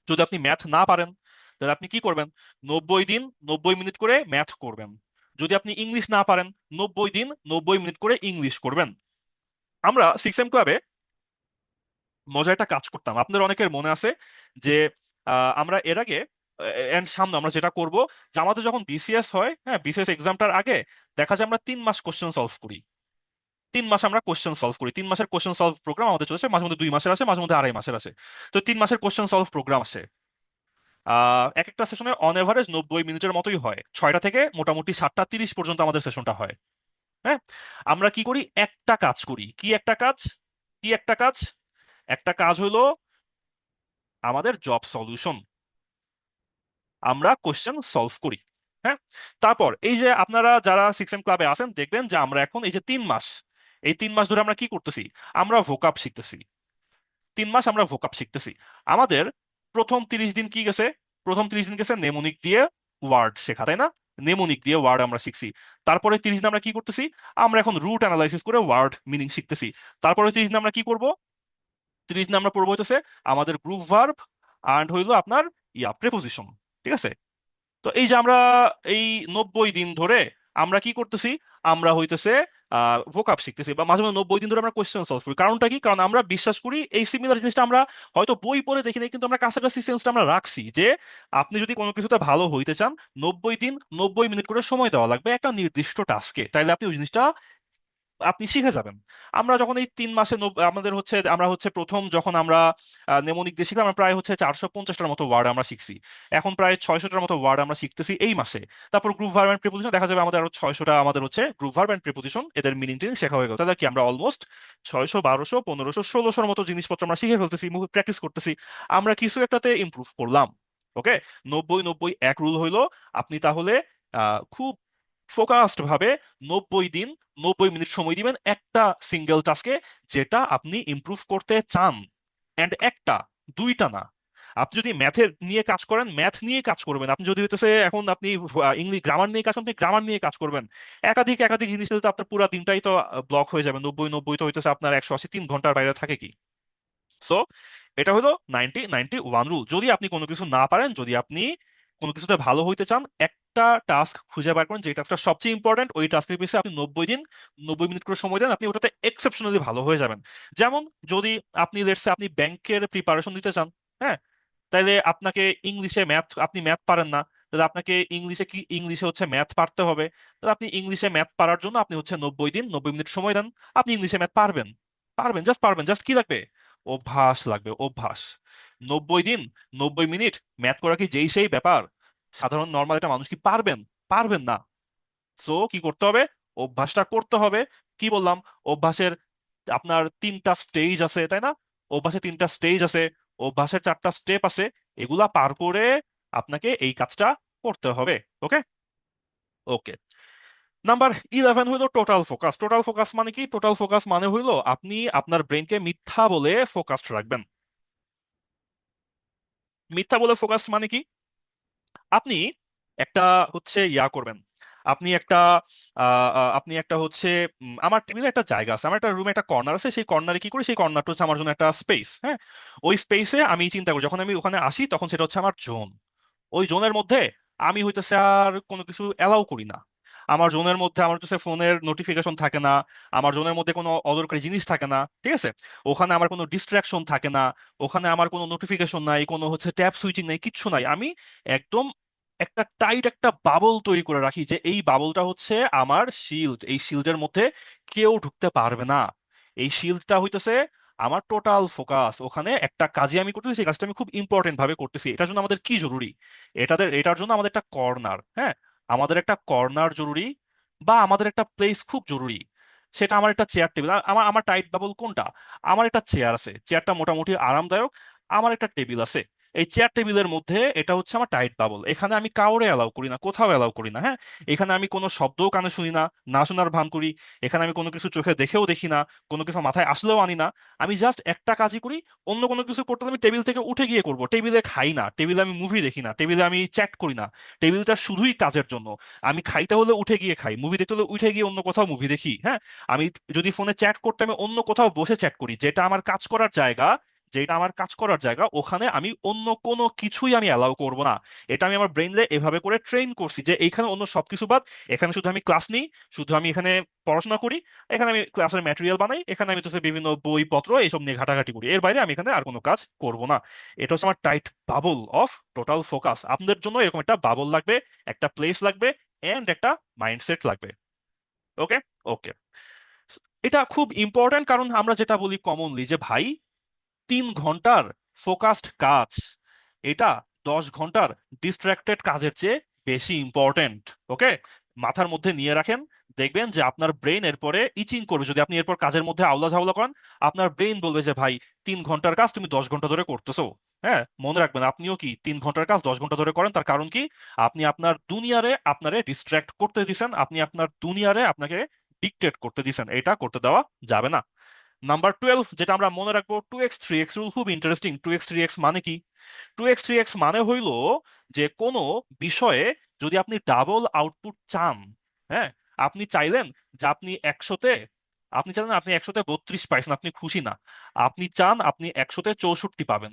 যদি আপনি ম্যাথ না পারেন তাহলে আপনি কি করবেন? 90 দিন 90 মিনিট করে ম্যাথ করবেন। যদি আপনি ইংলিশ না পারেন, 90 দিন 90 মিনিট করে ইংলিশ করবেন। আমরা 6M ক্লাবে মজার একটা কাজ করতাম, আপনাদের অনেকের মনে আছে যে আমরা এর আগে এন্ড সামনে আমরা যেটা করব, যে আমাদের যখন বিসিএস হয়, হ্যাঁ বিসিএস এক্সামটার আগে দেখা যায় আমরা 3 মাস কোশ্চেন সলভ করি। 3 মাস আমরা কোশ্চেন সলভ করি, 3 মাসের কোশ্চেন সলভ প্রোগ্রাম আমাদের চলেছে, মাঝে মধ্যে 2 মাসের আসে, মাঝে মধ্যে 2.5 মাসের আসে। তো 3 মাসের কোশ্চেন সলভ প্রোগ্রাম আসে। এক একটা সেশনে অন এভারেজ 90 মিনিটের মতোই হয়, 6টা থেকে মোটামুটি 7টা 30 পর্যন্ত আমাদের সেশনটা হয়। হ্যাঁ, আমরা কি করি? একটা কাজ করি। কি একটা কাজ? কি একটা কাজ? একটা কাজ হলো আমাদের জব সলিউশন, আমরা কোশ্চেন সলভ করি। হ্যাঁ, তারপর এই যে আপনারা যারা 6M ক্লাবে আছেন দেখবেন যে আমরা এখন এই যে 3 মাস, এই 3 মাস ধরে আমরা কি করতেছি? আমরা ভোকাব শিখতেছি। 3 মাস আমরা ভোকাব শিখতেছি। আমাদের প্রথম 30 দিন কি গেছে? প্রথম 30 দিন গেছে নেমোনিক দিয়ে ওয়ার্ড শেখা, তাই না? নেমোনিক দিয়ে ওয়ার্ড আমরা শিখছি। তারপরে 30 দিন আমরা কি করতেছি? আমরা এখন রুট অ্যানালাইসিস করে ওয়ার্ড মিনিং শিখতেছি। তারপরে 30 দিন আমরা কি করব? 30 দিন আমরা পড়বো হইতেছে আমাদের গ্রুপ ভার্ব অ্যান্ড হইলো আপনার প্রেপোজিশন। ঠিক আছে, তো এই যে আমরা এই 90 দিন ধরে আমরা কি করতেছি? আমরা হইতেছে ভোকাব শিখতেছি, বা মাঝে মাঝে 90 দিন ধরে আমরা কোয়েশ্চেন সলভ করি। কারণটা কি? কারণ আমরা বিশ্বাস করি এই সিমিলার জিনিসটা আমরা হয়তো বই পড়ে দেখি নাই, কিন্তু আমরা কাছাকাছি সেন্সটা আমরা রাখছি যে আপনি যদি কোনো কিছুতে ভালো হইতে চান, 90 দিন 90 মিনিট করে সময় দেওয়া লাগবে একটা নির্দিষ্ট টাস্কে, তাইলে আপনি ওই জিনিসটা আপনি শিখে যাবেন। আমরা যখন এই 3 মাসে আমাদের হচ্ছে আমরা হচ্ছে প্রথম যখন আমরা নেমোনিক দিয়ে শিখলাম, আমরা প্রায় হচ্ছে 450টার মতো ওয়ার্ড আমরা শিখছি। এখন প্রায় 600টার মতো ওয়ার্ড আমরা শিখতেছি এই মাসে। তারপর গ্রুপ ভার্ব এন্ড প্রিপোজিশন দেখা যাবে আমাদের আরো 600টা আমাদের হচ্ছে গ্রুপ ভার্ব এন্ড প্রিপোজিশন, এদের মিনিং টিনিং শেখা হয়ে গেল। তাহলে কি আমরা অলমোস্ট 600 1200 1500 1600 মতো জিনিসপত্র আমরা শিখে ফেলতেছি, প্র্যাকটিস করতেছি, আমরা কিছু একটাতে ইমপ্রুভ করলাম। ওকে, 90-90-1 রুল হইলো, আপনি তাহলে খুব ফোকাসড ভাবে 90 দিন 90 মিনিট সময় দিবেন একটা সিঙ্গেল টাস্কে, যেটা আপনি ইমপ্রুভ করতে চান। অ্যান্ড একটা, দুইটা না। আপনি যদি ম্যাথের নিয়ে কাজ করেন, ম্যাথ নিয়ে কাজ করবেন। আপনি যদি হইতেছে এখন আপনি ইংলিশ গ্রামার নিয়ে কাজ করেন, আপনি গ্রামার নিয়ে কাজ করবেন। একাধিক একাধিক জিনিস হলে তো আপনার পুরো দিনটাই তো ব্লক হয়ে যাবে। 90 90 তো হইতেছে আপনার 180, 3 ঘন্টার বাইরে থাকে কি। সো এটা হলো 90 91 রুল। যদি আপনি কোনো কিছু না পারেন, যদি আপনি কোনো কিছুতে ভালো হইতে চান, একটা টাস্ক খুঁজে বার করেন যে টাস্কটা সবচেয়ে ইম্পর্টেন্ট, ওই টাস্কের পিছনে আপনি 90 দিন 90 মিনিট করে সময় দেন, আপনি ওটাতে এক্সেপশনালি ভালো হয়ে যাবেন। যেমন যদি আপনি লেটস সে আপনি ব্যাংকের প্রিপারেশন দিতে চান, হ্যাঁ, তাইলে আপনাকে ইংলিশে ম্যাথ, আপনি ম্যাথ পারেন না, তাহলে আপনাকে ইংলিশে কি, ইংলিশে হচ্ছে ম্যাথ পারতে হবে। তাহলে আপনি ইংলিশে ম্যাথ পারার জন্য আপনি হচ্ছে 90 দিন 90 মিনিট সময় দেন, আপনি ইংলিশে ম্যাথ পারবেন। পারবেন, জাস্ট কি লাগবে? অভ্যাস লাগবে, অভ্যাস। 90 দিন 90 মিনিট ম্যাথ করা কি যেই সেই ব্যাপার? সাধারণ নর্মাল একটা মানুষ কি পারবেন? পারবেন না। সো কি করতে হবে? অভ্যাসটা করতে হবে। কি বললাম? অভ্যাসের আপনার 3টা স্টেজ আছে, তাই না? অভ্যাসের 3টা স্টেজ আছে, অভ্যাসের 4টা স্টেপ আছে। এগুলা পার করে আপনাকে এই কাজটা করতে হবে। ওকে, ওকে। নাম্বার 11 হইলো টোটাল ফোকাস। টোটাল ফোকাস মানে কি? টোটাল ফোকাস মানে হইলো আপনি আপনার ব্রেনকে মিথ্যা বলে ফোকাসড রাখবেন। মিথ্যা বলে ফোকাস মানে কি? আপনি একটা হচ্ছে ইয়া করবেন। আপনি একটা আপনি একটা হচ্ছে আমার টেবিলে একটা জায়গা আছে, আমার একটা রুমে একটা কর্নার আছে, সেই কর্নারে কি করি, সেই কর্নারটা হচ্ছে আমার জন্য একটা স্পেস, হ্যাঁ। ওই স্পেসে আমি চিন্তা করি, যখন আমি ওখানে আসি তখন সেটা হচ্ছে আমার জোন। ওই জোনের মধ্যে আমি হইতেছে আর কোনো কিছু অ্যালাউ করি না। আমার জোনের মধ্যে আমার হচ্ছে ফোনের নোটিফিকেশন থাকে না, আমার জোনের মধ্যে কোনো অদরকারি জিনিস থাকে না, ঠিক আছে। ওখানে আমার কোনো ডিস্ট্রাকশন থাকে না, ওখানে আমার কোনো নোটিফিকেশন নাই, কোনো হচ্ছে ট্যাব সুইচিং নাই, কিচ্ছু নাই। আমি একদম একটা টাইট একটা বাবল তৈরি করে রাখি, যে এই বাবলটা হচ্ছে আমার শিল্ড, এই শিল্ডের মধ্যে কেউ ঢুকতে পারবে না। এই শিল্ডটা হইতেছে আমার টোটাল ফোকাস। ওখানে একটা কাজে আমি করতেছি, সেই কাজটা আমি খুব ইম্পর্টেন্ট ভাবে করতেছি। এটার জন্য আমাদের কি জরুরি? এটার জন্য আমাদের একটা কর্নার, হ্যাঁ, আমাদের একটা কর্নার জরুরি, বা আমাদের একটা প্লেস খুব জরুরি। সেটা আমার একটা চেয়ার টেবিল। আমার আমার টাইট বাবল কোনটা? আমার একটা চেয়ার আছে, চেয়ারটা মোটামুটি আরামদায়ক। আমার একটা টেবিল আছে, এই চেয়ার টেবিলের মধ্যে এটা হচ্ছে আমার টাইট বাবল। এখানে আমি কাউরে অ্যালাউ করি না, কোথাও অ্যালাউ করি না, হ্যাঁ। এখানে আমি কোনো শব্দও কানে শুনি না, না শোনার ভান করি। এখানে আমি কোনো কিছু চোখে দেখেও দেখি না, কোনো কিছু মাথায় আসলেও আনি না। আমি জাস্ট একটা কাজই করি। অন্য কোনো কিছু করতে হলে আমি টেবিল থেকে উঠে গিয়ে করব। টেবিলে খাই না, টেবিলে আমি মুভি দেখি না, টেবিলে আমি চ্যাট করি না। টেবিলটা শুধুই কাজের জন্য। আমি খাইতে হলে উঠে গিয়ে খাই, মুভি দেখতে হলে উঠে গিয়ে অন্য কোথাও মুভি দেখি, হ্যাঁ। আমি যদি ফোনে চ্যাট করতে, আমি অন্য কোথাও বসে চ্যাট করি। যেটা আমার কাজ করার জায়গা, যেটা আমার কাজ করার জায়গা, ওখানে আমি অন্য কোনো কিছুই আমি অ্যালাউ করব না। এটা আমি আমার ব্রেইনরে এভাবে করে ট্রেন করছি যে এইখানে অন্য সবকিছু বাদ, এখানে শুধু আমি ক্লাস নিই, শুধু আমি এখানে পড়াশোনা করি, এখানে আমি ক্লাসের ম্যাটেরিয়াল বানাই, এখানে আমি হচ্ছে বিভিন্ন বইপত্র এইসব নিয়ে ঘাটাঘাটি করি, এর বাইরে আমি এখানে আর কোনো কাজ করব না। এটা হচ্ছে আমার tight bubble of total focus. আপনাদের জন্য এরকম একটা বাবল লাগবে, একটা প্লেস লাগবে, এন্ড একটা মাইন্ডসেট লাগবে। ওকে, ওকে। এটা খুব ইম্পর্ট্যান্ট, কারণ আমরা যেটা বলি কমনলি যে ভাই, 3 ঘন্টার ফোকাসড কাজ, এটা 10 ঘন্টার ডিস্ট্রাক্টেড কাজের চেয়ে বেশি ইম্পর্টেন্ট। ওকে, মাথার মধ্যে নিয়ে রাখেন। দেখবেন যে আপনার ব্রেন এরপরে ইচিং করবে যদি আপনি এরপর কাজের মধ্যে আওলা ঝাওলা করেন। আপনার ব্রেন বলবে যে ভাই, 3 ঘন্টার কাজ তুমি 10 ঘন্টা ধরে করতেছো। হ্যাঁ, মনে রাখবেন, আপনিও কি 3 ঘন্টার কাজ 10 ঘন্টা ধরে করেন? তার কারণ কি? আপনি আপনার দুনিয়ারে আপনারে ডিস্ট্রাক্ট করতে দিছেন, আপনি আপনার দুনিয়ারে আপনাকে ডিক্টেট করতে দিছেন। এটা করতে দেওয়া যাবে না। নাম্বার 12 যেটা আমরা মনে রাখবো, 2x 3x রুল। খুব ইন্টারেস্টিং। 2x 3x মানে কি? 2x 3x মানে হইলো যে কোনো বিষয়ে যদি আপনি ডাবল আউটপুট চান, হ্যাঁ, আপনি চাইলেন যে আপনি চাইলেন আপনি 100-তে 32 পাইছেন, আপনি খুশি না। আপনি চান আপনি 100-তে 64 পাবেন।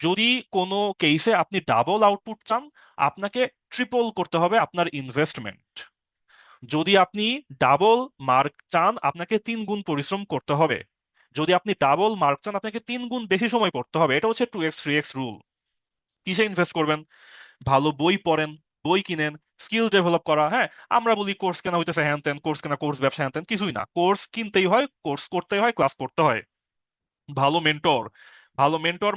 যদি কোনো কেসে আপনি ডাবল আউটপুট চান, আপনাকে ট্রিপল করতে হবে আপনার ইনভেস্টমেন্ট। যদি আপনি ডাবল মার্ক চান, আপনাকে 3 গুণ পরিশ্রম করতে হবে। যদি আপনি ডাবল মার্ক চান, আপনাকে 3 গুণ বেশি সময় পড়তে হবে। এটা হচ্ছে 2x 3x রুল। কিসে ইনভেস্ট করবেন? ভালো বই পড়েন, বই কিনেন, স্কিল ডেভেলপ করা, হ্যাঁ। আমরা বলি কোর্স কেনা হইতেছে হ্যান ত্যান, কোর্স কেনা, কোর্স ব্যবসা, হ্যান ত্যান কিছুই না। কোর্স কিনতেই হয়, কোর্স করতেই হয়, ক্লাস করতে হয়। ভালো মেন্টর, ভালো মেন্টর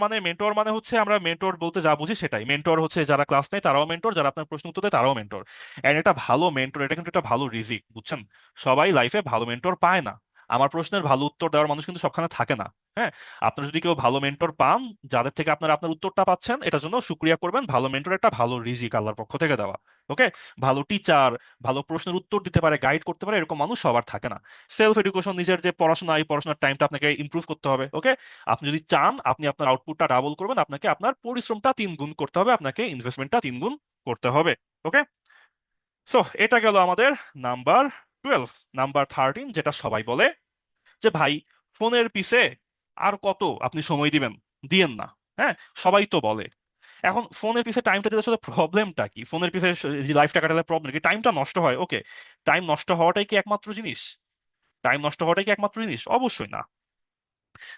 মানে হচ্ছে, আমরা মেন্টর বলতে যা বুঝি সেটাই। মেন্টর হচ্ছে যারা ক্লাস নেয় তারাও মেন্টর, যারা আপনার প্রশ্ন উত্তর দেয় তারাও মেন্টর। এন্ড এটা ভালো মেন্টর, এটা কিন্তু একটা ভালো রিজিক, বুঝছেন। সবাই লাইফে ভালো মেন্টর পায় না। আমার প্রশ্নের ভালো উত্তর দেওয়ার মানুষ কিন্তু সবখানে থাকে না। হ্যাঁ, আপনার যদি কেউ ভালো মেন্টর পান, যাদের থেকে আপনারা আপনার উত্তরটা পাচ্ছেন, এটার জন্য শুক্রিয়া করবেন। ভালো মেন্টর একটা ভালো রিজিক আল্লাহর পক্ষ থেকে দেওয়া। ওকে, ভালো টিচার, ভালো প্রশ্নের উত্তর দিতে পারে, গাইড করতে পারে, এরকম মানুষ সবার থাকে না। সেলফ এডুকেশন, নিজের যে পড়াশোনা, এই পড়াশোনার টাইমটা আপনাকে ইমপ্রুভ করতে হবে। ওকে, আপনি যদি চান আপনি আপনার আউটপুটটা ডাবল করবেন, আপনাকে আপনার পরিশ্রমটা 3 গুণ করতে হবে, আপনাকে ইনভেস্টমেন্টটা 3 গুণ করতে হবে। ওকে, সো এটা গেল আমাদের নাম্বার 12। নাম্বার 13, যেটা সবাই বলে যে ভাই, ফোনের পিছে আর কত আপনি সময় দিবেন, দিয়েন না। হ্যাঁ, সবাই তো বলে। এখন ফোনের পিছে টাইমটা দিতে আসলে প্রবলেমটা কি? ফোনের পিছে লাইফটা কাটালে প্রবলেম কি? টাইমটা নষ্ট হয়, ওকে। টাইম নষ্ট হওয়াটাই কি একমাত্র জিনিস? টাইম নষ্ট হওয়াটাই কি একমাত্র জিনিস? অবশ্যই না।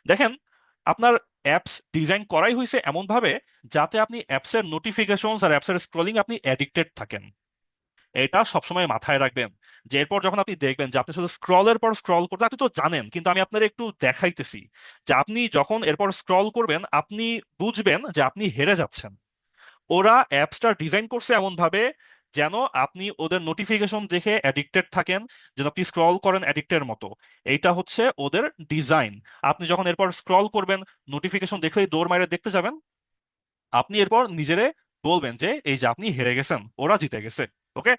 দেখেন, আপনার অ্যাপস ডিজাইন করাই হয়েছে এমন ভাবে যাতে আপনি অ্যাপসের নোটিফিকেশন আর অ্যাপসের স্ক্রলিং আপনি অ্যাডিক্টেড থাকেন। এটা সবসময় মাথায় রাখবেন, যে এরপর যখন আপনি দেখবেন যে আপনি শুধু স্ক্রলের পর স্ক্রল করতে, আপনি তো জানেন কিন্তু আমি আপনার একটু দেখাইতেছি, যে আপনি যখন এরপর স্ক্রল করবেন আপনি বুঝবেন যে আপনি হেরে যাচ্ছেন। ওরা অ্যাপসটা ডিজাইন করছে এমন ভাবে যেন আপনি ওদের নোটিফিকেশন দেখে অ্যাডিক্টেড থাকেন, যেন আপনি স্ক্রল করেন অ্যাডিক্টের মতো। এইটা হচ্ছে ওদের ডিজাইন। আপনি যখন এরপর স্ক্রল করবেন, নোটিফিকেশন দেখলেই দৌড় মাইরে দেখতে যাবেন, আপনি এরপর নিজেরে বলবেন যে এই যে আপনি হেরে গেছেন, ওরা জিতে গেছে। ওকে,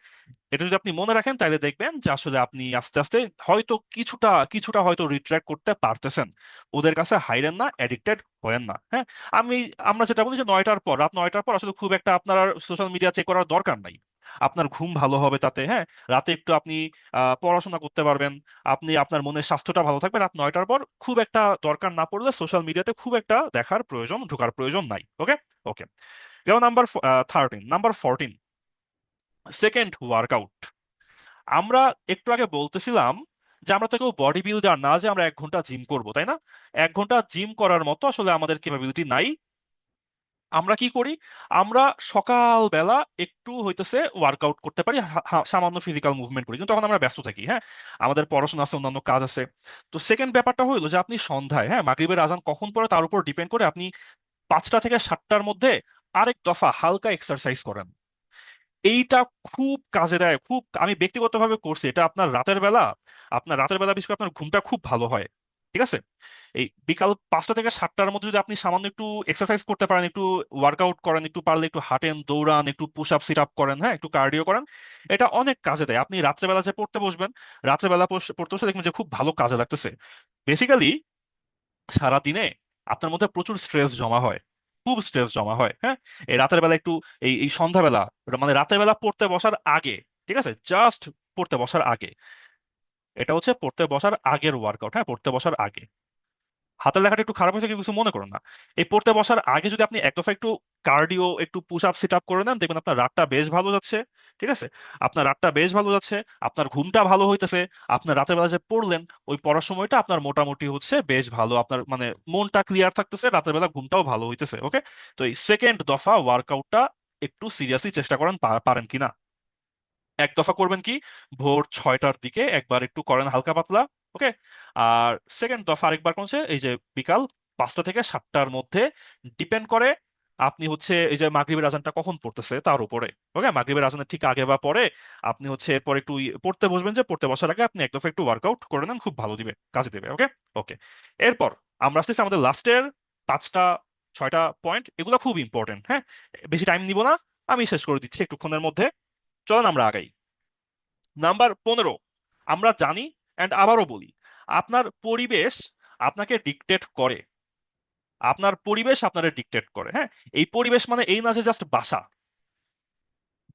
এটা যদি আপনি মনে রাখেন তাহলে দেখবেন যে আসলে আপনি আস্তে আস্তে হয়তো কিছুটা কিছুটা হয়তো রিট্র্যাক্ট করতে পারতেছেন। ওদের কাছে হাইরেন না, অ্যাডিক্টেড হয়েন না। হ্যাঁ, আমি আমরা যেটা বলি যে 9টার পর, রাত 9টার পর আসলে খুব একটা আপনার সোশ্যাল মিডিয়া চেক করার দরকার নাই। আপনার ঘুম ভালো হবে তাতে। হ্যাঁ, রাতে একটু আপনি পড়াশোনা করতে পারবেন, আপনি আপনার মনের স্বাস্থ্যটা ভালো থাকবে। রাত 9টার পর খুব একটা দরকার না পড়লে সোশ্যাল মিডিয়াতে খুব একটা দেখার প্রয়োজন, ঢোকার প্রয়োজন নাই। ওকে, ওকে, গেল নাম্বার 13। Number 14, second workout. আমরা একটু আগে বলতেছিলাম যে আমরা তো কেউ বডি বিল্ডার না যে আমরা 1 ঘন্টা জিম করব, তাই না? 1 ঘন্টা জিম করার মতো আসলে আমাদের ক্যাপাবিলিটি নাই। আমরা কি করি? আমরা সকালবেলা একটু হইতেছে ওয়ার্কআউট করতে পারি, সামান্য ফিজিক্যাল মুভমেন্ট করি, কিন্তু তখন আমরা ব্যস্ত থাকি। হ্যাঁ, আমাদের পড়াশোনা আছে, অন্যান্য কাজ আছে। তো সেকেন্ড ব্যাপারটা হইলো যে আপনি সন্ধ্যায়, হ্যাঁ, মাগরিবের আজান কখন পড়ে তার উপর ডিপেন্ড করে আপনি 5টা থেকে 7টার মধ্যে আরেক দফা হালকা এক্সারসাইজ করেন। এইটা খুব কাজে দেয়। খুব, আমি ব্যক্তিগতভাবে করছি এটা। আপনার রাতের বেলা বিশেষ করে আপনার ঘুমটা খুব ভালো হয়। ঠিক আছে, এই বিকাল 5টা থেকে 7টার মধ্যে যদি আপনি সামান্য একটু এক্সারসাইজ করতে পারেন, একটু ওয়ার্কআউট করেন, একটু পারলে একটু হাঁটেন, দৌড়ান, একটু পুশ আপ সিট আপ করেন, হ্যাঁ, একটু কার্ডিও করেন, এটা অনেক কাজে দেয়। আপনি রাত্রেবেলা যে পড়তে বসবেন, রাত্রেবেলা পড়তে বসে দেখবেন যে খুব ভালো কাজে লাগতেছে। বেসিক্যালি সারা দিনে আপনার মধ্যে প্রচুর স্ট্রেস জমা হয়, খুব স্ট্রেস জমা হয়। হ্যাঁ, এই রাতের বেলা একটু, এই এই সন্ধ্যাবেলা, মানে রাতের বেলা পড়তে বসার আগে, ঠিক আছে, জাস্ট পড়তে বসার আগে, এটা হচ্ছে পড়তে বসার আগের ওয়ার্কআউট। হ্যাঁ, পড়তে বসার আগে। হাতের লেখাটা একটু খারাপ হয়েছে কি কিছু মনে করুন না। এই পড়তে বসার আগে যদি আপনি এক দফা একটু কার্ডিও, একটু পুশ আপ সিট আপ করে নেন, দেখবেন আপনার রাতটা বেশ ভালো যাচ্ছে। ঠিক আছে, আপনার রাতটা বেশ ভালো যাচ্ছে, আপনার ঘুমটা ভালো হইতেছে। আপনার রাতের বেলা যে পড়লেন, ওই পড়ার সময়টা আপনার মোটামুটি হচ্ছে বেশ ভালো, আপনার মানে মনটা ক্লিয়ার থাকতেছে, রাতের বেলা ঘুমটাও ভালো হইতেছে। ওকে, তো এই সেকেন্ড দফা ওয়ার্কআউটটা একটু সিরিয়াসলি চেষ্টা করেন, পারেন কিনা। এক দফা করবেন কি, ভোর 6টার দিকে একবার একটু করেন হালকা পাতলা। ওকে, আর সেকেন্ড দফা আরেকবার করছে এই যে বিকাল 5টা থেকে 7টার মধ্যে। ডিপেন্ড করে আপনি হচ্ছে এই যে মাগরিবের আজানটা কখন পড়তেছে তার উপরে। ওকে, মাগরিবের আজানের ঠিক আগে বা পরে আপনি হচ্ছে এরপর একটু পড়তে বসবেন, যে পড়তে বসার আগে আপনি এক দফা একটু ওয়ার্কআউট করে নেন, খুব ভালো দিবে, কাজে দেবে। ওকে, ওকে, এরপর আমরা আসতেছি আমাদের লাস্টের 5টা 6টা পয়েন্ট। এগুলো খুব ইম্পর্টেন্ট। হ্যাঁ, বেশি টাইম নিব না, আমি শেষ করে দিচ্ছি একটুক্ষণের মধ্যে। চলেন আমরা আগাই। নাম্বার 15, আমরা জানি অ্যান্ড আবারও বলি, আপনার পরিবেশ আপনাকে ডিকটেট করে। আপনার পরিবেশ আপনারে ডিকটেট করে। হ্যাঁ, এই পরিবেশ মানে এই না যে জাস্ট বাসা,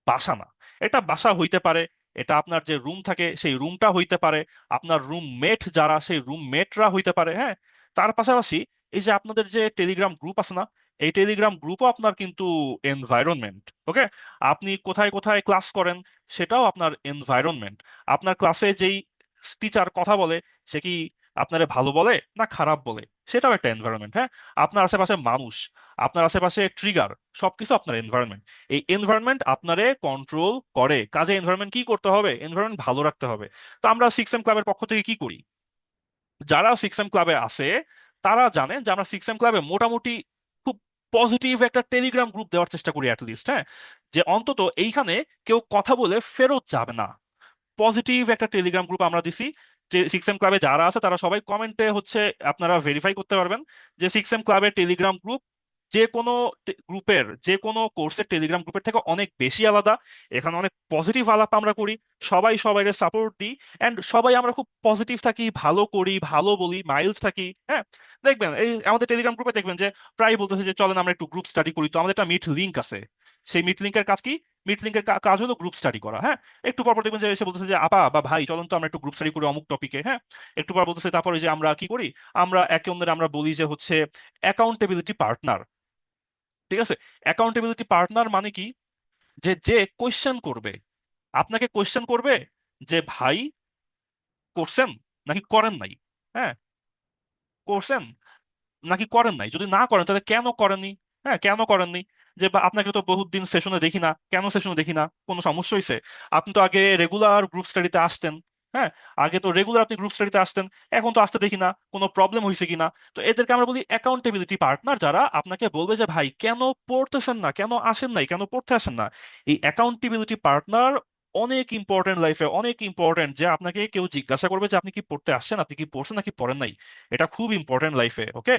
বাসা না। এটা বাসা হইতে পারে, এটা আপনার যে রুম থাকে সেই রুমটা হইতে পারে, আপনার রুমমেট যারা সেই রুমমেটরা হইতে পারে। হ্যাঁ, তার পাশাপাশি এই যে আপনাদের যে টেলিগ্রাম গ্রুপ আছে না, এই টেলিগ্রাম গ্রুপও আপনার কিন্তু এনভায়রনমেন্ট। ওকে, আপনি কোথায় কোথায় ক্লাস করেন সেটাও আপনার এনভায়রনমেন্ট। আপনার ক্লাসে যেই টিচার কথা বলে, সে কি আপনারে ভালো বলে না খারাপ বলে, সেটাও একটা এনভায়রনমেন্ট। হ্যাঁ, আপনার আশেপাশে মানুষ, আপনার আশেপাশে ট্রিগার, সবকিছু আপনার এনভায়রনমেন্ট। এই এনভায়রনমেন্ট আপনারে কন্ট্রোল করে। কাজে এনভায়রনমেন্ট কি করতে হবে? এনভায়রনমেন্ট ভালো রাখতে হবে। তো আমরা 6M ক্লাবের পক্ষ থেকে কি করি? যারা 6M ক্লাবে আছে তারা জানেন যে আমরা 6M ক্লাবে মোটামুটি খুব পজিটিভ একটা টেলিগ্রাম গ্রুপ দেওয়ার চেষ্টা করি অ্যাটলিস্ট। হ্যাঁ, যে অন্তত এইখানে কেউ কথা বলে ফেরত যাবে না। পজিটিভ একটা টেলিগ্রাম গ্রুপ আমরা দিছি। সিক্স এম ক্লাবে যারা আছে তারা সবাই কমেন্টে হচ্ছে আপনারা ভেরিফাই করতে পারবেন যে সিক্স এম ক্লাবের টেলিগ্রাম গ্রুপ যে কোনো গ্রুপের যে কোনো কোর্সের টেলিগ্রাম গ্রুপের থেকে অনেক বেশি আলাদা। এখানে অনেক পজিটিভ আলাপ আমরা করি, সবাই সবাইকে সাপোর্ট দিই, এন্ড সবাই আমরা খুব পজিটিভ থাকি, ভালো করি, ভালো বলি, মাইল্ড থাকি। হ্যাঁ, দেখবেন এই আমাদের টেলিগ্রাম গ্রুপে দেখবেন যে প্রায় বলতেছে যে চলেন আমরা একটু গ্রুপ স্টাডি করি। তো আমাদের একটা মিট লিঙ্ক আছে, সেই মিট লিঙ্কের কাজ কি? মিট লিঙ্কের কাজ হলো গ্রুপ স্টাডি করা। হ্যাঁ, একটু পর পর দেখবেন যে এসে বলতেছে যে আপা বা ভাই চলুন তো আমরা একটু গ্রুপ স্টাডি করি অমুক টপিকে। হ্যাঁ, একটু পর বলতেছে, তারপরে যে আমরা কি করি, আমরা একে অন্যের আমরা বলি যে হচ্ছে অ্যাকাউন্টেবিলিটি পার্টনার। ঠিক আছে, অ্যাকাউন্টেবিলিটি পার্টনার মানে কি? যে যে কোয়েশ্চেন করবে, আপনাকে কোয়েশ্চেন করবে যে ভাই করছেন নাকি করেন নাই। হ্যাঁ, করছেন নাকি করেন নাই, যদি না করেন তাহলে কেন করেননি। হ্যাঁ, কেন করেননি? যে বা আপনাকে তো বহুত দিন সেশনে দেখি না, কেন সেশনে দেখি না, কোনো সমস্যা হয়েছে? আপনি তো আগে রেগুলার গ্রুপ স্টাডিতে আসতেন। হ্যাঁ, আগে তো রেগুলার আপনি গ্রুপ স্টাডিতে আসতেন, এখন তো আসতে দেখি না, কোনো প্রবলেম হয়েছে কিনা। তো এদেরকে আমরা বলি অ্যাকাউন্টেবিলিটি পার্টনার, যারা আপনাকে বলবে যে ভাই কেন পড়তেছেন না, কেন আসেন নাই, কেন পড়তে আসেন না। এই অ্যাকাউন্টেবিলিটি পার্টনার অনেক ইম্পর্টেন্ট, লাইফে অনেক ইম্পর্টেন্ট। যে আপনাকে কেউ জিজ্ঞাসা করবে যে আপনি কি পড়তে আসছেন, আপনি কি পড়ছেন নাকি পড়েন নাই, এটা খুব ইম্পর্টেন্ট লাইফে। ওকে,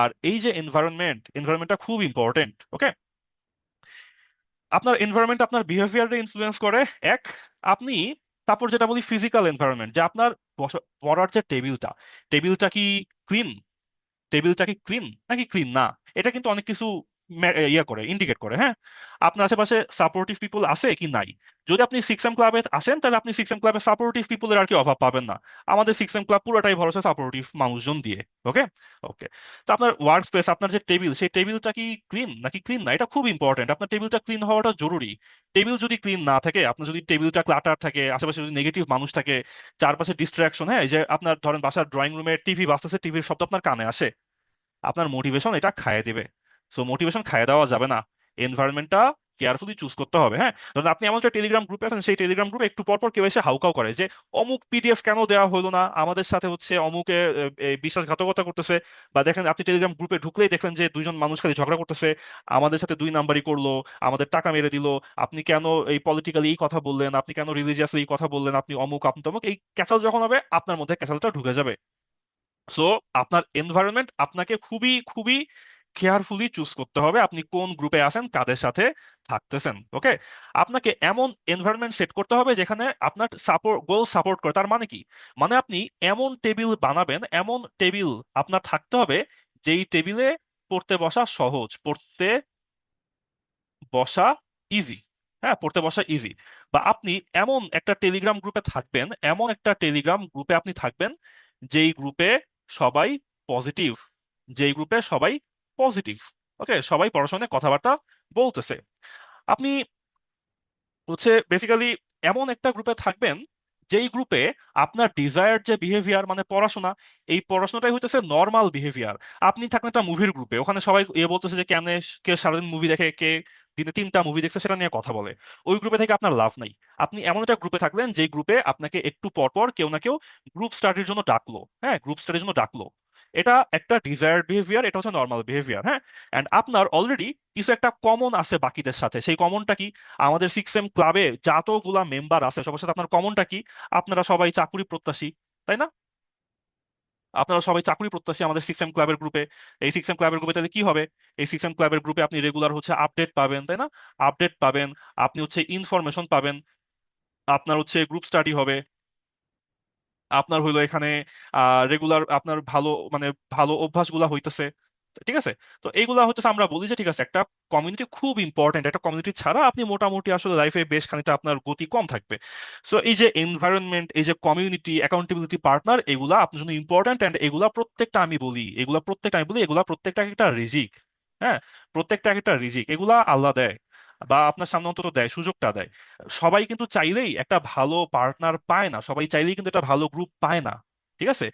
আর এই যে এনভায়রনমেন্টটা খুব ইম্পর্টেন্ট। ওকে, আপনার এনভায়রনমেন্ট আপনার বিহেভিয়ারে ইনফ্লুয়েন্স করে। এক, আপনি, তারপর যেটা বলি ফিজিক্যাল এনভায়রনমেন্ট, যে আপনার পড়ার যে টেবিলটা, টেবিলটা কি ক্লিন, টেবিলটা কি ক্লিন নাকি ক্লিন না, এটা কিন্তু অনেক কিছু ইয়ে করে, ইন্ডিকেট করে। হ্যাঁ, আপনার আশেপাশে সাপোর্টিভ পিপল আছে কি নাই। যদি আপনি সিক্স এম ক্লাবে আসেন তাহলে আপনি সিক্স এম ক্লাবে সাপোর্টিভ পিপলের আর কি অভাব পাবেন না। আমাদের সিক্স এম ক্লাব পুরোটাই ভরসা সাপোর্টিভ মানুষজন দিয়ে। ওকে, ওকে। তো আপনার ওয়ার্ক স্পেস, আপনার যে টেবিল, সেই টেবিলটা কি ক্লিন নাকি ক্লিন না, এটা খুব ইম্পর্টেন্ট। আপনার টেবিলটা ক্লিন হওয়াটা জরুরি। টেবিল যদি ক্লিন না থাকে, আপনার যদি টেবিলটা ক্লাটার থাকে, আশেপাশে যদি নেগেটিভ মানুষ থাকে, চারপাশে ডিস্ট্রাকশন, হ্যাঁ, এই যে আপনার ধরেন বাসার ড্রয়িং রুমে টিভি বাজতেছে, টিভির শব্দ আপনার কানে আসে, আপনার মোটিভেশন এটা খাইয়ে দিবে। সো মোটিভেশন খাইয়ে দেওয়া যাবে না, এনভায়রনমেন্টটা কেয়ারফুলি চুজ করতে হবে। হ্যাঁ, ধরুন আপনি এমন একটা টেলিগ্রাম গ্রুপে আছেন, সেই টেলিগ্রাম গ্রুপে একটু পর পর কেউ এসে হাউকাউ করে যে অমুক পিডিএফ কেন দেওয়া হলো না, আমাদের সাথে হচ্ছে অমুকে বিশ্বাসঘাতকতা করতেছে। বা দেখেন আপনি টেলিগ্রাম গ্রুপে ঢুকলেই দেখলেন যে দুইজন মানুষ খালি ঝগড়া করতেছে, আমাদের সাথে দুই নাম্বারই করলো, আমাদের টাকা মেরে দিল, আপনি কেন এই পলিটিক্যালি এই কথা বললেন, আপনি কেন রিলিজিয়াসলি এই কথা বললেন, আপনি অমুক আপনি তমুক, এই ক্যাচাল যখন হবে আপনার মধ্যে ক্যাচালটা ঢুকে যাবে। সো আপনার এনভায়রনমেন্ট আপনাকে খুবই খুবই কেয়ারফুলি চুজ করতে হবে, আপনি কোন গ্রুপে আছেন, কাদের সাথে থাকতেছেন। ওকে, আপনাকে এমন এনভায়রনমেন্ট সেট করতে হবে যেখানে আপনার সাপোর্ট গোল সাপোর্ট করে। তার মানে কি? মানে আপনি এমন টেবিল বানাবেন, এমন টেবিল আপনার থাকতে হবে যেই টেবিলে পড়তে বসা সহজ, পড়তে বসা ইজি। হ্যাঁ, পড়তে বসা ইজি। বা আপনি এমন একটা টেলিগ্রাম গ্রুপে থাকবেন, এমন একটা টেলিগ্রাম গ্রুপে আপনি থাকবেন যেই গ্রুপে সবাই পজিটিভ, যেই গ্রুপে সবাই পজিটিভ। ওকে, সবাই পড়াশোনায় কথাবার্তা বলতেছে। আপনি হচ্ছে বেসিক্যালি এমন একটা গ্রুপে থাকবেন যেই গ্রুপে আপনার ডিজায়ার যে বিহেভিয়ার, মানে পড়াশোনা, এই পড়াশোনাটাই হইতেছে নর্মাল বিহেভিয়ার। আপনি থাকেন একটা মুভির গ্রুপে, ওখানে সবাই বলতেছে যে কেন, কে সারাদিন মুভি দেখে, কে দিনে 3টা মুভি দেখছে, সেটা নিয়ে কথা বলে। ওই গ্রুপে থেকে আপনার লাভ নাই। আপনি এমন একটা গ্রুপে থাকলেন যেই গ্রুপে আপনাকে একটু পর পর কেউ না কেউ গ্রুপ স্টাডির জন্য ডাকলো। হ্যাঁ, গ্রুপ স্টাডির জন্য ডাকলো, এটা একটা ডিজায়ার্ড বিহেভিয়ার, এটা হচ্ছে নর্মাল বিহেভিয়ার। হ্যাঁ, এন্ড আপনার অলরেডি কিছু একটা কমন আছে বাকিদের সাথে। সেই কমনটা কি? আমাদের সিক্স এম ক্লাবে যতগুলা মেম্বার আছে সবার সাথে আপনার কমনটা কি? আপনারা সবাই চাকরি প্রত্যাশী, তাই না? আপনারা সবাই চাকরি প্রত্যাশী আমাদের সিক্স এম ক্লাবের গ্রুপে। এই সিক্স এম ক্লাবের গ্রুপে তাহলে কি হবে? এই সিক্স এম ক্লাবের গ্রুপে আপনি রেগুলার হচ্ছে আপডেট পাবেন, তাই না? আপডেট পাবেন, আপনি হচ্ছে ইনফরমেশন পাবেন, আপনার হচ্ছে গ্রুপ স্টাডি হবে, আপনার হইলো এখানে রেগুলার আপনার ভালো মানে ভালো অভ্যাসগুলা হইতেছে। ঠিক আছে, তো এইগুলা হচ্ছে আমরা বলি যে ঠিক আছে, একটা কমিউনিটি খুব ইম্পর্টেন্ট। একটা কমিউনিটি ছাড়া আপনি মোটামুটি আসলে লাইফে বেশ খানিকটা আপনার গতি কম থাকবে। সো এই যে এনভায়রনমেন্ট, এই যে কমিউনিটি, অ্যাকাউন্টেবিলিটি পার্টনার, এগুলা আপনার জন্য ইম্পর্টেন্ট। এন্ড এগুলা প্রত্যেকটা আমি বলি, এগুলা প্রত্যেকটা আমি বলি, এগুলা প্রত্যেকটা একটা রিজিক। হ্যাঁ, প্রত্যেকটা একটা রিজিক, এগুলা আল্লাহ দেয়, বা আপনার সামনে অন্তত দেয়, সুযোগটা দেয়। সবাই কিন্তু চাইলেই একটা ভালো পার্টনার পায় না, সবাই চাইলেই কিন্তু একটা ভালো গ্রুপ পায় না। ঠিক আছে,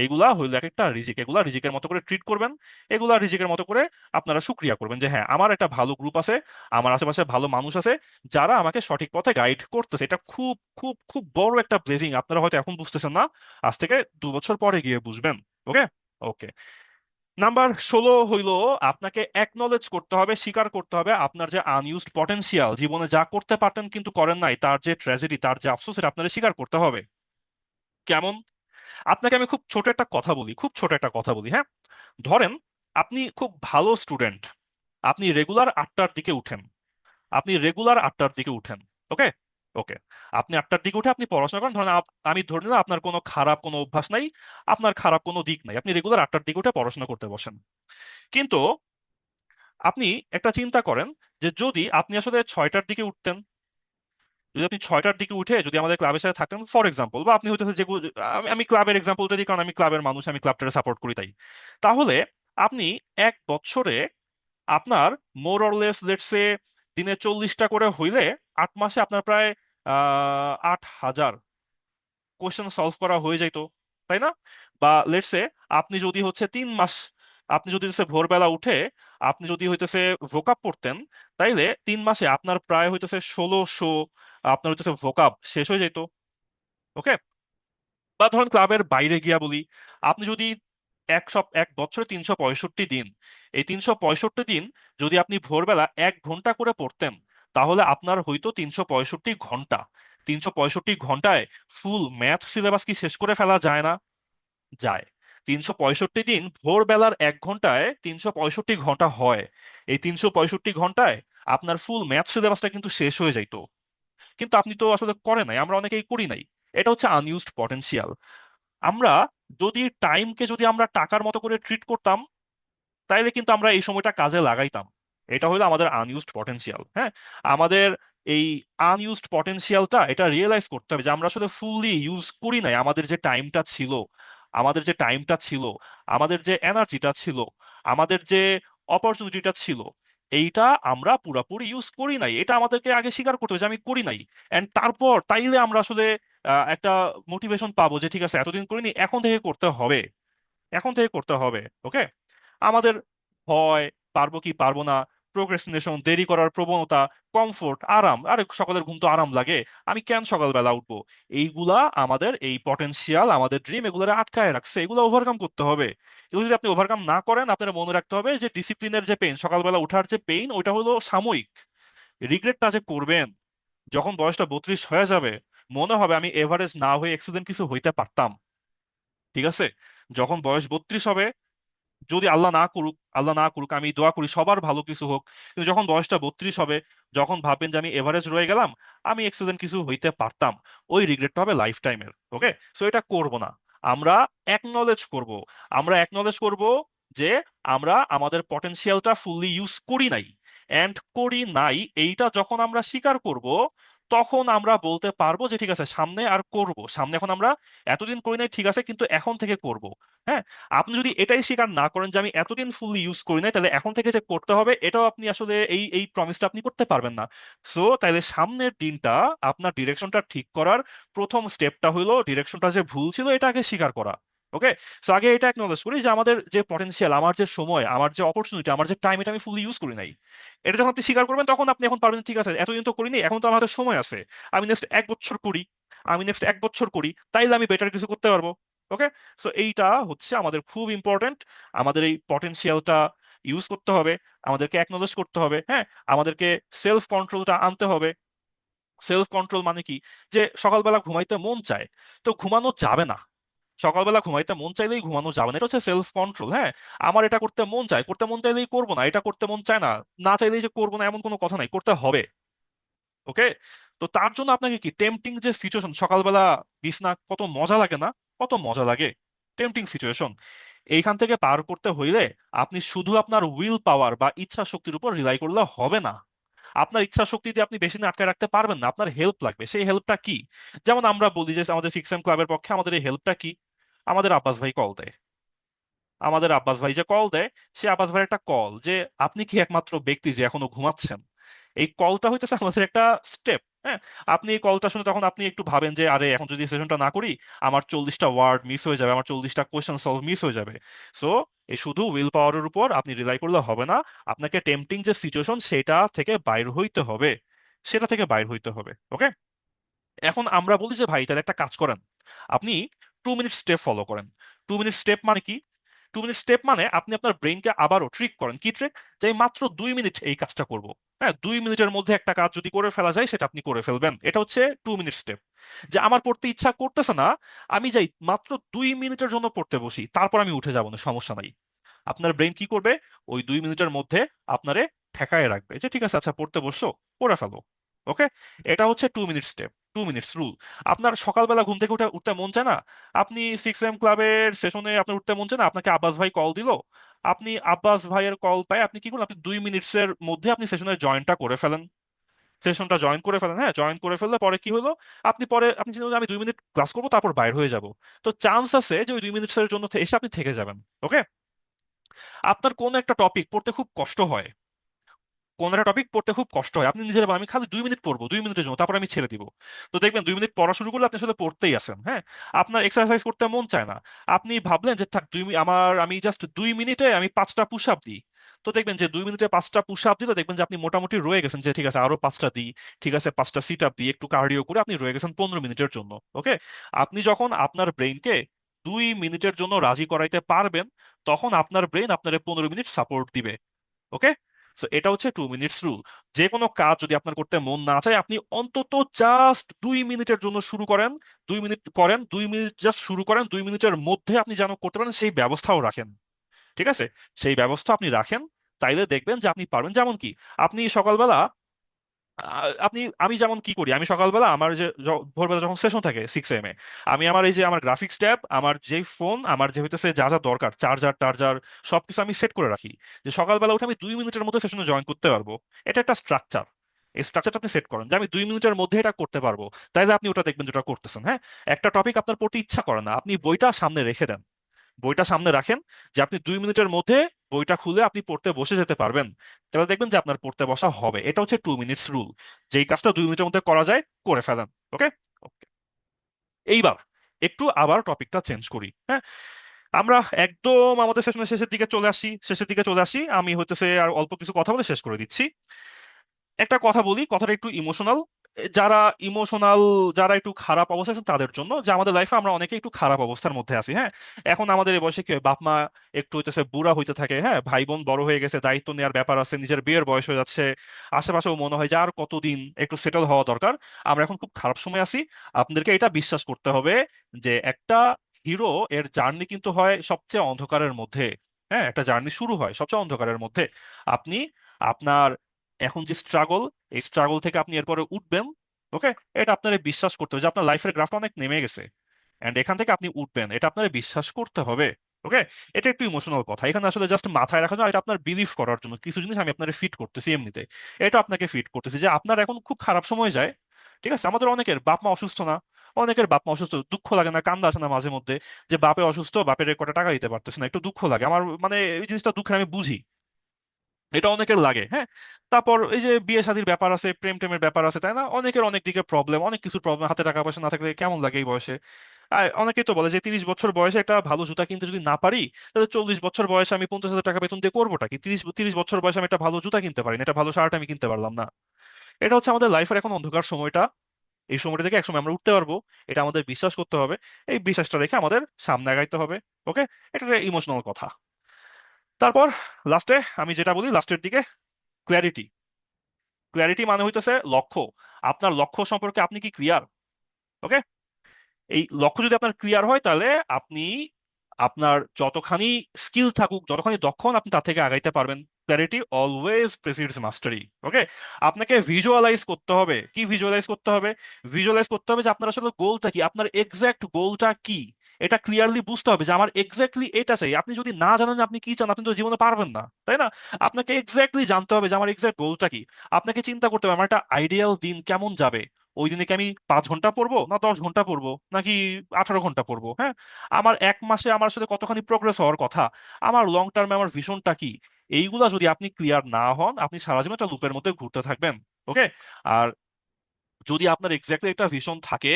এইগুলা হইলো এক একটা রিজিক, এগুলা রিজিকের মতো করে ট্রিট করবেন। এগুলা রিজিকের মতো করে আপনারা শুক্রিয়া করবেন যে হ্যাঁ, আমার একটা ভালো গ্রুপ আছে, আমার আশেপাশে ভালো মানুষ আছে যারা আমাকে সঠিক পথে গাইড করতেছে। এটা খুব খুব খুব বড় একটা ব্লেসিং। আপনারা হয়তো এখন বুঝতেছেন না, আজ থেকে 2 বছর পরে গিয়ে বুঝবেন। ওকে, ওকে। নাম্বার 16 হইলো, আপনাকে অ্যাকনলেজ করতে হবে, স্বীকার করতে হবে আপনার যে আনইউজড পটেনশিয়াল, জীবনে যা করতে পারতেন কিন্তু করেন নাই, তার যে ট্র্যাজেডি, তার যে আফসোস, এটা আপনাদের স্বীকার করতে হবে। কেমন? আপনাকে আমি খুব ছোট একটা কথা বলি, খুব ছোট একটা কথা বলি, হ্যাঁ। ধরেন আপনি খুব ভালো স্টুডেন্ট, আপনি রেগুলার 8টার দিকে উঠেন, আপনি রেগুলার 8টার দিকে উঠেন। ওকে, ওকে, আপনি 8টার দিকে উঠে আপনি পড়াশোনা করেন। ধরেন আমি ধরে নিলাম আপনার কোনো খারাপ কোনো অভ্যাস নাই, আপনার খারাপ কোনো দিক নাই, আপনি রেগুলার 8টার দিকে উঠে পড়াশোনা করতে বসেন। কিন্তু আপনি একটা চিন্তা করেন যে যদি আপনি আসলে 6টার দিকে উঠতেন, যদি আপনি 6টার দিকে উঠে যদি আমাদের ক্লাবের সাথে থাকতেন ফর এক্সাম্পল, বা আপনি হইতেছে যে আমি ক্লাবের এক্সাম্পলটা দিই কারণ আমি ক্লাবের মানুষ, আমি ক্লাবটাকে সাপোর্ট করি তাই। তাহলে আপনি 1 বছরে আপনার মোর অর লেস লেটসে দিনে 40টা করে হইলে 8 মাসে আপনার প্রায় 8,000 কোয়েশ্চেন সলভ করা হয়ে যাইতো, তাই না? বা লেটসে আপনি যদি হচ্ছে 3 মাস, আপনি যদি হচ্ছে ভোরবেলা উঠে আপনি যদি হইতেছে ভোকাব পড়তেন, তাইলে 3 মাসে আপনার প্রায় হইতেছে 1600 আপনার হইতেছে ভোকাব শেষ হয়ে যেত। ওকে। বা ধরুন ক্লাবের বাইরে গিয়া বলি, আপনি যদি 1 বছরে 365 দিন, এই 365 দিন যদি আপনি ভোরবেলা 1 ঘন্টা করে পড়তেন, তাহলে আপনার হয়তো 365 ঘন্টা। 365 ঘন্টায় ফুল ম্যাথ সিলেবাস কি শেষ করে ফেলা যায় না? যায়। 365 দিন ভোরবেলার 1 ঘন্টায় 365 ঘন্টা হয়। এই 365 ঘন্টায় আপনার ফুল ম্যাথ সিলেবাসটা কিন্তু শেষ হয়ে যাইতো। কিন্তু আপনি তো আসলে করে নাই, আমরা অনেকেই করি নাই। এটা হচ্ছে আনইউজড পটেনশিয়াল। আমরা যদি টাইমকে যদি আমরা টাকার মতো করে ট্রিট করতাম, তাইলে কিন্তু আমরা এই সময়টা কাজে লাগাইতাম। এটা হলো আমাদের আনইউজড পটেনশিয়াল, হ্যাঁ। আমাদের এই আনইউজড পটেনশিয়ালটা এটা রিয়েলাইজ করতে হবে যে আমরা আসলে ফুললি ইউজ করি নাই আমাদের যে টাইমটা ছিল, আমাদের যে টাইমটা ছিল, আমাদের যে এনার্জিটা ছিল, আমাদের যে অপরচুনিটিটা ছিল, এইটা আমরা পুরোপুরি ইউজ করি নাই। এটা আমাদেরকে আগে স্বীকার করতে হবে যে আমি করি নাই। এন্ড তারপর তাইলে আমরা আসলে একটা মোটিভেশন পাবো যে ঠিক আছে এতদিন করিনি, এখন থেকে করতে হবে, এখন থেকে করতে হবে। ওকে। আমাদের ভয়, পারবো কি পারবো না, প্রোক্রেস্টিনেশন, দেরি করার প্রবণতা, কমফোর্ট, আরাম, আরে সকালের ঘুম তো আরাম লাগে, আমি কেন সকালবেলা উঠবো, এইগুলা আমাদের এই পটেনশিয়াল, আমাদের ড্রিম, এগুলোরে আটকায় রাখছে। এগুলো ওভারকাম করতে হবে। এগুলো যদি আপনি ওভারকাম না করেন, আপনার মনে রাখতে হবে যে ডিসিপ্লিনের যে পেইন, সকালবেলা উঠার যে পেইন, ওইটা হলো সাময়িক। রিগ্রেটটা যে করবেন যখন বয়সটা 32 হয়ে যাবে, মনে হবে আমি এভারেজ না হয়ে এক্সিডেন্ট কিছু হইতে পারতাম। ঠিক আছে? যখন বয়স 32 হবে, যদি আল্লাহ না করুক, আল্লাহ না করুক, আমি দোয়া করি সবার ভালো কিছু হোক, কিন্তু যখন বয়সটা 32 হবে, যখন ভাববেন যে আমি এভারেজ রয়ে গেলাম, আমি এক্সিডেন্ট কিছু হইতে পারতাম, ওই রিগ্রেটটা হবে লাইফ টাইমের। ওকে। সো এটা করব না। আমরা অ্যাকনলেজ করব, আমরা অ্যাকনলেজ করব যে আমরা আমাদের পটেনশিয়ালটা ফুললি ইউজ করি নাই। এন্ড করি নাই, এইটা যখন আমরা স্বীকার করব, তখন আমরা বলতে পারবো যে ঠিক আছে সামনে আর করব, সামনে এখন আমরা এতদিন করি নাই ঠিক আছে, কিন্তু এখন থেকে করব। হ্যাঁ। আপনি যদি এটাই স্বীকার না করেন যে আমি এতদিন ফুললি ইউজ করি নাই, তাহলে এখন থেকে যে করতে হবে এটাও আপনি আসলে এই এই প্রমিসটা আপনি করতে পারবেন না। সো তাইলে সামনের দিনটা আপনার ডিরেকশনটা ঠিক করার প্রথম স্টেপটা হলো ডিরেকশনটা যে ভুল ছিল এটা আগে স্বীকার করা। ওকে। সো আগে এটা অ্যাকনলেজ করি যে আমাদের যে পটেনশিয়াল, আমার যে সময়, আমার যে অপরচুনিটি, আমার যে টাইম, এটা আমি ফুললি ইউজ করি নাই। এটা যখন আপনি স্বীকার করবেন, তখন আপনি এখন পারবেন ঠিক আছে এতদিন তো করিনি, এখন তো আমার হাতে সময় আছে, আমি নেক্সট 1 বছর করি, আমি নেক্সট 1 বছর করি, তাইলে আমি বেটার কিছু করতে পারবো। ওকে। সো এইটা হচ্ছে আমাদের খুব ইম্পর্টেন্ট। আমাদের এই পটেনশিয়ালটা ইউজ করতে হবে, আমাদেরকে অ্যাকনলেজ করতে হবে, হ্যাঁ। আমাদেরকে সেলফ কন্ট্রোলটা আনতে হবে। সেলফ কন্ট্রোল মানে কি? যে সকালবেলা ঘুমাইতে মন চায়, তো ঘুমানো যাবে না। সকালবেলা ঘুমাইতে মন চাইলেই ঘুমানো যাবে না, এটা হচ্ছে সেলফ কন্ট্রোল, হ্যাঁ। আমার এটা করতে মন চায়, করতে মন চাইলেই করবো না, এটা করতে মন চায় না, না চাইলেই যে করবো না এমন কোনো কথা নাই, করতে হবে। ওকে। তো তার জন্য আপনাকে কি টেম্পটিং যে সিচুয়েশন, সকালবেলা বিছনা কত মজা লাগে না? কত মজা লাগে টেম্পটিং সিচুয়েশন। এইখান থেকে পার করতে হইলে আপনি শুধু আপনার উইল পাওয়ার বা ইচ্ছা শক্তির উপর রিলাই করলে হবে না। আপনার ইচ্ছা শক্তি দিয়ে আপনি বেশি দিন আটকে রাখতে পারবেন না, আপনার হেল্প লাগবে। সেই হেল্পটা কি? যেমন আমরা বলি যে আমাদের 6M ক্লাবের পক্ষে আমাদের এই হেল্পটা কি? আমাদের আব্বাস ভাই কল দেয়। আমাদের আব্বাস ভাই যে কল দেয়, সে আব্বাস ভাইয়ের একটা কল যে আপনি কি একমাত্র ব্যক্তি যে এখনো ঘুমাচ্ছেন, এই কলটা হইতেছে আমাদের একটা স্টেপ, হ্যাঁ। আপনি এই কলটা শুনে তখন আপনি একটু ভাবেন যে আরে এখন যদি সেশনটা না করি, আমার 40টা ওয়ার্ড মিস হয়ে যাবে, আমার 40টা কোয়েশ্চেন সলভ মিস হয়ে যাবে। সো এই শুধু উইল পাওয়ারের উপর আপনি রিলাই করলে হবে না, আপনাকে টেম্পটিং যে সিচুয়েশন সেটা থেকে বাইর হইতে হবে, সেটা থেকে বাইর হইতে হবে। ওকে। এখন আমরা বলি যে ভাই তাহলে একটা কাজ করেন, আপনি 2 মিনিট স্টেপ ফলো করেন। 2 মিনিট স্টেপ মানে কি? 2 মিনিট স্টেপ মানে আপনি আপনার ব্রেনকে আবারও ট্রিক করেন। কি ট্রিক? যে আমি মাত্র 2 মিনিট এই কাজটা করব। হ্যাঁ, 2 মিনিটের মধ্যে একটা কাজ যদি করে ফেলা যায় সেটা আপনি করে ফেলবেন, এটা হচ্ছে 2 মিনিট স্টেপ। যে আমার পড়তে ইচ্ছা করতেছে না, আমি যাই মাত্র 2 মিনিটের জন্য পড়তে বসি, তারপর আমি উঠে যাবো না, সমস্যা নাই। আপনার ব্রেন কি করবে? ওই 2 মিনিটের মধ্যে আপনারে ঠেকায় রাখবে যে ঠিক আছে, আচ্ছা পড়তে বসছো, পড়ে ফেলো। ওকে, এটা হচ্ছে 2 মিনিট স্টেপ, 2 মিনিটস রুল। আপনার সকালবেলা ঘুম থেকে উঠে উঠতে মন চায় না, আপনি 6 AM ক্লাবের সেশনে আপনার উঠতে মন চায় না, আপনাকে আব্বাস ভাই কল দিল, আপনি আব্বাস ভাইয়ের কল পায় আপনি কি করলেন, আপনি 2 মিনিটসের মধ্যে আপনি সেশনে জয়েনটা করে ফেলেন, সেশনটা জয়েন করে ফেলেন। হ্যাঁ, জয়েন করে ফেললে পরে কি হলো, আপনি চিন্তা করলেন, আমি 2 মিনিট ক্লাস করবো তারপর বাইর হয়ে যাব, তো চান্স আছে যে ওই 2 মিনিটসের জন্য এসে আপনি থেকে যাবেন। ওকে, আপনার কোন একটা টপিক পড়তে খুব কষ্ট হয়, কোন একটা টপিক পড়তে খুব কষ্ট হয়, আপনি নিজের বলেন, আমি খালি 2 মিনিট পড়বো 2 মিনিটের জন্য, তারপর আমি ছেড়ে দিব। তো দেখবেন 2 মিনিট পড়া শুরু করলে আপনি আসলে পড়তেই আছেন। হ্যাঁ, আপনার এক্সারসাইজ করতে মন চায় না, আপনি ভাবলেন যে থাক আমি জাস্ট 2 মিনিটে আমি 5টা পুশ আপ দিই। তো দেখবেন যে 2 মিনিটে 5টা পুশ আপ দিতে দেখবেন যে আপনি মোটামুটি রয়ে গেছেন, যে ঠিক আছে আরো 5টা দিই, ঠিক আছে 5টা সিট আপ দিই, একটু কার্ডিও করে আপনি রয়ে গেছেন 15 মিনিটের জন্য। ওকে, আপনি যখন আপনার ব্রেইনকে 2 মিনিটের জন্য রাজি করাইতে পারবেন, তখন আপনার ব্রেন আপনার 15 মিনিট সাপোর্ট দিবে। ওকে, সো এটা হচ্ছে 2 মিনিটস রুল। যে কোনো কাজ যদি আপনার করতে মন না চায়, আপনি অন্তত জাস্ট 2 মিনিটের জন্য শুরু করেন, 2 মিনিট করেন, 2 মিনিট জাস্ট শুরু করেন, 2 মিনিটের মধ্যে আপনি যেন করতে পারেন সেই ব্যবস্থাও রাখেন। ঠিক আছে, সেই ব্যবস্থা আপনি রাখেন, তাইলে দেখবেন যে আপনি পারবেন। যেমন কি, আপনি সকালবেলা আমি যেমন কি করি, আমি সকালবেলা আমার যে ভোরবেলা যখন সেশন থাকে 6 AM এ, আমি আমার এই যে আমার গ্রাফিক্স ট্যাব, আমার যে ফোন, আমার যে হইতেছে যা যা দরকার, চার্জার টার্জার সবকিছু আমি সেট করে রাখি, যে সকালবেলা উঠে আমি 2 মিনিটের মধ্যে সেশনে জয়েন করতে পারবো। এটা একটা স্ট্রাকচার, এই স্ট্রাকচারটা আপনি সেট করেন যে আমি 2 মিনিটের মধ্যে এটা করতে পারবো, তাইলে আপনি ওটা দেখবেন যেটা করতেছেন। হ্যাঁ, একটা টপিক আপনার পড়তে ইচ্ছা করে না, আপনি বইটা সামনে রেখে দেন, বইটা সামনে রাখেন, যে আপনি 2 মিনিটের মধ্যে বইটা খুলে আপনি পড়তে বসে যেতে পারবেন, তাহলে দেখবেন যে আপনার পড়তে বসা হবে। এটা হচ্ছে 2 মিনিটস রুল, যেই কাজটা 2 মিনিটের মধ্যে করা যায় করে ফেলেন। ওকে, এইবার একটু আবার টপিকটা চেঞ্জ করি। হ্যাঁ, আমরা একদম আমাদের সেশনের শেষের দিকে চলে আসি, আমি হইতেছে আর অল্প কিছু কথা বলে শেষ করে দিচ্ছি। একটা কথা বলি, কথাটা একটু ইমোশনাল, যারা ইমোশনাল, যারা একটু খারাপ অবস্থা আছে তাদের জন্য, যে আমাদের লাইফে আমরা অনেকে একটু খারাপ অবস্থার মধ্যে আছি। হ্যাঁ, এখন আমাদের এই বয়সে কি হয়, বাপ মা একটু হইতেছে বুড়া হইতে থাকে, হ্যাঁ ভাই বোন বড় হয়ে গেছে, দায়িত্ব নেওয়ার ব্যাপার আছে, নিজের বিয়ের বয়স হয়ে যাচ্ছে, আশেপাশেও মনে হয় যে আর কতদিন, একটু সেটেল হওয়া দরকার, আমরা এখন খুব খারাপ সময় আছি। আপনাদেরকে এটা বিশ্বাস করতে হবে যে একটা হিরো এর জার্নি কিন্তু হয় সবচেয়ে অন্ধকারের মধ্যে। হ্যাঁ, একটা জার্নি শুরু হয় সবচেয়ে অন্ধকারের মধ্যে। আপনি আপনার এখন যে স্ট্রাগল, এই স্ট্রাগল থেকে আপনি এরপরে উঠবেন। ওকে, এটা আপনার বিশ্বাস করতে হবে যে আপনার লাইফের গ্রাফটা অনেক নেমে গেছে, এন্ড এখান থেকে আপনি উঠবেন, এটা আপনার বিশ্বাস করতে হবে। ওকে, এটা একটু ইমোশনাল কথা, এখানে আসলে জাস্ট মাথায় রাখা যায়, এটা আপনার বিলিভ করার জন্য কিছু জিনিস আমি আপনার ফিট করতেছি এমনিতে, এটা আপনাকে ফিট করতেছি যে আপনার এখন খুব খারাপ সময় যায়। ঠিক আছে, আমাদের অনেকের বাপ মা অসুস্থ না, অনেকের বাপ মা অসুস্থ, দুঃখ লাগে না, কান্দা আছে না মাঝে মধ্যে, যে বাপে অসুস্থ, বাপের কটা টাকা দিতে পারতেছে না, একটু দুঃখ লাগে আমার, মানে এই জিনিসটা দুঃখের আমি বুঝি, এটা অনেকের লাগে। হ্যাঁ, তারপর এই যে বিয়ে শাদীর ব্যাপার আছে, প্রেম টেমের ব্যাপার আছে, তাই না, অনেকের অনেক দিকে প্রবলেম, অনেক কিছু প্রবলেম, হাতে টাকা পয়সা না থাকলে কেমন লাগে এই বয়সে। আর অনেকেই তো বলে যে 30 বছর বয়সে একটা ভালো জুতা কিনতে যদি না পারি, তাহলে 40 বছর বয়সে আমি 50,000 টাকা বেতন দিয়ে করবোটা কি, 30 বছর বয়সে আমি একটা ভালো জুতা কিনতে পারি না, একটা ভালো শার্ট আমি কিনতে পারলাম না। এটা হচ্ছে আমাদের লাইফের এখন অন্ধকার সময়টা, এই সময়টা থেকে একসময় আমরা উঠতে পারবো, এটা আমাদের বিশ্বাস করতে হবে, এই বিশ্বাসটা রেখে আমাদের সামনে আগাইতে হবে। ওকে, এটা ইমোশনাল কথা। তারপর লাস্টে আমি যেটা বলি লাস্টের দিকে, ক্ল্যারিটি। ক্ল্যারিটি মানে হইতেছে লক্ষ্য, আপনার লক্ষ্য সম্পর্কে আপনি কি ক্লিয়ার? ওকে, এই লক্ষ্য যদি আপনার ক্লিয়ার হয়, তাহলে আপনি আপনার যতখানি স্কিল থাকুক, যতখানি দক্ষ হন, আপনি তার থেকে আগাইতে পারবেন। ক্ল্যারিটি অলওয়েজ প্রেসিডস মাস্টারি। ওকে, আপনাকে ভিজুয়ালাইজ করতে হবে। কি ভিজুয়ালাইজ করতে হবে? ভিজুয়ালাইজ করতে হবে যে আপনার আসলে গোলটা কি, আপনার এক্সাক্ট গোলটা কি, এটা ক্লিয়ারলি বুঝতে হবে যে আমার এক্স্যাক্টলি এটা চাই। আপনি যদি না জানেন যে আপনি কি চান, আপনি তো জীবনে পারবেন না, তাই না? আপনাকে এক্স্যাক্টলি জানতে হবে যে আমার এক্সাক্ট গোলটা কি। আপনাকে চিন্তা করতে হবে আমার একটা আইডিয়াল দিন কেমন যাবে, ওই দিনে কি আমি 5 ঘন্টা পড়বো, না 10 ঘন্টা পড়বো, নাকি 18 ঘন্টা পড়বো। হ্যাঁ, আমার 1 মাসে আমার সাথে কতখানি প্রোগ্রেস হওয়ার কথা, আমার লং টার্মে আমার ভিশনটা কি, এইগুলা যদি আপনি ক্লিয়ার না হন, আপনি সারা জীবন একটা লুপের মধ্যে ঘুরতে থাকবেন। ওকে, আর যদি আপনার এক্স্যাক্টলি একটা ভিশন থাকে,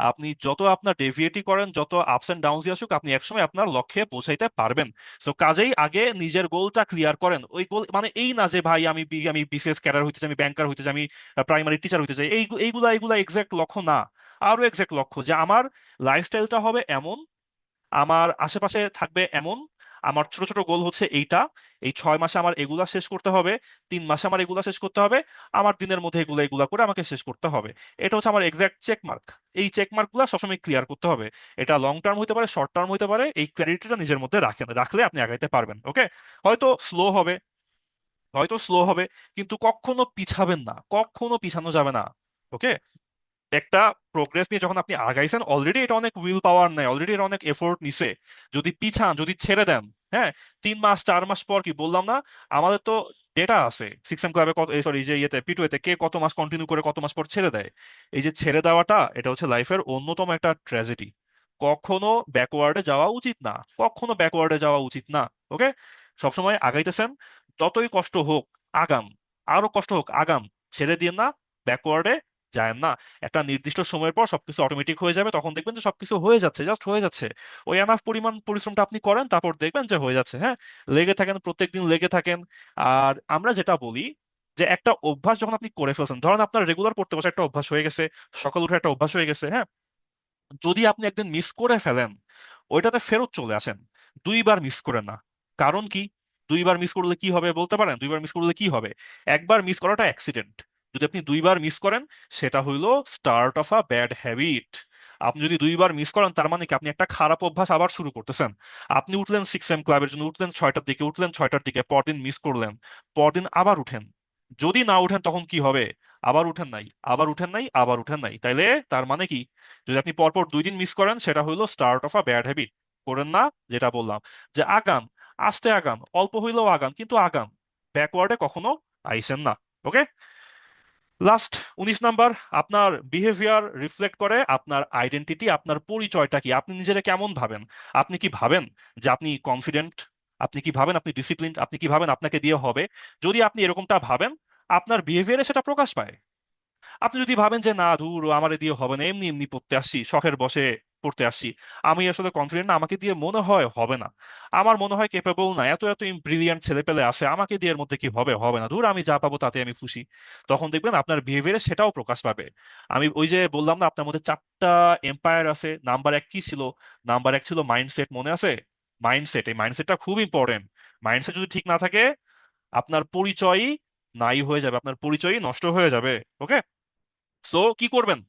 আপনি যত আপনার ডেভিয়েটই করেন, যত আপস এন্ড ডাউনস আসুক, আপনি একসময় আপনার লক্ষ্যে পৌঁছাইতে পারবেন। সো কাজেই আগে নিজের গোলটা ক্লিয়ার করেন। ওই গোল মানে এই না যে ভাই আমি বিসিএস ক্যাডার হইতে চাই, আমি ব্যাংকার হইতে চাই, আমি প্রাইমারি টিচার হইতে চাই, এইগুলা এইগুলা এক্সাক্ট লক্ষ্য না। আরো এক্সাক্ট লক্ষ্য যে আমার লাইফস্টাইলটা হবে এমন, আমার আশেপাশে থাকবে এমন, আমার ছোট ছোট গোল হচ্ছে এইটা, এই 6 মাসে আমার এগুলা শেষ করতে হবে, 3 মাসে আমার এগুলা শেষ করতে হবে, আমার দিনের মধ্যে এগুলা এগুলা করে আমাকে শেষ করতে হবে। এটা হচ্ছে আমার এক্সাক্ট চেক মার্ক। এই চেক মার্ক গুলা সবসময় ক্লিয়ার করতে হবে। এটা লং টার্ম হতে পারে, শর্ট টার্ম হতে পারে, এই ক্ল্যারিটিটা নিজের মধ্যে রাখেন, রাখলে আপনি আগাইতে পারবেন। ওকে, হয়তো স্লো হবে, হয়তো স্লো হবে, কিন্তু কখনো পিছাবেন না, কখনো পিছানো যাবে না। ওকে, একটা প্রোগ্রেস নিয়ে যখন আপনি আগাইছেন, অলরেডি এটা অনেক উইল পাওয়ার নেয়, অলরেডি এটা অনেক এফোর্ট নিছে। যদি পিছান, যদি ছেড়ে দেন, হ্যাঁ, 3 মাস 4 মাস পর কি বললাম না, আমাদের তো ডেটা আছে সিক্স এম ক্লাবে, কত, সরি, যে ইয়েতে পিটুয়েতে কে কত মাস কন্টিনিউ করে কত মাস পর ছেড়ে দেয়। এই যে ছেড়ে দেওয়াটা, এটা হচ্ছে লাইফের অন্যতম একটা ট্র্যাজেডি। কখনো ব্যাকওয়ার্ডে যাওয়া উচিত না, কখনো ব্যাকওয়ার্ডে যাওয়া উচিত না। ওকে, সবসময় আগাইতেছেন, যতই কষ্ট হোক আগান, আরো কষ্ট হোক আগান, ছেড়ে দিয়ে না, ব্যাকওয়ার্ডে যায় না। একটা নির্দিষ্ট সময়ের পর সবকিছু অটোমেটিক হয়ে যাবে, তখন দেখবেন যে সবকিছু হয়ে যাচ্ছে, জাস্ট হয়ে যাচ্ছে। ওই এনাফ পরিমাণ পরিশ্রমটা আপনি করেন, তারপর দেখবেন যে হয়ে যাচ্ছে। হ্যাঁ, লেগে থাকেন, প্রত্যেকদিন লেগে থাকেন। আর আমরা যেটা বলি, যে একটা অভ্যাস যখন আপনি করে ফেলছেন, ধরেন আপনার রেগুলার পড়তে বসে একটা অভ্যাস হয়ে গেছে, সকাল উঠে একটা অভ্যাস হয়ে গেছে, হ্যাঁ, যদি আপনি একদিন মিস করে ফেলেন, ওইটাতে ফেরত চলে আসেন, 2বার মিস করেন না। কারণ কি, 2বার মিস করলে কি হবে বলতে পারেন? 2বার মিস করলে কি হবে? একবার মিস করাটা অ্যাক্সিডেন্ট, যদি আপনি 2বার মিস করেন, সেটা হইলো start of a bad habit. আপনি যদি 2বার মিস করেন, তার মানে কি, আপনি একটা খারাপ অভ্যাস আবার শুরু করতেছেন। আপনি উঠলেন 6 এম ক্লাবের জন্য, উঠলেন 6টার দিকে, উঠলেন 6টার দিকে, পরদিন মিস করলেন, পরদিন আবার উঠেন। যদি না উঠেন তখন কি হবে? আবার উঠেন নাই, আবার উঠেন নাই, আবার উঠেন নাই, তাইলে তার মানে কি, যদি আপনি পরপর 2 দিন মিস করেন, সেটা হইলো start of a bad habit. করেন না, যেটা বললাম, যে আগান, আস্তে আগান, অল্প হইলেও আগান, কিন্তু আগান, ব্যাকওয়ার্ডে কখনো আইসেন না। ওকে, লাস্ট 19 নাম্বার, আপনার বিহেভিয়ার রিফ্লেক্ট করে আপনার আইডেন্টিটি, আপনার পরিচয়টা কি, আপনি নিজেরা কেমন ভাবেন। আপনি কি ভাবেন যে আপনি কনফিডেন্ট? আপনি কি ভাবেন আপনি ডিসিপ্লিন? আপনি কি ভাবেন আপনাকে দিয়ে হবে? যদি আপনি এরকমটা ভাবেন, আপনার বিহেভিয়ারে সেটা প্রকাশ পায়। আপনি যদি ভাবেন যে না, ধুর, আমার এ দিয়ে হবে না, এমনি এমনি পড়তে আসছি, শখের বসে পড়তে আসছি, আমি আসলে কনফিডেন্ট না, আমাকে দিয়ে মনে হয় হবে না, আমার মনে হয় কেপেবল না, এত এত ব্রিলিয়ান্ট ছেলে পেলে আছে, আমাকে দিয়ে এর মধ্যে কি হবে, হবে না, ধুর, আমি যা পাবো তাতে আমি খুশি, তখন দেখবেন আপনার বিহেভিয়ারে সেটাও প্রকাশ পাবে। আমি ওই যে বললাম না, আপনার মধ্যে 4টা এম্পায়ার আছে, নাম্বার 1 কি ছিল? নাম্বার 1 ছিল মাইন্ডসেট, মনে আছে? মাইন্ডসেট, এই মাইন্ডসেটটা খুব ইম্পর্টেন্ট। মাইন্ডসেট যদি ঠিক না থাকে, আপনার পরিচয়ই নাই হয়ে যাবে, আপনার পরিচয়ই নষ্ট হয়ে যাবে। ওকে, সো কি করবেন?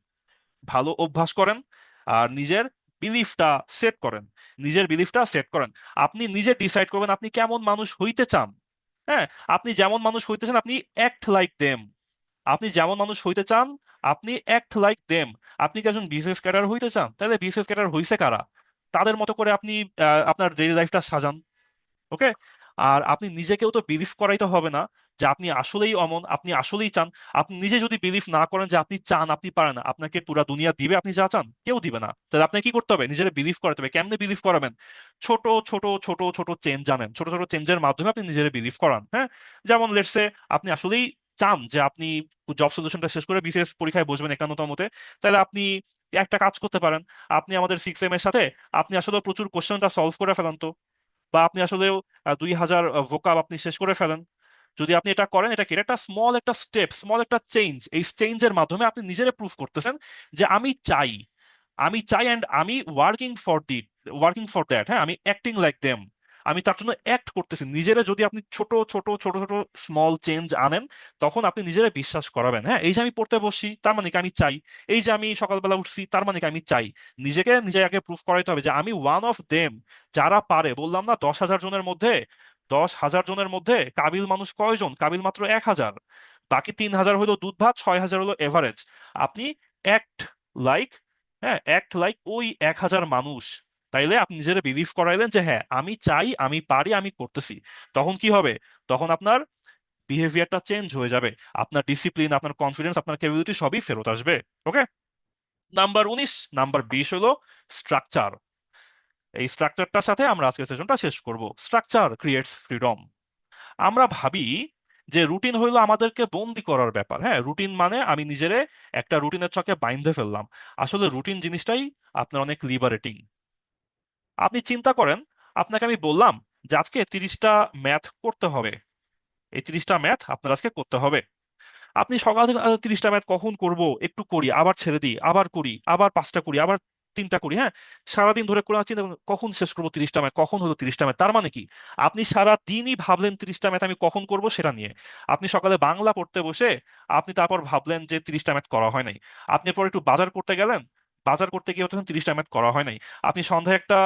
ভালো অভ্যাস করেন, আর নিজের বিলিফটা সেট করেন, নিজের বিলিফটা সেট করেন। আপনি নিজে ডিসাইড করবেন আপনি কেমন মানুষ হইতে চান। হ্যাঁ, আপনি যেমন মানুষ হইতে চান, আপনি অ্যাক্ট লাইক দেম। আপনি যেমন মানুষ হইতে চান, আপনি অ্যাক্ট লাইক দেম। আপনি কি একজন বিজনেস ক্যাডার হইতে চান, তাহলে বিজনেস ক্যাডার হইছে কারা, তাদের মতো করে আপনি আপনার ডেইলি লাইফটা সাজান। ওকে, আর আপনি নিজেকেও তো বিলিভ করাইতে হবে না যে আপনি আসলেই অমন, আপনি আসলেই চান। আপনি নিজে যদি বিলিভ না করেন যে আপনি চান, আপনি পারেন না, আপনাকে পুরা দুনিয়া দিবে আপনি যা চান? কেউ দিবে না। তাহলে আপনাকে কি করতে হবে? নিজের বিলিভ করাতে হবে। কেমনে বিলিভ করাবেন? ছোট ছোট ছোট ছোট চেঞ্জ জানেন, ছোট ছোট চেঞ্জের মাধ্যমে আপনি নিজের বিলিভ করান। হ্যাঁ, যেমন লেটসে, আপনি আসলেই চান যে আপনি জব সলিউশনটা শেষ করে বিসিএস পরীক্ষায় বসবেন 51তমতে, তাহলে আপনি একটা কাজ করতে পারেন, আপনি আমাদের 6 এম এর সাথে আপনি আসলে প্রচুর কোশ্চেনটা সলভ করে ফেলান তো, বা আপনি আসলে 2000 ভোকাব আপনি শেষ করে ফেলেন। যদি আপনি এটা করেন, এটা কি, এটা একটা স্মল একটা স্টেপ, স্মল একটা চেঞ্জ। এই চেঞ্জের মাধ্যমে আপনি নিজেরে প্রুফ করতেছেন যে আমি চাই, আমি চাই, অ্যান্ড আমি ওয়ার্কিং ফর দ্যাট। হ্যাঁ, আমি অ্যাক্টিং লাইক দেম, আমি তার জন্য অ্যাক্ট করতেছি নিজেরা। যদি আপনি ছোট ছোট ছোট ছোট স্মল চেঞ্জ আনেন, তখন আপনি নিজেরা বিশ্বাস করাবেন, হ্যাঁ, এই যে আমি পড়তে বসছি, তার মানে কি আমি চাই, এই যে আমি সকালবেলা উঠছি, তার মানে কি আমি চাই। নিজেকে নিজে আগে প্রুফ করাইতে হবে যে আমি ওয়ান অফ দেম, যারা পারে। বললাম না, 10,000 জনের মধ্যে, 10,000 জনের মধ্যে কাবিল মানুষ কয়জন? কাবিল মাত্র 1,000। বাকি 3,000 হলো দুধ ভাত, 6,000 হলো এভারেজ। আপনি অ্যাক্ট লাইক, হ্যাঁ, অ্যাক্ট লাইক ওই 1,000 মানুষ। তাইলে আপনি নিজেরা বিলিভ করাইলেন যে হ্যাঁ, আমি চাই, আমি পারি, আমি করতেছি। তখন কি হবে? তখন আপনার বিহেভিয়ারটা চেঞ্জ হয়ে যাবে, আপনার ডিসিপ্লিন, আপনার কনফিডেন্স, আপনার ক্যাপাবিলিটি সবই ফেরত আসবে। ওকে, নাম্বার 19, নাম্বার 20 হলো স্ট্রাকচার। এই স্ট্রাকচারটার সাথে আমরা আজকের সেশনটা শেষ করব। Structure creates freedom. আমরা ভাবি যে রুটিন হইলো আমাদেরকে বন্দি করার ব্যাপার। হ্যাঁ, রুটিন মানে আমি নিজেরে একটা রুটিনের চকে বাইন্ধে ফেললাম। আসলে রুটিন জিনিসটাই আপনার অনেক লিবারেটিং। আপনি চিন্তা করেন, আপনাকে আমি বললাম যে আজকে 30টা ম্যাথ করতে হবে, এই 30টা ম্যাথ আপনার আজকে করতে হবে। আপনি সকাল থেকে 30টা ম্যাথ কখন করব, একটু করি, আবার ছেড়ে দিই, আবার করি, আবার 5টা করি, আবার 3টা করি, হ্যাঁ, সারাদিন ধরে করে চিন্তা করুন, কখন শেষ করবো 30টা ম্যাথ, কখন হলো 30টা ম্যাথ। তার মানে কি, আপনি সারা দিনই ভাবলেন 30টা ম্যাথ আমি কখন করব সেটা নিয়ে। আপনি সকালে বাংলা পড়তে বসে আপনি তারপর ভাবলেন যে 30টা ম্যাথ করা হয় নাই। আপনি পরে একটু বাজার করতে গেলেন, বাজার করতে গিয়ে হচ্ছে 30টা ম্যাথ করা হয় নাই। আপনি সন্ধ্যায় একটা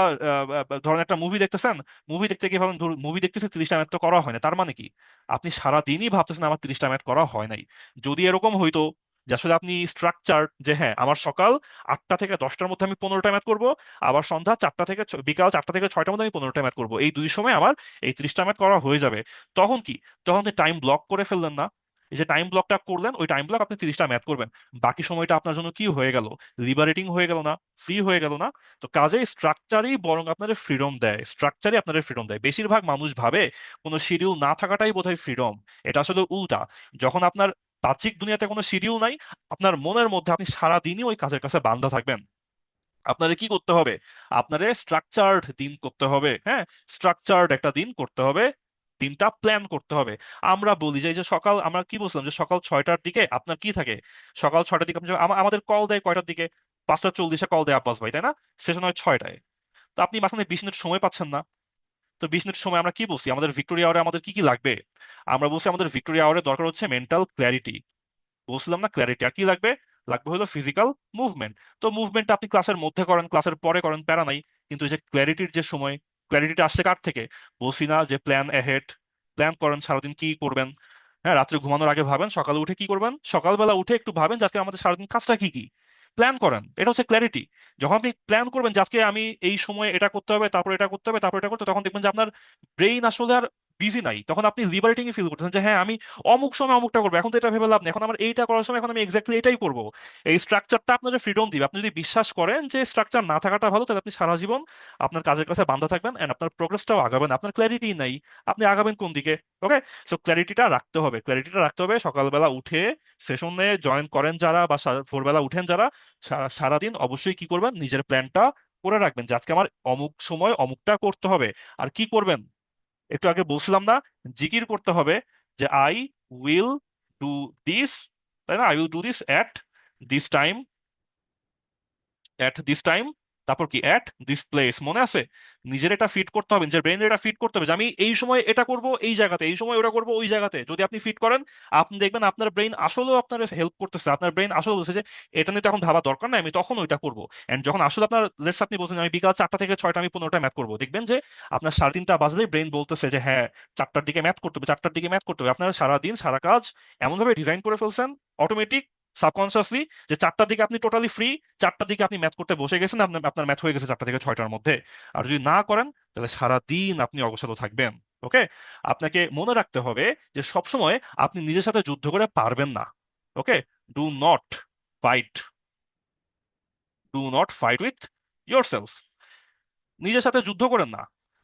ধরেন একটা মুভি দেখতেছেন, মুভি দেখতে গিয়ে ভাবেন মুভি দেখতেছি 30টা ম্যাথ তো করা হয় না। তার মানে কি, আপনি সারা দিনই ভাবতেছেন আমার 30টা ম্যাথ করা হয় নাই। যদি এরকম হইতো যে আসলে আপনি স্ট্রাকচার, যে হ্যাঁ আমার সকাল 8টা থেকে 10টার মধ্যে আমি 15টা ম্যাথ করবো, আবার সন্ধ্যা 4টা থেকে বিকাল 4টা থেকে 6টার মধ্যে আমি 15টা ম্যাথ করবো, এই দুই সময় আমার এই 30টা ম্যাথ করা হয়ে যাবে, তখন কি, তখন আপনি টাইম ব্লক করে ফেললেন না? এই যে টাইম ব্লকটা করলেন, ওই টাইম ব্লক আপনি 30টা ম্যাথ করবেন, বাকি সময়টা আপনার জন্য কি হয়ে গেল, লিবারেটিং হয়ে গেল না, ফ্রি হয়ে গেল না? তো কাজেই স্ট্রাকচারই বরং আপনাদের ফ্রিডম দেয়, স্ট্রাকচারই আপনাদের ফ্রিডম দেয়। বেশিরভাগ মানুষ ভাবে কোনো শিডিউল না থাকাটাই বোধহয় ফ্রিডম। এটা আসলে উল্টা। যখন আপনার বাহ্যিক দুনিয়াতে কোনো শিডিউল নাই, আপনার মনের মধ্যে আপনি সারা দিনই ওই কাজের কাছে বান্ধা থাকবেন। আপনারে কি করতে হবে, আপনারে স্ট্রাকচার্ড দিন করতে হবে, হ্যাঁ, স্ট্রাকচার্ড একটা দিন করতে হবে, দিনটা প্ল্যান করতে হবে। আমরা বলি যে এই যে সকাল, আমরা কি বলছিলাম যে সকাল 6টার দিকে আপনার কি থাকে, সকাল 6টার দিকে আমাদের কল দেয় কয়টার দিকে, 5টা 40-এ কল দেয় আব্বাস ভাই, তাই না? সেশন হয় 6টায়। তো আপনি মাঝখানে 20 মিনিট সময় পাচ্ছেন না। তো 20 মিনিট সময় আমরা কি বলছি, আমাদের ভিক্টোরিয়া আওয়ারে আমাদের কি কি লাগবে? আমরা বলছি আমাদের ভিক্টোরিয়া আওয়ারে দরকার হচ্ছে মেন্টাল ক্ল্যারিটি। বলছিলাম না ক্ল্যারিটি, আর কি লাগবে? লাগবে হলো ফিজিক্যাল মুভমেন্ট। তো মুভমেন্টটা আপনি ক্লাসের মধ্যে করেন, ক্লাসের পরে করেন, প্যারা নাই। কিন্তু এই যে ক্ল্যারিটির যে সময়, ক্ল্যারিটিটা আসছে কার থেকে? বলছি না যে প্ল্যান অ্যাহেড, প্ল্যান করেন সারাদিন কি করবেন। হ্যাঁ, রাত্রে ঘুমানোর আগে ভাবেন, সকালে উঠে কি করবেন, সকালবেলা উঠে একটু ভাবেন যে আজকে আমাদের সারাদিন কাজটা কি কি, প্ল্যান করেন। এটা হচ্ছে ক্ল্যারিটি। যখন আপনি প্ল্যান করবেন যে আজকে আমি এই সময় এটা করতে হবে, তারপর এটা করতে হবে, তারপর এটা করতে হবে, তখন দেখবেন যে আপনার ব্রেইন আসলে আর বিজি নাই। তখন আপনি লিবারেটিং ফিল করতেছেন যে হ্যাঁ আমি অমুক সময় অমুকটা করবো, এখন তো এটা ভেবে লাভ নেই, এখন আমার এইটা করার সময় এখন আমি এক্স্যাক্টলি এটাই করবো। এই স্ট্রাকচারটা আপনাকে ফ্রিডম দিবে। আপনি যদি বিশ্বাস করেন যে স্ট্রাকচার না থাকাটা ভালো, তাহলে আপনি সারা জীবন আপনার কাজের কাছে বান্ধা থাকবেন, এন্ড আপনার প্রোগ্রেসটাও আগাবেন না। আপনার ক্ল্যারিটি নাই, আপনি আগাবেন কোন দিকে? ওকে, সো ক্ল্যারিটিটা রাখতে হবে, ক্ল্যারিটিটা রাখতে হবে। সকালবেলা উঠে সেশনে জয়েন করেন যারা, বা ভোরবেলা উঠেন যারা, সারাদিন অবশ্যই কি করবেন, নিজের প্ল্যানটা করে রাখবেন যে আজকে আমার অমুক সময় অমুকটা করতে হবে। আর কি করবেন, একটু আগে বলছিলাম না, জিকির করতে হবে যে আই উইল ডু দিস, তাই না? I will do this this time this time, তারপর কি দিস প্লেস, মনে আছে? নিজের এটা ফিট করতে হবে, নিজের ব্রেনের এটা ফিট করতে হবে যে আমি এই সময় এটা করব এই জায়গাতে, এই সময় ওটা করব ওই জায়গাতে। যদি আপনি ফিট করেন, আপনি দেখবেন আপনার ব্রেন আসলেও আপনার হেল্প করতেছে, আপনার ব্রেন আসলে বলছে যে এটা নিয়ে তো এখন ভাবা দরকার নাই, আমি তখন ওইটা করবো। এন্ড যখন আসলে আপনার লেটস, আপনি বলছেন আমি বিকাল 4টা থেকে 6টা আমি 15টা ম্যাথ করবো, দেখবেন যে আপনার 3:30 বাজলেই ব্রেন বলতেছে যে হ্যাঁ 4টার দিকে ম্যাথ করতে হবে, 4টার দিকে ম্যাথ করতে হবে। আপনার সারা দিন সারা কাজ এমন ভাবে ডিজাইন করে ফেলছেন অটোমেটিক, সাবকনসিয়াসলি, যে 4টার দিকে আপনি টোটালি ফ্রি, 4টার দিকে আপনি ম্যাথ করতে বসে গেছেন, আপনার আপনার ম্যাথ হয়ে গেছে 4টা থেকে 6টার মধ্যে। আর যদি না করেন, তাহলে সারা দিন আপনি অগোছালো থাকবেন। ওকে, আপনাকে মনে রাখতে হবে যে সবসময় আপনি নিজের সাথে যুদ্ধ করে পারবেন না। Okay, do not fight, do not fight with yourself. নিজের সাথে যুদ্ধ করেন না,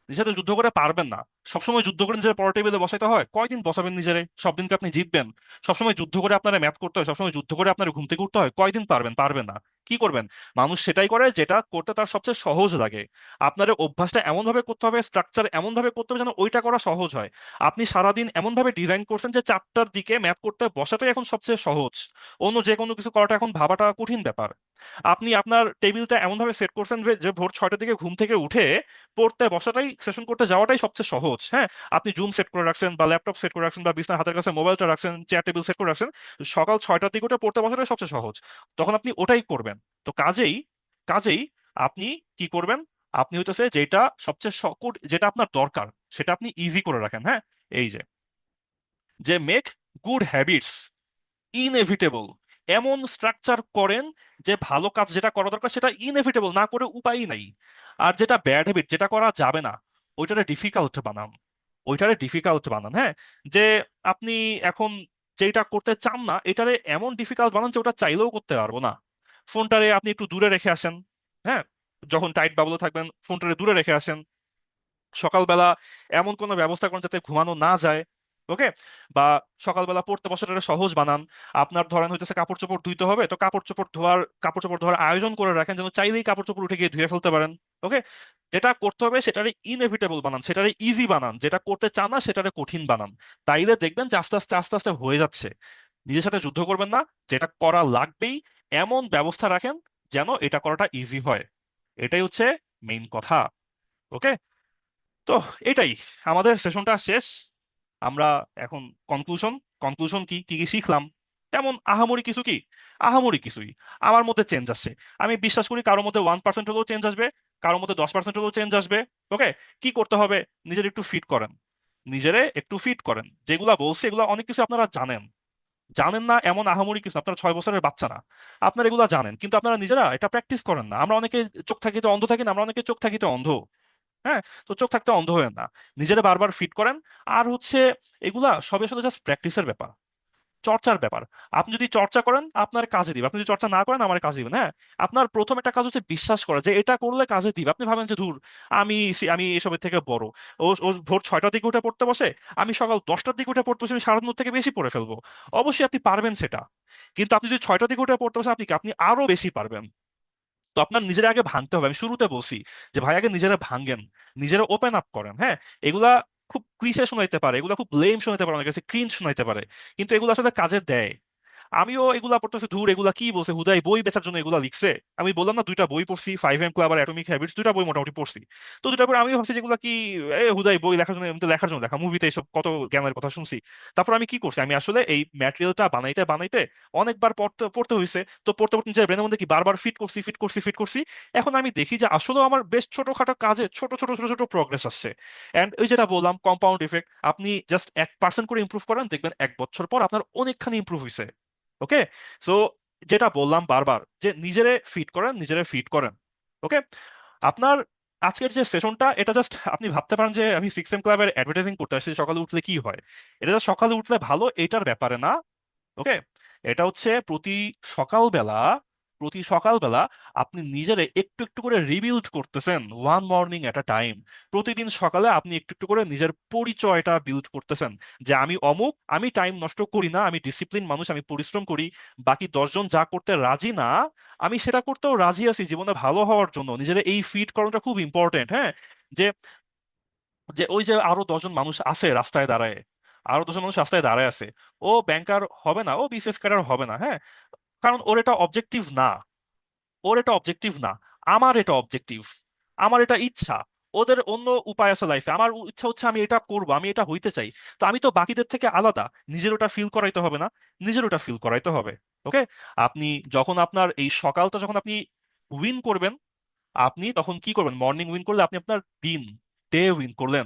নিজের সাথে যুদ্ধ করে পারবেন না। সবসময় যুদ্ধ করে নিজের পর টেবিলে বসাইতে হয়, কয়দিন বসাবেন নিজেরে? সব দিনকে আপনি জিতবেন? সবসময় যুদ্ধ করে আপনার ম্যাথ করতে হয়, সবসময় যুদ্ধ করে আপনার ঘুম থেকে উঠতে হয়, কয়দিন পারবেন? পারবেন না। কি করবেন? মানুষ সেটাই করে যেটা করতে তার সবচেয়ে সহজ লাগে। আপনার অভ্যাসটা এমন ভাবে করতে হবে, স্ট্রাকচার এমন ভাবে করতে হবে যেন ওইটা করা সহজ হয়। আপনি সারাদিন এমন ভাবে ডিজাইন করছেন যে 4টার দিকে ম্যাথ করতে বসাটাই এখন সবচেয়ে সহজ, অন্য যে কোনো কিছু করাটা এখন ভাবাটা কঠিন ব্যাপার। আপনি আপনার টেবিলটা এমন ভাবে সেট করছেন যে যে ভোর 6টার দিকে ঘুম থেকে উঠে পড়তে বসাটাই, সেশন করতে যাওয়াটাই সবচেয়ে সহজ। হ্যাঁ, আপনি জুম সেট করে রাখছেন, বা ল্যাপটপ সেট করে রাখছেন, বা বিছনার হাতের কাছে মোবাইলটা রাখছেন, চেয়ার টেবিল সেট করে রাখছেন, সকাল 6টার দিকে উঠে পড়তে বসাটাই সবচেয়ে সহজ, তখন আপনি ওটাই করবেন। তো কাজেই আপনি কি করবেন, আপনি হইতেছে যেটা সবচেয়ে যেটা আপনার দরকার সেটা আপনি ইজি করে রাখেন। হ্যাঁ, এই যে মেক গুড হ্যাবিটস ইনএভিটেবল, এমন স্ট্রাকচার করেন যে ভালো কাজ যেটা করা দরকার সেটা ইনএভিটেবল, না করে উপায়ই নাই। আর যেটা ব্যাড হ্যাবিট, যেটা করা যাবে না, ওইটারে ডিফিকাল্ট বানান, ওইটারে ডিফিকাল্ট বানান। হ্যাঁ, যে আপনি এখন যেটা করতে চান না, এটারে এমন ডিফিকাল্ট বানান যে ওটা চাইলেও করতে পারবো না। ফোনটারে আপনি একটু দূরে রেখে আসেন। হ্যাঁ, যখন টাইট বাবলে থাকবেন ফোনটারে দূরে রেখে আসেন। সকালবেলা এমন কোনো ব্যবস্থা করেন যাতে ঘুমানো না যায়। ওকে, বা সকালবেলা পড়তে বসাটা সহজ বানান। আপনার ধরেন হইতেছে কাপড় চোপড় ধুইতে হবে, তো কাপড় চোপড় ধোয়ার আয়োজন করে রাখেন যেন চাইলেই কাপড় চোপড় উঠে গিয়ে ধুয়ে ফেলতে পারেন। ওকে, যেটা করতে হবে সেটারে ইনএভিটেবল বানান, সেটারে ইজি বানান, যেটা করতে চান না সেটারে কঠিন বানান। তাইলে দেখবেন যে আস্তে আস্তে আস্তে আস্তে হয়ে যাচ্ছে। নিজের সাথে যুদ্ধ করবেন না, যেটা করা লাগবেই এমন ব্যবস্থা রাখেন যেন এটা করাটা ইজি হয়। এটাই হচ্ছে মেইন কথা। ওকে। তো এটাই, আমাদের সেশনটা শেষ। আমরা এখন কনক্লুশন, কনক্লুশন কি কি কি শিখলাম? তেমন আহামরি কিছু কি, আহামরি কিছুই। আমার মধ্যে চেঞ্জ আসছে, আমি বিশ্বাস করি কারোর মধ্যে 1% হলেও চেঞ্জ আসবে, কারোর মধ্যে 10% হলেও চেঞ্জ আসবে। ওকে। কি করতে হবে? নিজের একটু ফিট করেন, নিজেরে একটু ফিট করেন। যেগুলা বলছে এগুলা অনেক কিছু আপনারা জানেন, জানেন না এমন আহামরি কিছু, আপনারা 6 বছরের বাচ্চা না, আপনারা এগুলা জানেন, কিন্তু আপনারা নিজেরা এটা প্র্যাকটিস করেন না। আমরা অনেকে চোখ থাকিতে অন্ধ থাকি না, আমরা অনেকে চোখ থাকিতে অন্ধ। হ্যাঁ। তো চোখ থাকতে অন্ধ হয়েন না, নিজেরা বারবার ফিট করেন। আর হচ্ছে এগুলা সবে আসলে জাস্ট প্র্যাকটিসের ব্যাপার, চর্চার ব্যাপার। আপনি যদি চর্চা করেন আপনার কাজে দিবে, আপনি যদি চর্চা না করেন আমার কাজে দিবেন। হ্যাঁ। আপনার প্রথম একটা কাজ হচ্ছে বিশ্বাস করা যে এটা করলে কাজে দিবে। আপনি ভাবেন যে ধুর, আমি এসবের থেকে বড়, ও ভোর 6টার দিকে উঠে পড়তে বসে, আমি সকাল 10টার দিকে উঠে পড়তে বসে, আমি সারাদিন ওর থেকে বেশি পড়ে ফেলবো। অবশ্যই আপনি পারবেন সেটা, কিন্তু আপনি যদি 6টার দিকে উঠে পড়তে বসে, আপনি কি, আপনি আরো বেশি পারবেন। তো আপনার নিজের আগে ভাঙতে হবে। আমি শুরুতে বলছি যে ভাই আগে নিজেরা ভাঙেন, নিজেরা ওপেন আপ করেন। হ্যাঁ। এগুলা খুব ক্লিশে শোনাইতে পারে, এগুলা খুব লেম শোনাইতে পারে, অনেক কাছে ক্রিঞ্জ শোনাইতে পারে, কিন্তু এগুলো আসলে কাজে দেয়। আমিও এগুলা পড়তেছি, ধুর এগুলা কি বলছে, হুদাই বই বেচার জন্য এগুলা লিখছে। আমি বললাম না, 2টা বই পড়ছি, 5 এম ক্লাব আর অ্যাটমিক হ্যাবিটস, 2টা বই মোটামুটি পড়ছি। তো 2টা পরে আমি ভাবছি যেগুলা কি, হুদাই বই লেখার জন্য, এমনি লেখার জন্য লেখা, মুভিতে এসব কত জ্ঞানের কথা শুনছি। তারপর আমি কি করছি, আমি আসলে এই ম্যাটেরিয়ালটা বানাইতে বানাইতে অনেকবার পড়তে পড়তে হয়েছে। তো পড়তে পড়তে নিজের ব্রেনের মধ্যে কি বারবার ফিট করছি, ফিট করছি, ফিট করছি। এখন আমি দেখি যে আসলে আমার বেশ ছোটখাটো কাজে ছোট ছোট ছোট ছোট প্রগ্রেস আসছে। এন্ড ওই যেটা বললাম কম্পাউন্ড ইফেক্ট, আপনি জাস্ট 1% করে ইমপ্রুভ করেন, দেখবেন 1 বছর পর আপনার অনেকখানি ইমপ্রুভ হয়েছে। ওকে। সো যেটা বললাম বারবার, যে নিজেরে ফিট করেন, নিজেরে ফিট করেন। ওকে। আপনার আজকের যে সেশনটা, এটা জাস্ট আপনি ভাবতে পারেন যে আমি 6 এম ক্লাবের অ্যাডভার্টাইজিং করতে আসছি, সকালে উঠলে কি হয়। এটা just সকালে উঠলে ভালো এটার ব্যাপারে না। ওকে। এটা হচ্ছে সকালবেলা প্রতি সকালবেলা আপনি নিজেরে একটু একটু করে রিবিল্ড করতেছেন, ওয়ান মর্নিং এট আ টাইম। প্রতিদিন সকালে আপনি একটু একটু করে নিজের পরিচয়টা বিল্ড করতেছেন, যে আমি অমুক, আমি টাইম নষ্ট করি না, আমি ডিসিপ্লিন মানুষ, আমি পরিশ্রম করি। বাকি 10জন যা করতে রাজি না, আমি সেটা করতেও রাজি আছি জীবনে ভালো হওয়ার জন্য। নিজের এই ফিট করাটা খুব ইম্পর্টেন্ট। হ্যাঁ। যে যে ওই যে আরো 10জন মানুষ আছে রাস্তায় দাঁড়ায়, আরো 10জন মানুষ রাস্তায় দাঁড়ায় আছে, ও ব্যাংকার হবে না, ও বিসিএস ক্যাডার হবে না। হ্যাঁ। কারণ ওর এটা অবজেক্টিভ না, ওর এটা অবজেক্টিভ না, আমার এটা অবজেক্টিভ, আমার এটা ইচ্ছা। ওদের অন্য উপায় আছে লাইফে, আমার ইচ্ছা হচ্ছে আমি এটা করব, আমি এটা হইতে চাই। তো আমি তো বাকিদের থেকে আলাদা, নিজের ওটা ফিল করাইতে হবে না? নিজের ওটা ফিল করাইতে হবে। ওকে। আপনি যখন আপনার এই সকালটা যখন আপনি উইন করবেন, আপনি তখন কি করবেন? মর্নিং উইন করলে আপনি আপনার দিন, ডে উইন করলেন।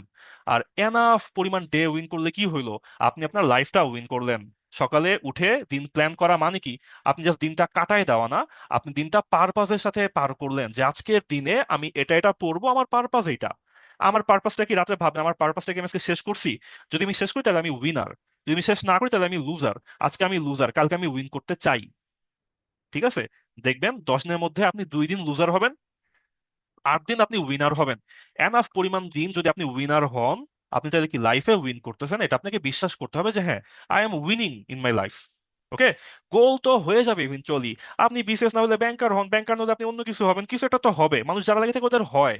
আর এনাফ পরিমাণ ডে উইন করলে কি হইলো? আপনি আপনার লাইফটা উইন করলেন। সকালে উঠে দিন প্ল্যান করা মানে কি? আপনি জাস্ট দিনটা কাটায় দেওয়া না, আপনি দিনটা পারপাজের সাথে পার করলেন, যে আজকের দিনে আমি এটা এটা পড়বো, আমার পারপাজ এইটা। আমার পারপাসটা কি, রাত্রে ভাবনা আমার পারপাসটা কি আমি আজকে শেষ করছি? যদি আমি শেষ করি তাহলে আমি উইনার, যদি আমি শেষ না করি তাহলে আমি লুজার। আজকে আমি লুজার, কালকে আমি উইন করতে চাই। ঠিক আছে। দেখবেন 10 দিনের মধ্যে আপনি 2 দিন লুজার হবেন, 8 দিন আপনি উইনার হবেন। এনাফ পরিমাণ দিন যদি আপনি উইনার হন, আপনি তাহলে কি লাইফে উইন করতেছেন, এটা আপনাকে বিশ্বাস করতে হবে যে হ্যাঁ, I am winning in my life. Okay. Goal তো হয়ে যাবে ইভেনচুয়ালি। আপনি বিসিএস না হলে ব্যাংকার হন, ব্যাংকার না হলে আপনি অন্য কিছু হবেন, কিছু একটা তো হবে। মানুষ যারা লেগে থাকে ওদের হয়,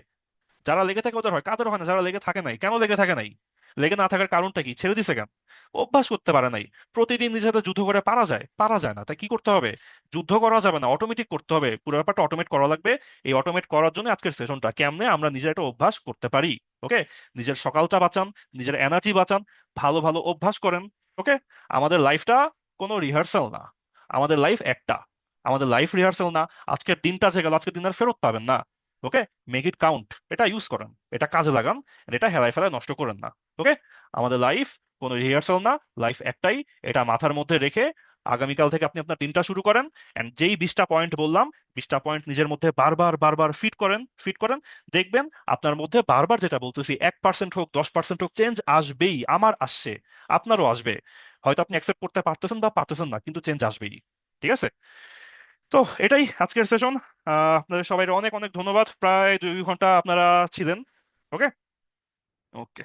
যারা লেগে থাকে ওদের হয়, কাদের হয় না? যারা লেগে থাকে নাই, কেন লেগে থাকে নাই? লেগে না থাকার কারণটা কি? ছেড়ে দিছে কেন? অভ্যাস করতে পারে নাই। প্রতিদিন নিজের সাথে যুদ্ধ করে পারা যায়? পারা যায় না। তাই কি করতে হবে? যুদ্ধ করা যাবে না, অটোমেটিক করতে হবে। পুরো ব্যাপারটা অটোমেট করা লাগবে। এই অটোমেট করার জন্য আজকের সেশনটা, কেমনে আমরা নিজের একটা অভ্যাস করতে পারি। ওকে। নিজের সকালটা বাঁচান, নিজের এনার্জি বাঁচান, ভালো ভালো অভ্যাস করেন। ওকে। আমাদের লাইফটা কোনো রিহার্সাল না, আমাদের লাইফ একটা, আমাদের লাইফ রিহার্সাল না। আজকের দিনটা যে গেল, আজকের দিন আর ফেরত পাবেন না। ওকে। মেক ইট কাউন্ট, এটা ইউজ করেন, এটা কাজে লাগান, and এটা হেলায় ফেলায় নষ্ট করেন না। ওকে। আমাদের লাইফ কোনো রিহার্সাল না, লাইফ একটাই। এটা মাথার মধ্যে রেখে আগামীকাল থেকে আপনি আপনার দিনটা শুরু করেন। এন্ড যেই 20টা পয়েন্ট বললাম, 20টা পয়েন্ট নিজের মধ্যে বারবার বারবার ফিট করেন, ফিট করেন। দেখবেন আপনার মধ্যে বারবার, যেটা বলতেছি, 1% হোক 10% হোক, চেঞ্জ আসবেই। আমার আসছে, আপনারও আসবে। হয়তো আপনি অ্যাকসেপ্ট করতে পারতেছেন বা পারতেছেন না, কিন্তু চেঞ্জ আসবেই। ঠিক আছে। তো এটাই আজকের সেশন। আপনাদের সবাই অনেক অনেক ধন্যবাদ, প্রায় 2 ঘন্টা আপনারা ছিলেন। ওকে। ওকে।